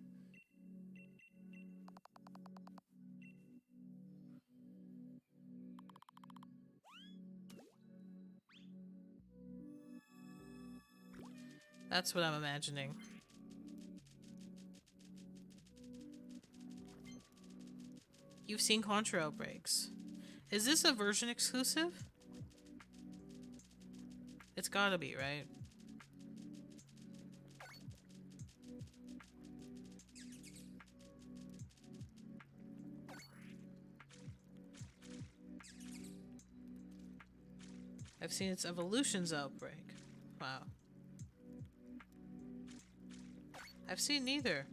Speaker 1: That's what I'm imagining. You've seen Contra Outbreaks. Is this a version exclusive? It's gotta be, right? I've seen its evolutions outbreak. Wow. I've seen neither.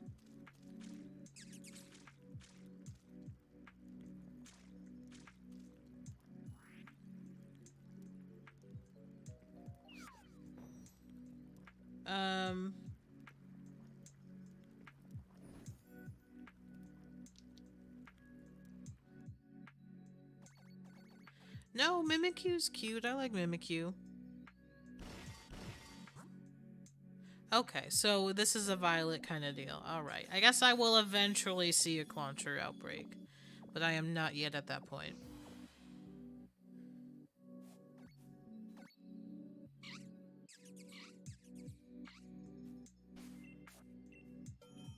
Speaker 1: No, Mimikyu's cute. I like Mimikyu. Okay, so this is a Violet kind of deal. Alright. I guess I will eventually see a Clauncher outbreak. But I am not yet at that point.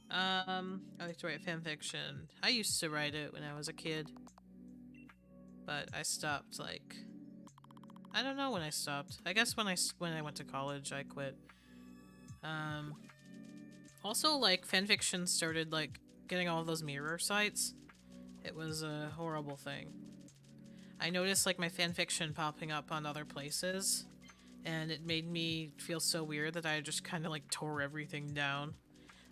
Speaker 1: I like to write fanfiction. I used to write it when I was a kid. But I stopped, like... I don't know when I stopped. I guess when I went to college, I quit. Also, like, fanfiction started, like, getting all of those mirror sites. It was a horrible thing. I noticed, like, my fanfiction popping up on other places, and it made me feel so weird that I just kind of, like, tore everything down.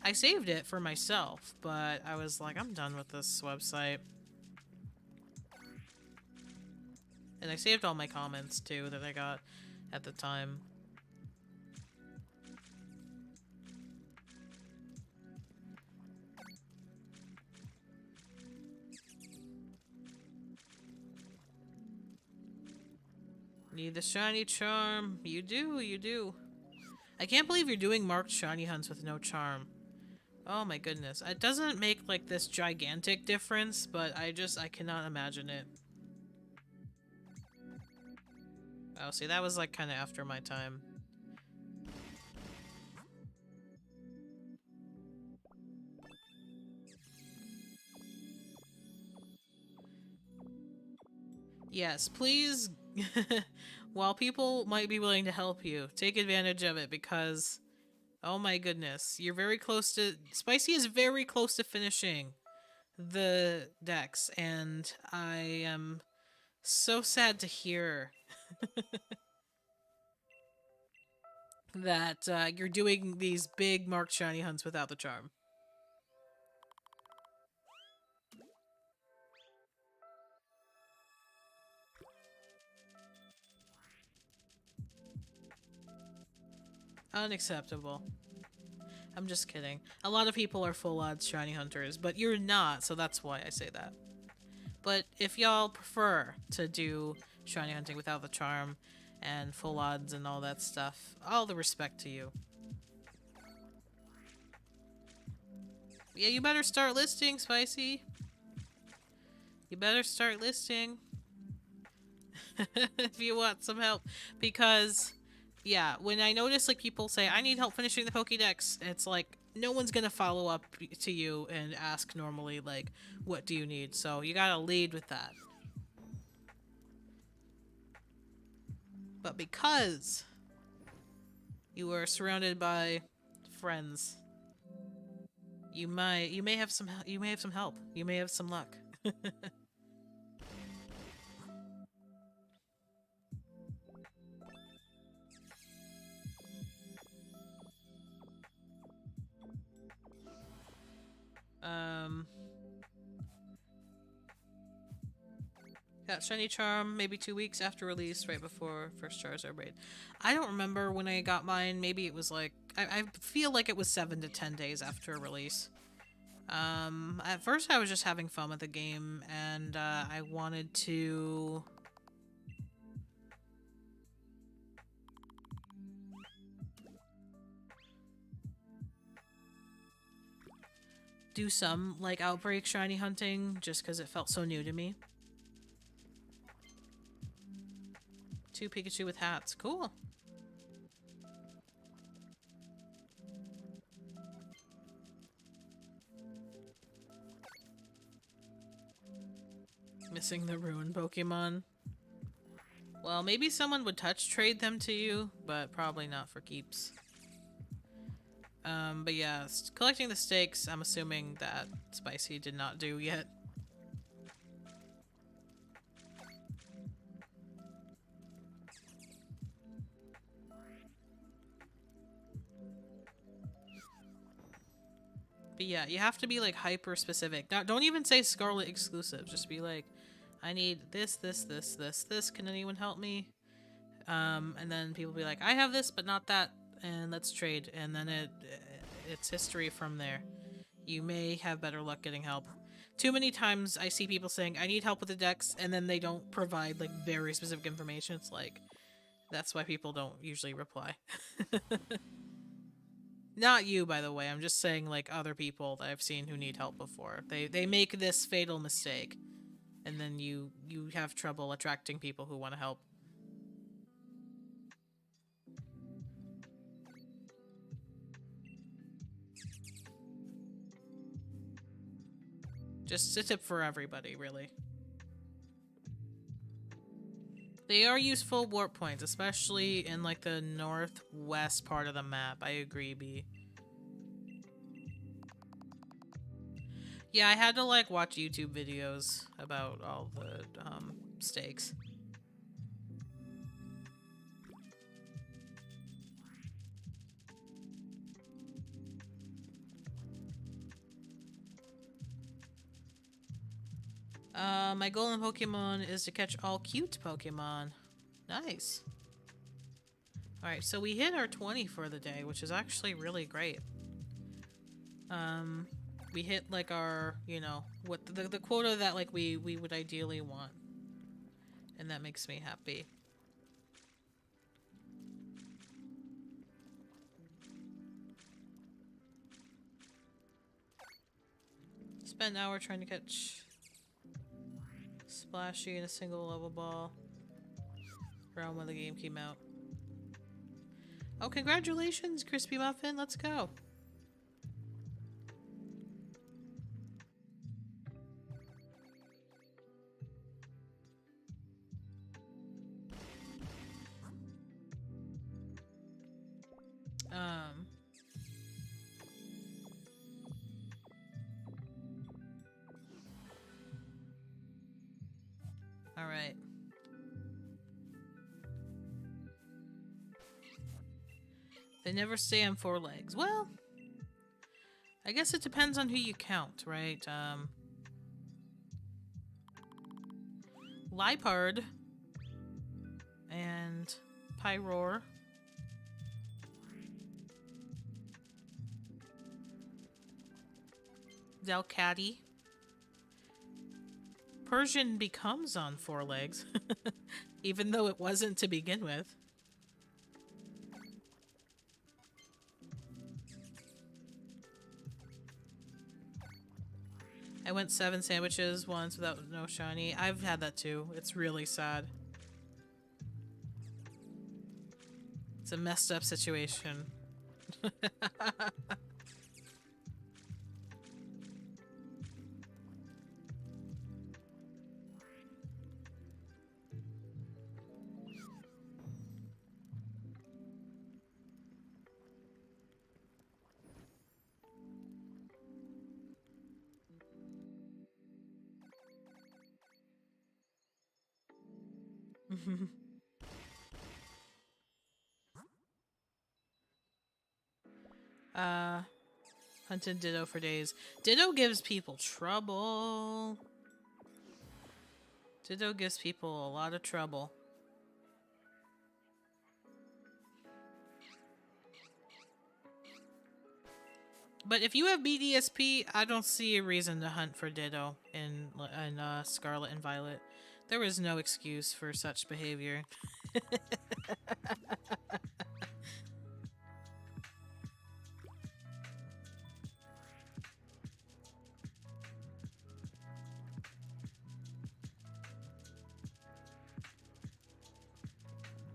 Speaker 1: I saved it for myself, but I was like, I'm done with this website. And I saved all my comments, too, that I got at the time. Need the shiny charm. You do, you do. I can't believe you're doing marked shiny hunts with no charm. Oh my goodness. It doesn't make, like, this gigantic difference, but I cannot imagine it. Oh, see, that was, like, kind of after my time. Yes, please, while people might be willing to help you, take advantage of it because, oh my goodness, you're very close to, Spicy is very close to finishing the decks, and I am so sad to hear that you're doing these big marked shiny hunts without the charm. Unacceptable. I'm just kidding. A lot of people are full odds shiny hunters, but you're not, so that's why I say that. But if y'all prefer to do shiny hunting without the charm and full odds and all that stuff, all the respect to you. Yeah, you better start listing, Spicy. You better start listing. If you want some help. Because, yeah, when I notice, like, people say, I need help finishing the Pokédex, it's like, no one's gonna follow up to you and ask normally, like, what do you need? So you gotta lead with that. But because you are surrounded by friends, you may have some help. You may have some luck. Got Shiny Charm maybe 2 weeks after release, right before first Charizard raid. I don't remember when I got mine. Maybe it was like I feel like it was 7 to 10 days after release. At first I was just having fun with the game, and I wanted to do some like outbreak shiny hunting just because it felt so new to me. 2 Pikachu with hats. Cool. Missing the Ruin Pokemon. Well, maybe someone would touch trade them to you, but probably not for keeps. But yeah, collecting the stakes, I'm assuming that Spicy did not do yet. But yeah, you have to be like hyper specific. Now, don't even say Scarlet exclusive. Just be like, I need this, this, this, this, this. Can anyone help me? And then people be like, I have this, but not that, and let's trade. And then it's history from there. You may have better luck getting help. Too many times I see people saying, I need help with the decks, and then they don't provide like very specific information. It's like, that's why people don't usually reply. Not you, by the way. I'm just saying like other people that I've seen who need help before. They make this fatal mistake, and then you have trouble attracting people who want to help. Just a tip for everybody, really. They are useful warp points, especially in like the northwest part of the map. I agree, B. Yeah, I had to like watch YouTube videos about all the stakes. My goal in Pokemon is to catch all cute Pokemon. Nice. Alright, so we hit our 20 for the day, which is actually really great. We hit like our, you know, what the quota that like we would ideally want. And that makes me happy. Spent an hour trying to catch Splashy in a single level ball around when the game came out. Oh, congratulations, Crispy Muffin. Let's go. All right. They never stay on 4 legs. Well, I guess it depends on who you count, right? Liepard and Pyroar. Delcatty. Persian becomes on 4 legs, even though it wasn't to begin with. I went 7 sandwiches once without no shiny. I've had that too. It's really sad. It's a messed up situation. Hunted Ditto for days. Ditto gives people trouble. Ditto gives people a lot of trouble. But if you have BDSP, I don't see a reason to hunt for Ditto in Scarlet and Violet. There is no excuse for such behavior.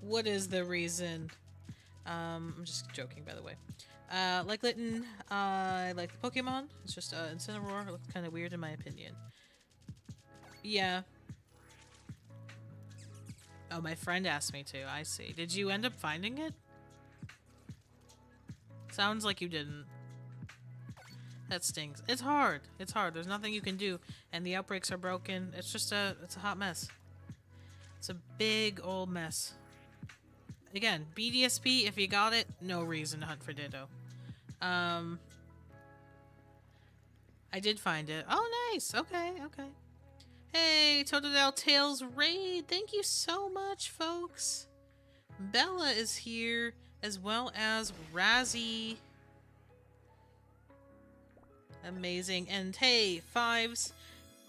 Speaker 1: What is the reason? I'm just joking, by the way. Like Litten, I like the Pokemon. It's just Incineroar looks kind of weird in my opinion. Yeah. Oh, my friend asked me to. I see. Did you end up finding it? Sounds like you didn't. That stings. It's hard. It's hard. There's nothing you can do, and the outbreaks are broken. It's just it's a hot mess. It's a big old mess. Again, BDSP, if you got it, no reason to hunt for Ditto. I did find it. Oh, nice. Okay, okay. Hey, Totodile Tales Raid. Thank you so much, folks. Bella is here, as well as Razzie. Amazing. And hey, Fives,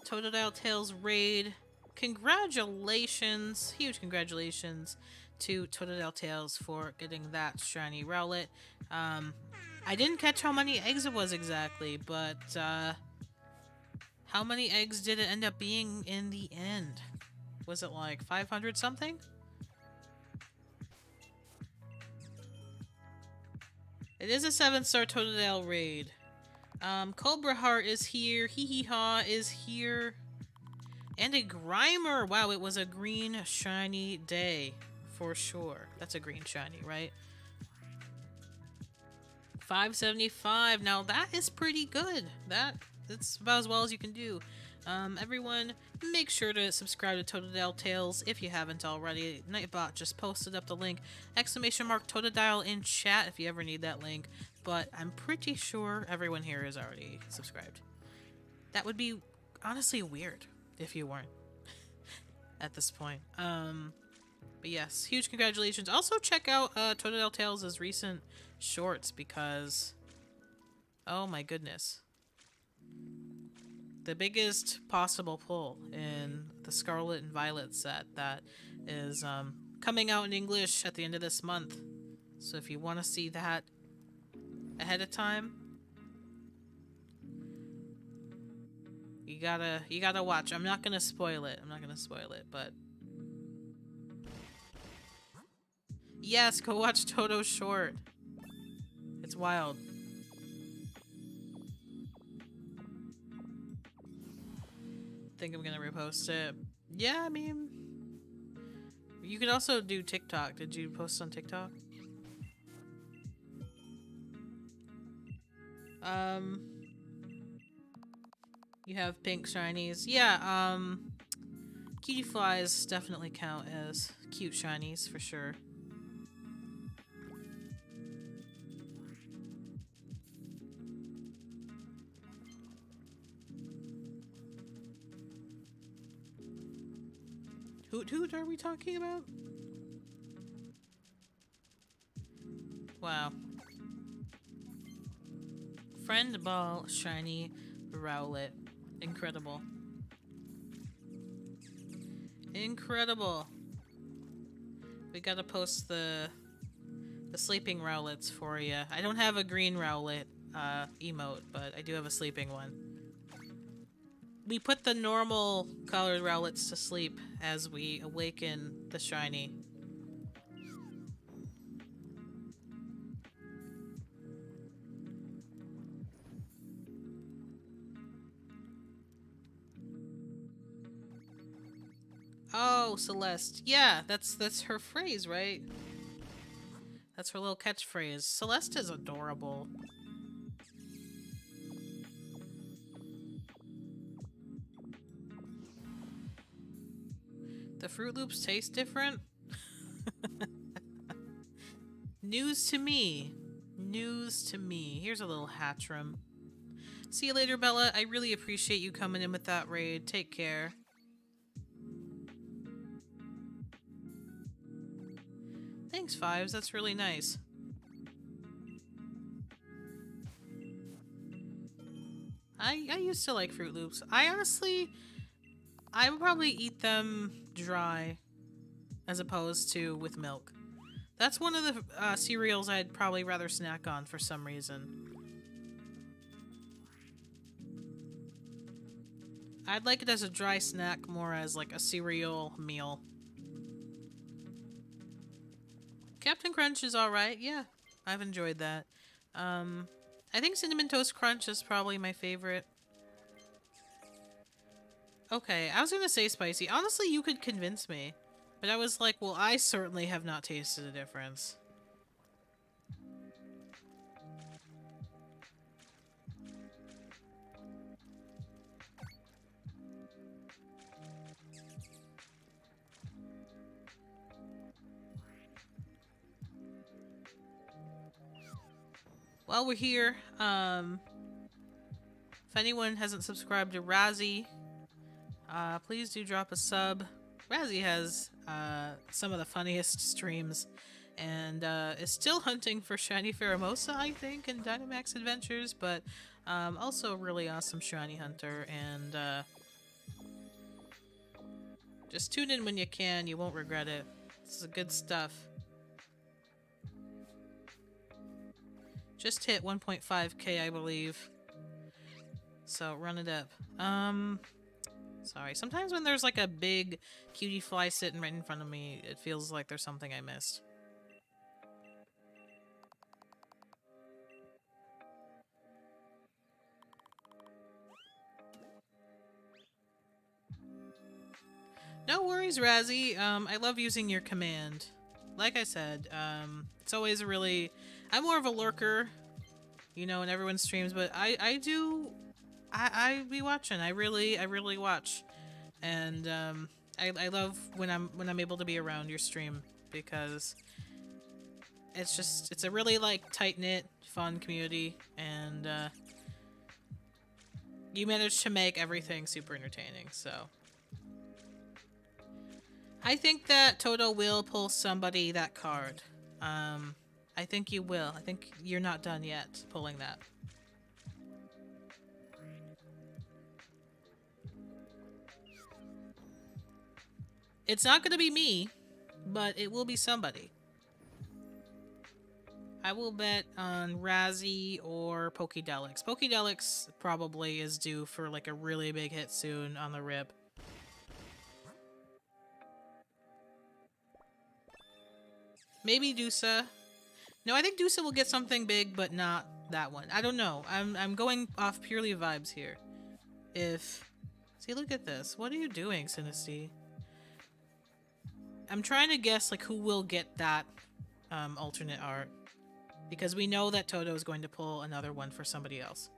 Speaker 1: Totodile Tales Raid. Congratulations. Huge congratulations to Totodile Tales for getting that shiny Rowlet. I didn't catch how many eggs it was exactly, but how many eggs did it end up being in the end? Was it like 500 something? It is a 7-star Totodile raid. Cobra Heart is here. Hee Hee Ha is here. And a Grimer. Wow, it was a green shiny day. For sure. That's a green shiny, right? 575. Now that is pretty good. That's about as well as you can do. Everyone, make sure to subscribe to Totodile Tales if you haven't already. Nightbot just posted up the link. Exclamation mark Totodile in chat if you ever need that link. But I'm pretty sure everyone here is already subscribed. That would be honestly weird if you weren't at this point. But yes, huge congratulations. Also check out Totodile Tales' recent shorts because, oh my goodness. The biggest possible pull in the Scarlet and Violet set that is coming out in English at the end of this month. So if you want to see that ahead of time, you gotta watch. I'm not gonna spoil it. But yes, go watch Toto's short. It's wild. Think I'm gonna repost it. Yeah, I mean, you could also do TikTok. Did you post on TikTok? You have pink shinies. Yeah, cutie flies definitely count as cute shinies for sure. Hoot are we talking about? Wow. Friend Ball shiny Rowlet. Incredible. Incredible. We gotta post the sleeping Rowlets for you. I don't have a green Rowlet emote, but I do have a sleeping one. We put the normal colored Rowlets to sleep as we awaken the shiny. Oh, Celeste. Yeah, that's her phrase, right? That's her little catchphrase. Celeste is adorable. The Fruit Loops taste different? News to me. News to me. Here's a little Hatchram. See you later, Bella. I really appreciate you coming in with that raid. Take care. Thanks, Fives. That's really nice. I used to like Fruit Loops. I would probably eat them dry as opposed to with milk. That's one of the cereals I'd probably rather snack on for some reason. I'd like it as a dry snack more as like a cereal meal. Captain Crunch is alright, yeah. I've enjoyed that. I think Cinnamon Toast Crunch is probably my favorite. Okay, I was gonna say spicy. Honestly, you could convince me. But I was like, well, I certainly have not tasted a difference. While we're here, If anyone hasn't subscribed to Razzie, please do drop a sub. Razzie has some of the funniest streams and is still hunting for Shiny Pheromosa, I think, in Dynamax Adventures, but also a really awesome Shiny Hunter, and just tune in when you can, you won't regret it. This is good stuff. Just hit 1.5k, I believe. So run it up. Sorry. Sometimes when there's like a big cutie fly sitting right in front of me, it feels like there's something I missed. No worries, Razzie. I love using your command. Like I said, it's always really... I'm more of a lurker, you know, in everyone's streams, but I be watching. I really watch. And I love when I'm able to be around your stream, because it's a really like tight-knit, fun community, and you manage to make everything super entertaining, so I think that Toto will pull somebody that card. I think you will. I think you're not done yet pulling that. It's not going to be me, but it will be somebody. I will bet on Razzie or Pokédelix. Pokédelix probably is due for like a really big hit soon on the rip. Maybe Dusa. No, I think Dusa will get something big, but not that one. I don't know. I'm going off purely vibes here. See, look at this. What are you doing, Sinisty? I'm trying to guess like who will get that alternate art, because we know that Toto is going to pull another one for somebody else.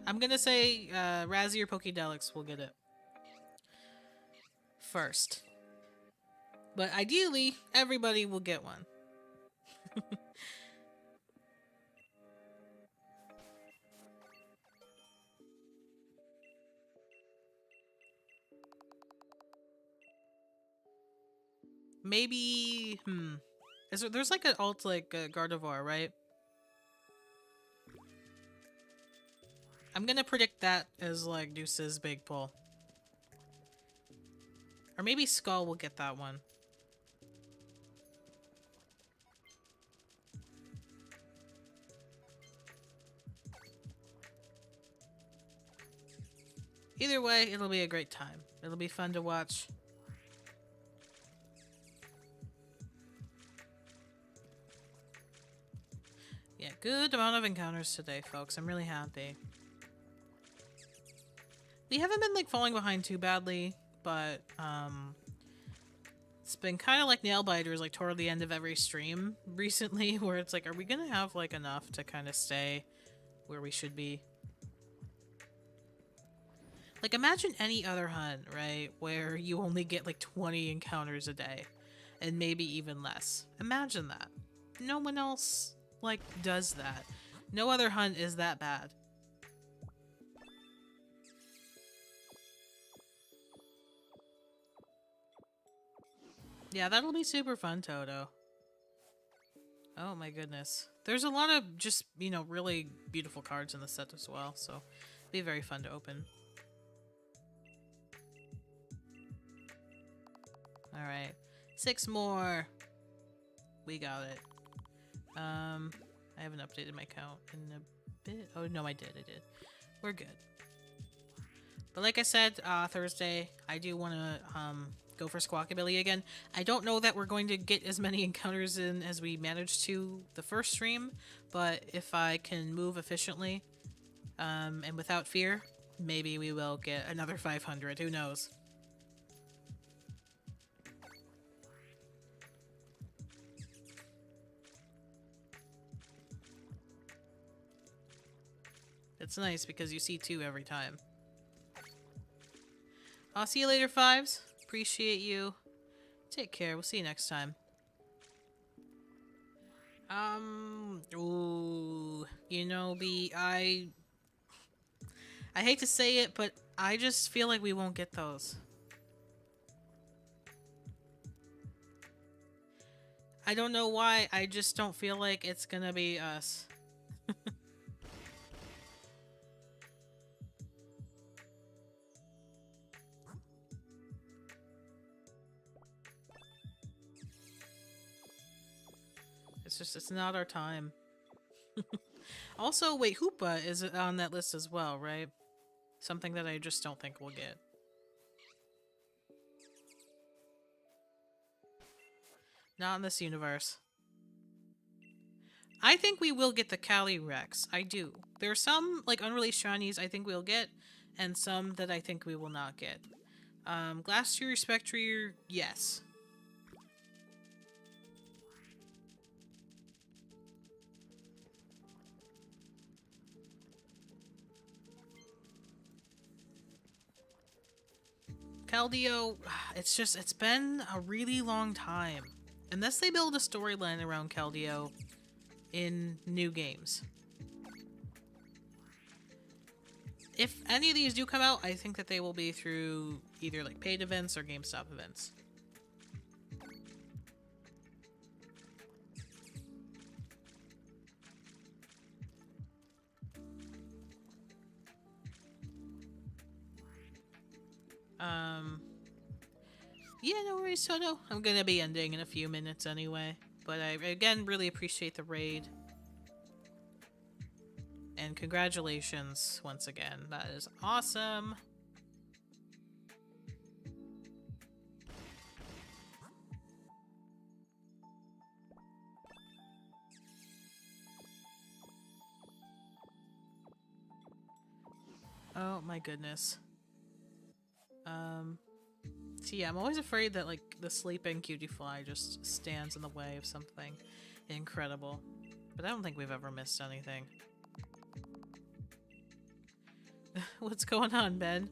Speaker 1: I'm gonna say Razzie or Pokédelix will get it first. But ideally, everybody will get one. Maybe, there's like an alt like Gardevoir, right? I'm gonna predict that as like Deuce's big pull. Or maybe Skull will get that one. Either way, it'll be a great time. It'll be fun to watch. Yeah, good amount of encounters today, folks. I'm really happy. We haven't been like falling behind too badly, but it's been kind of like nail biters like toward the end of every stream recently, where it's like, are we gonna have like enough to kind of stay where we should be? Like, imagine any other hunt, right, where you only get like 20 encounters a day, and maybe even less. Imagine that. No one else like does that. No other hunt is that bad. Yeah, that'll be super fun, Toto. Oh my goodness. There's a lot of just, you know, really beautiful cards in the set as well, so it'll be very fun to open. Alright. 6 more. We got it. I haven't updated my count in a bit. Oh, no, I did. We're good. But like I said, Thursday, I do want to go for Squawkabilly again. I don't know that we're going to get as many encounters in as we managed to the first stream, but if I can move efficiently and without fear, maybe we will get another 500. Who knows? It's nice because you see 2 every time. I'll see you later, Fives. Appreciate you. Take care. We'll see you next time. Ooh, you know, I hate to say it, but I just feel like we won't get those. I don't know why, I just don't feel like it's gonna be us. It's not our time. Also, wait, Hoopa is on that list as well, right? Something that I just don't think we'll get. Not in this universe. I think we will get the Cali Rex. I do. There are some, like, unreleased shinies I think we'll get, and some that I think we will not get. Glacier Spectrier, yes. Keldeo, it's been a really long time. Unless they build a storyline around Keldeo in new games. If any of these do come out, I think that they will be through either like paid events or GameStop events. Yeah, no worries, Toto. I'm gonna be ending in a few minutes anyway. But I, again, really appreciate the raid. And congratulations once again. That is awesome. Oh my goodness. So yeah, I'm always afraid that like the sleeping cutie fly just stands in the way of something incredible. But I don't think we've ever missed anything. What's going on, Ben?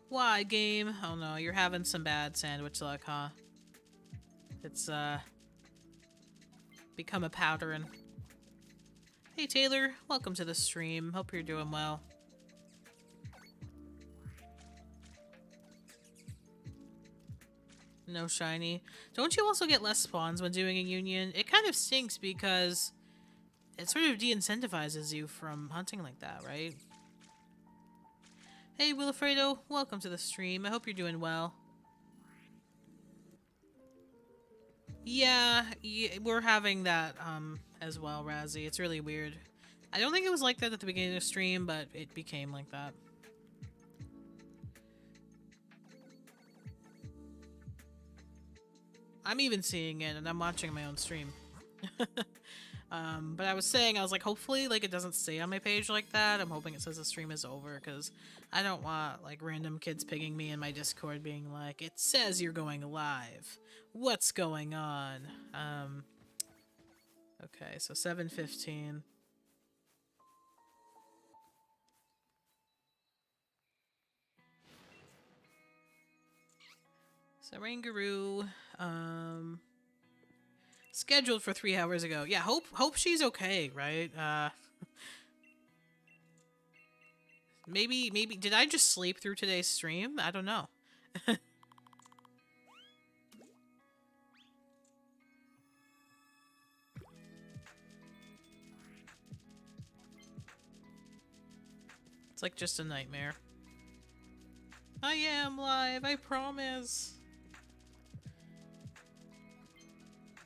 Speaker 1: Why, game? Oh no, you're having some bad sandwich luck, huh? It's, become a pattern. Hey Taylor, welcome to the stream. Hope you're doing well. No shiny. Don't you also get less spawns when doing a union? It kind of stinks because it sort of de-incentivizes you from hunting like that, right? Hey Wilfredo, welcome to the stream. I hope you're doing well. Yeah, we're having that as well, Razzie. It's really weird. I don't think it was like that at the beginning of the stream, but it became like that. I'm even seeing it, and I'm watching my own stream. But I was saying, I was like, hopefully, like, it doesn't stay on my page like that. I'm hoping it says the stream is over, because I don't want, like, random kids pinging me in my Discord being like, it says you're going live. What's going on? Okay, so 7:15. So Rangaroo, scheduled for 3 hours ago. Yeah, hope she's okay, right? Maybe did I just sleep through today's stream? I don't know. It's like just a nightmare. I am live, I promise.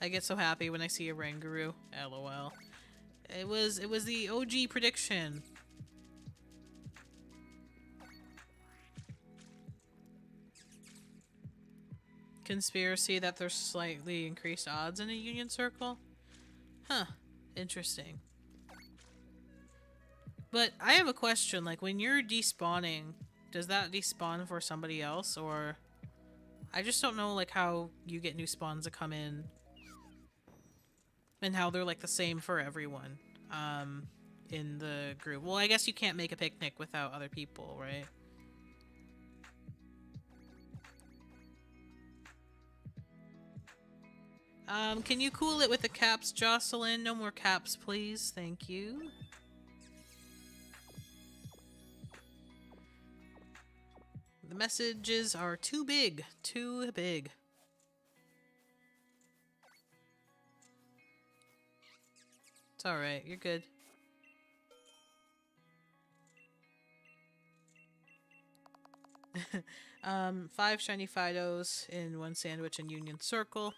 Speaker 1: I get so happy when I see a Rangaroo. LOL. It was the OG prediction. Conspiracy that there's slightly increased odds in a union circle? Huh. Interesting. But I have a question, like when you're despawning, does that despawn for somebody else, or I just don't know like how you get new spawns to come in and how they're like the same for everyone. in the group. Well, I guess you can't make a picnic without other people, right? Can you cool it with the caps, Jocelyn? No more caps, please. Thank you. The messages are too big. Too big. It's alright. You're good. Five shiny Fidos in one sandwich and Union Circle.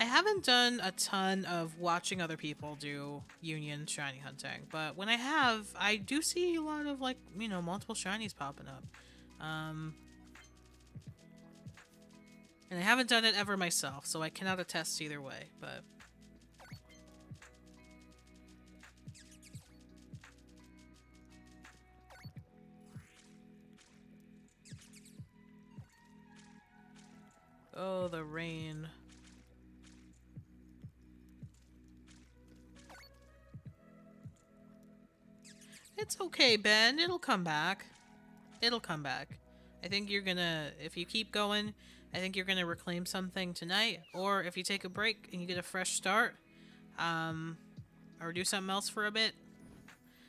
Speaker 1: I haven't done a ton of watching other people do Union shiny hunting, but when I have, I do see a lot of, like, you know, multiple shinies popping up. And I haven't done it ever myself, so I cannot attest either way, but... Oh, the rain. It's okay, Ben. It'll come back. It'll come back. I think you're gonna... If you keep going, I think you're gonna reclaim something tonight. Or if you take a break and you get a fresh start, or do something else for a bit,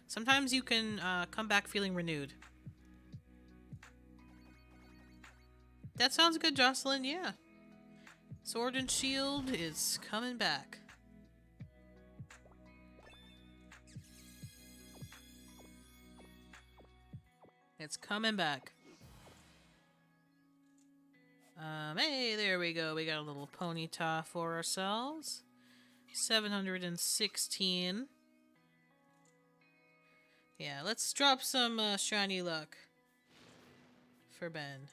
Speaker 1: sometimes you can come back feeling renewed. That sounds good, Jocelyn. Yeah. Sword and Shield is coming back. It's coming back. Hey, there we go. We got a little Ponyta for ourselves. 716. Yeah, let's drop some shiny luck for Ben.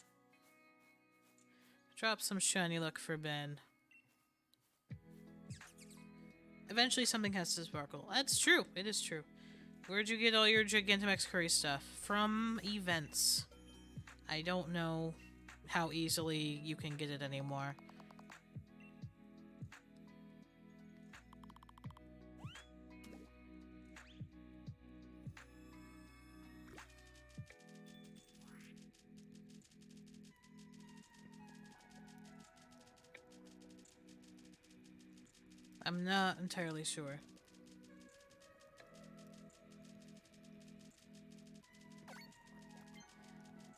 Speaker 1: Drop some shiny luck for Ben. Eventually something has to sparkle. That's true. It is true. Where'd you get all your Gigantamax curry stuff? From events. I don't know how easily you can get it anymore. I'm not entirely sure.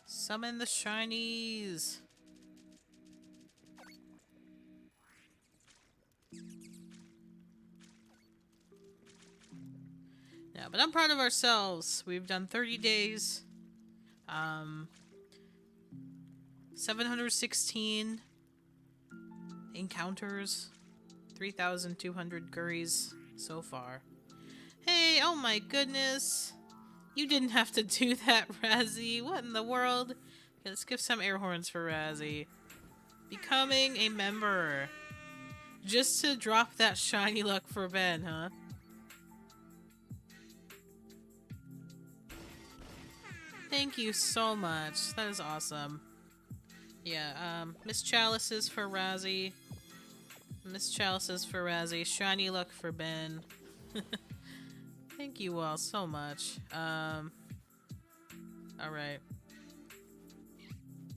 Speaker 1: Summon the shinies! Yeah, but I'm proud of ourselves. We've done 30 days. 716 encounters. 3,200 gurries so far. Hey, oh my goodness! You didn't have to do that, Razzie. What in the world? Okay, let's give some air horns for Razzie. Becoming a member. Just to drop that shiny luck for Ben, huh? Thank you so much. That is awesome. Yeah, Miss Chalices for Razzie. Miss Chalices for Razzie. Shiny luck for Ben. Thank you all so much. Alright.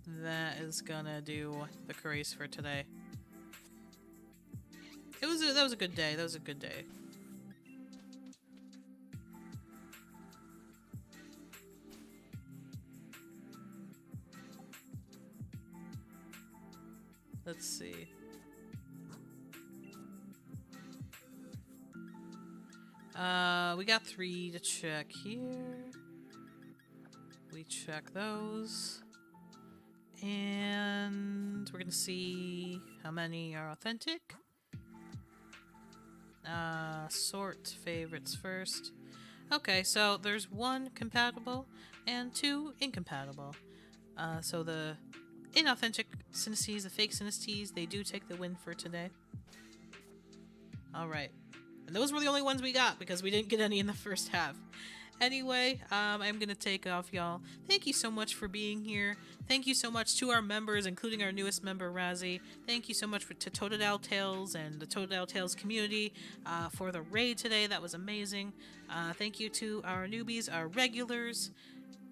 Speaker 1: That is gonna do the curries for today. That was a good day. That was a good day. Let's see. We got 3 to check here. We check those. And we're gonna see how many are authentic. Sort favorites first. Okay, so there's 1 compatible and 2 incompatible. So the inauthentic Synesthetes, the fake Synesthetes, they do take the win for today. Alright. And those were the only ones we got because we didn't get any in the first half. Anyway, I'm gonna take off, y'all. Thank you so much for being here. Thank you so much to our members, including our newest member, Razzie. Thank you so much to Totodile Tales and the Totodile Tales community for the raid today. That was amazing. Thank you to our newbies, our regulars,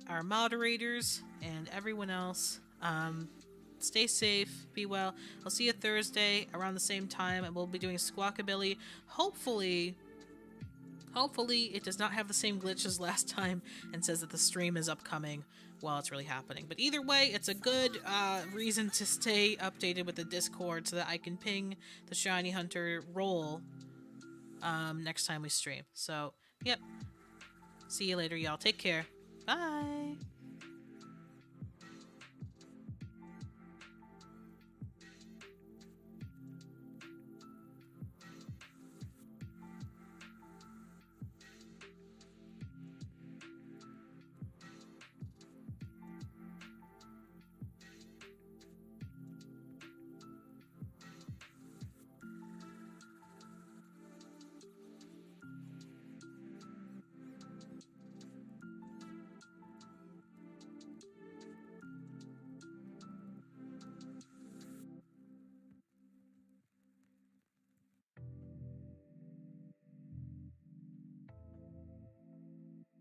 Speaker 1: our moderators, and everyone else. Stay safe, be well. I'll see you Thursday around the same time, and we'll be doing Squawkabilly. Hopefully, it does not have the same glitch as last time and says that the stream is upcoming while it's really happening. But either way, it's a good reason to stay updated with the Discord so that I can ping the Shiny Hunter role next time we stream. So, yep. See you later, y'all. Take care. Bye!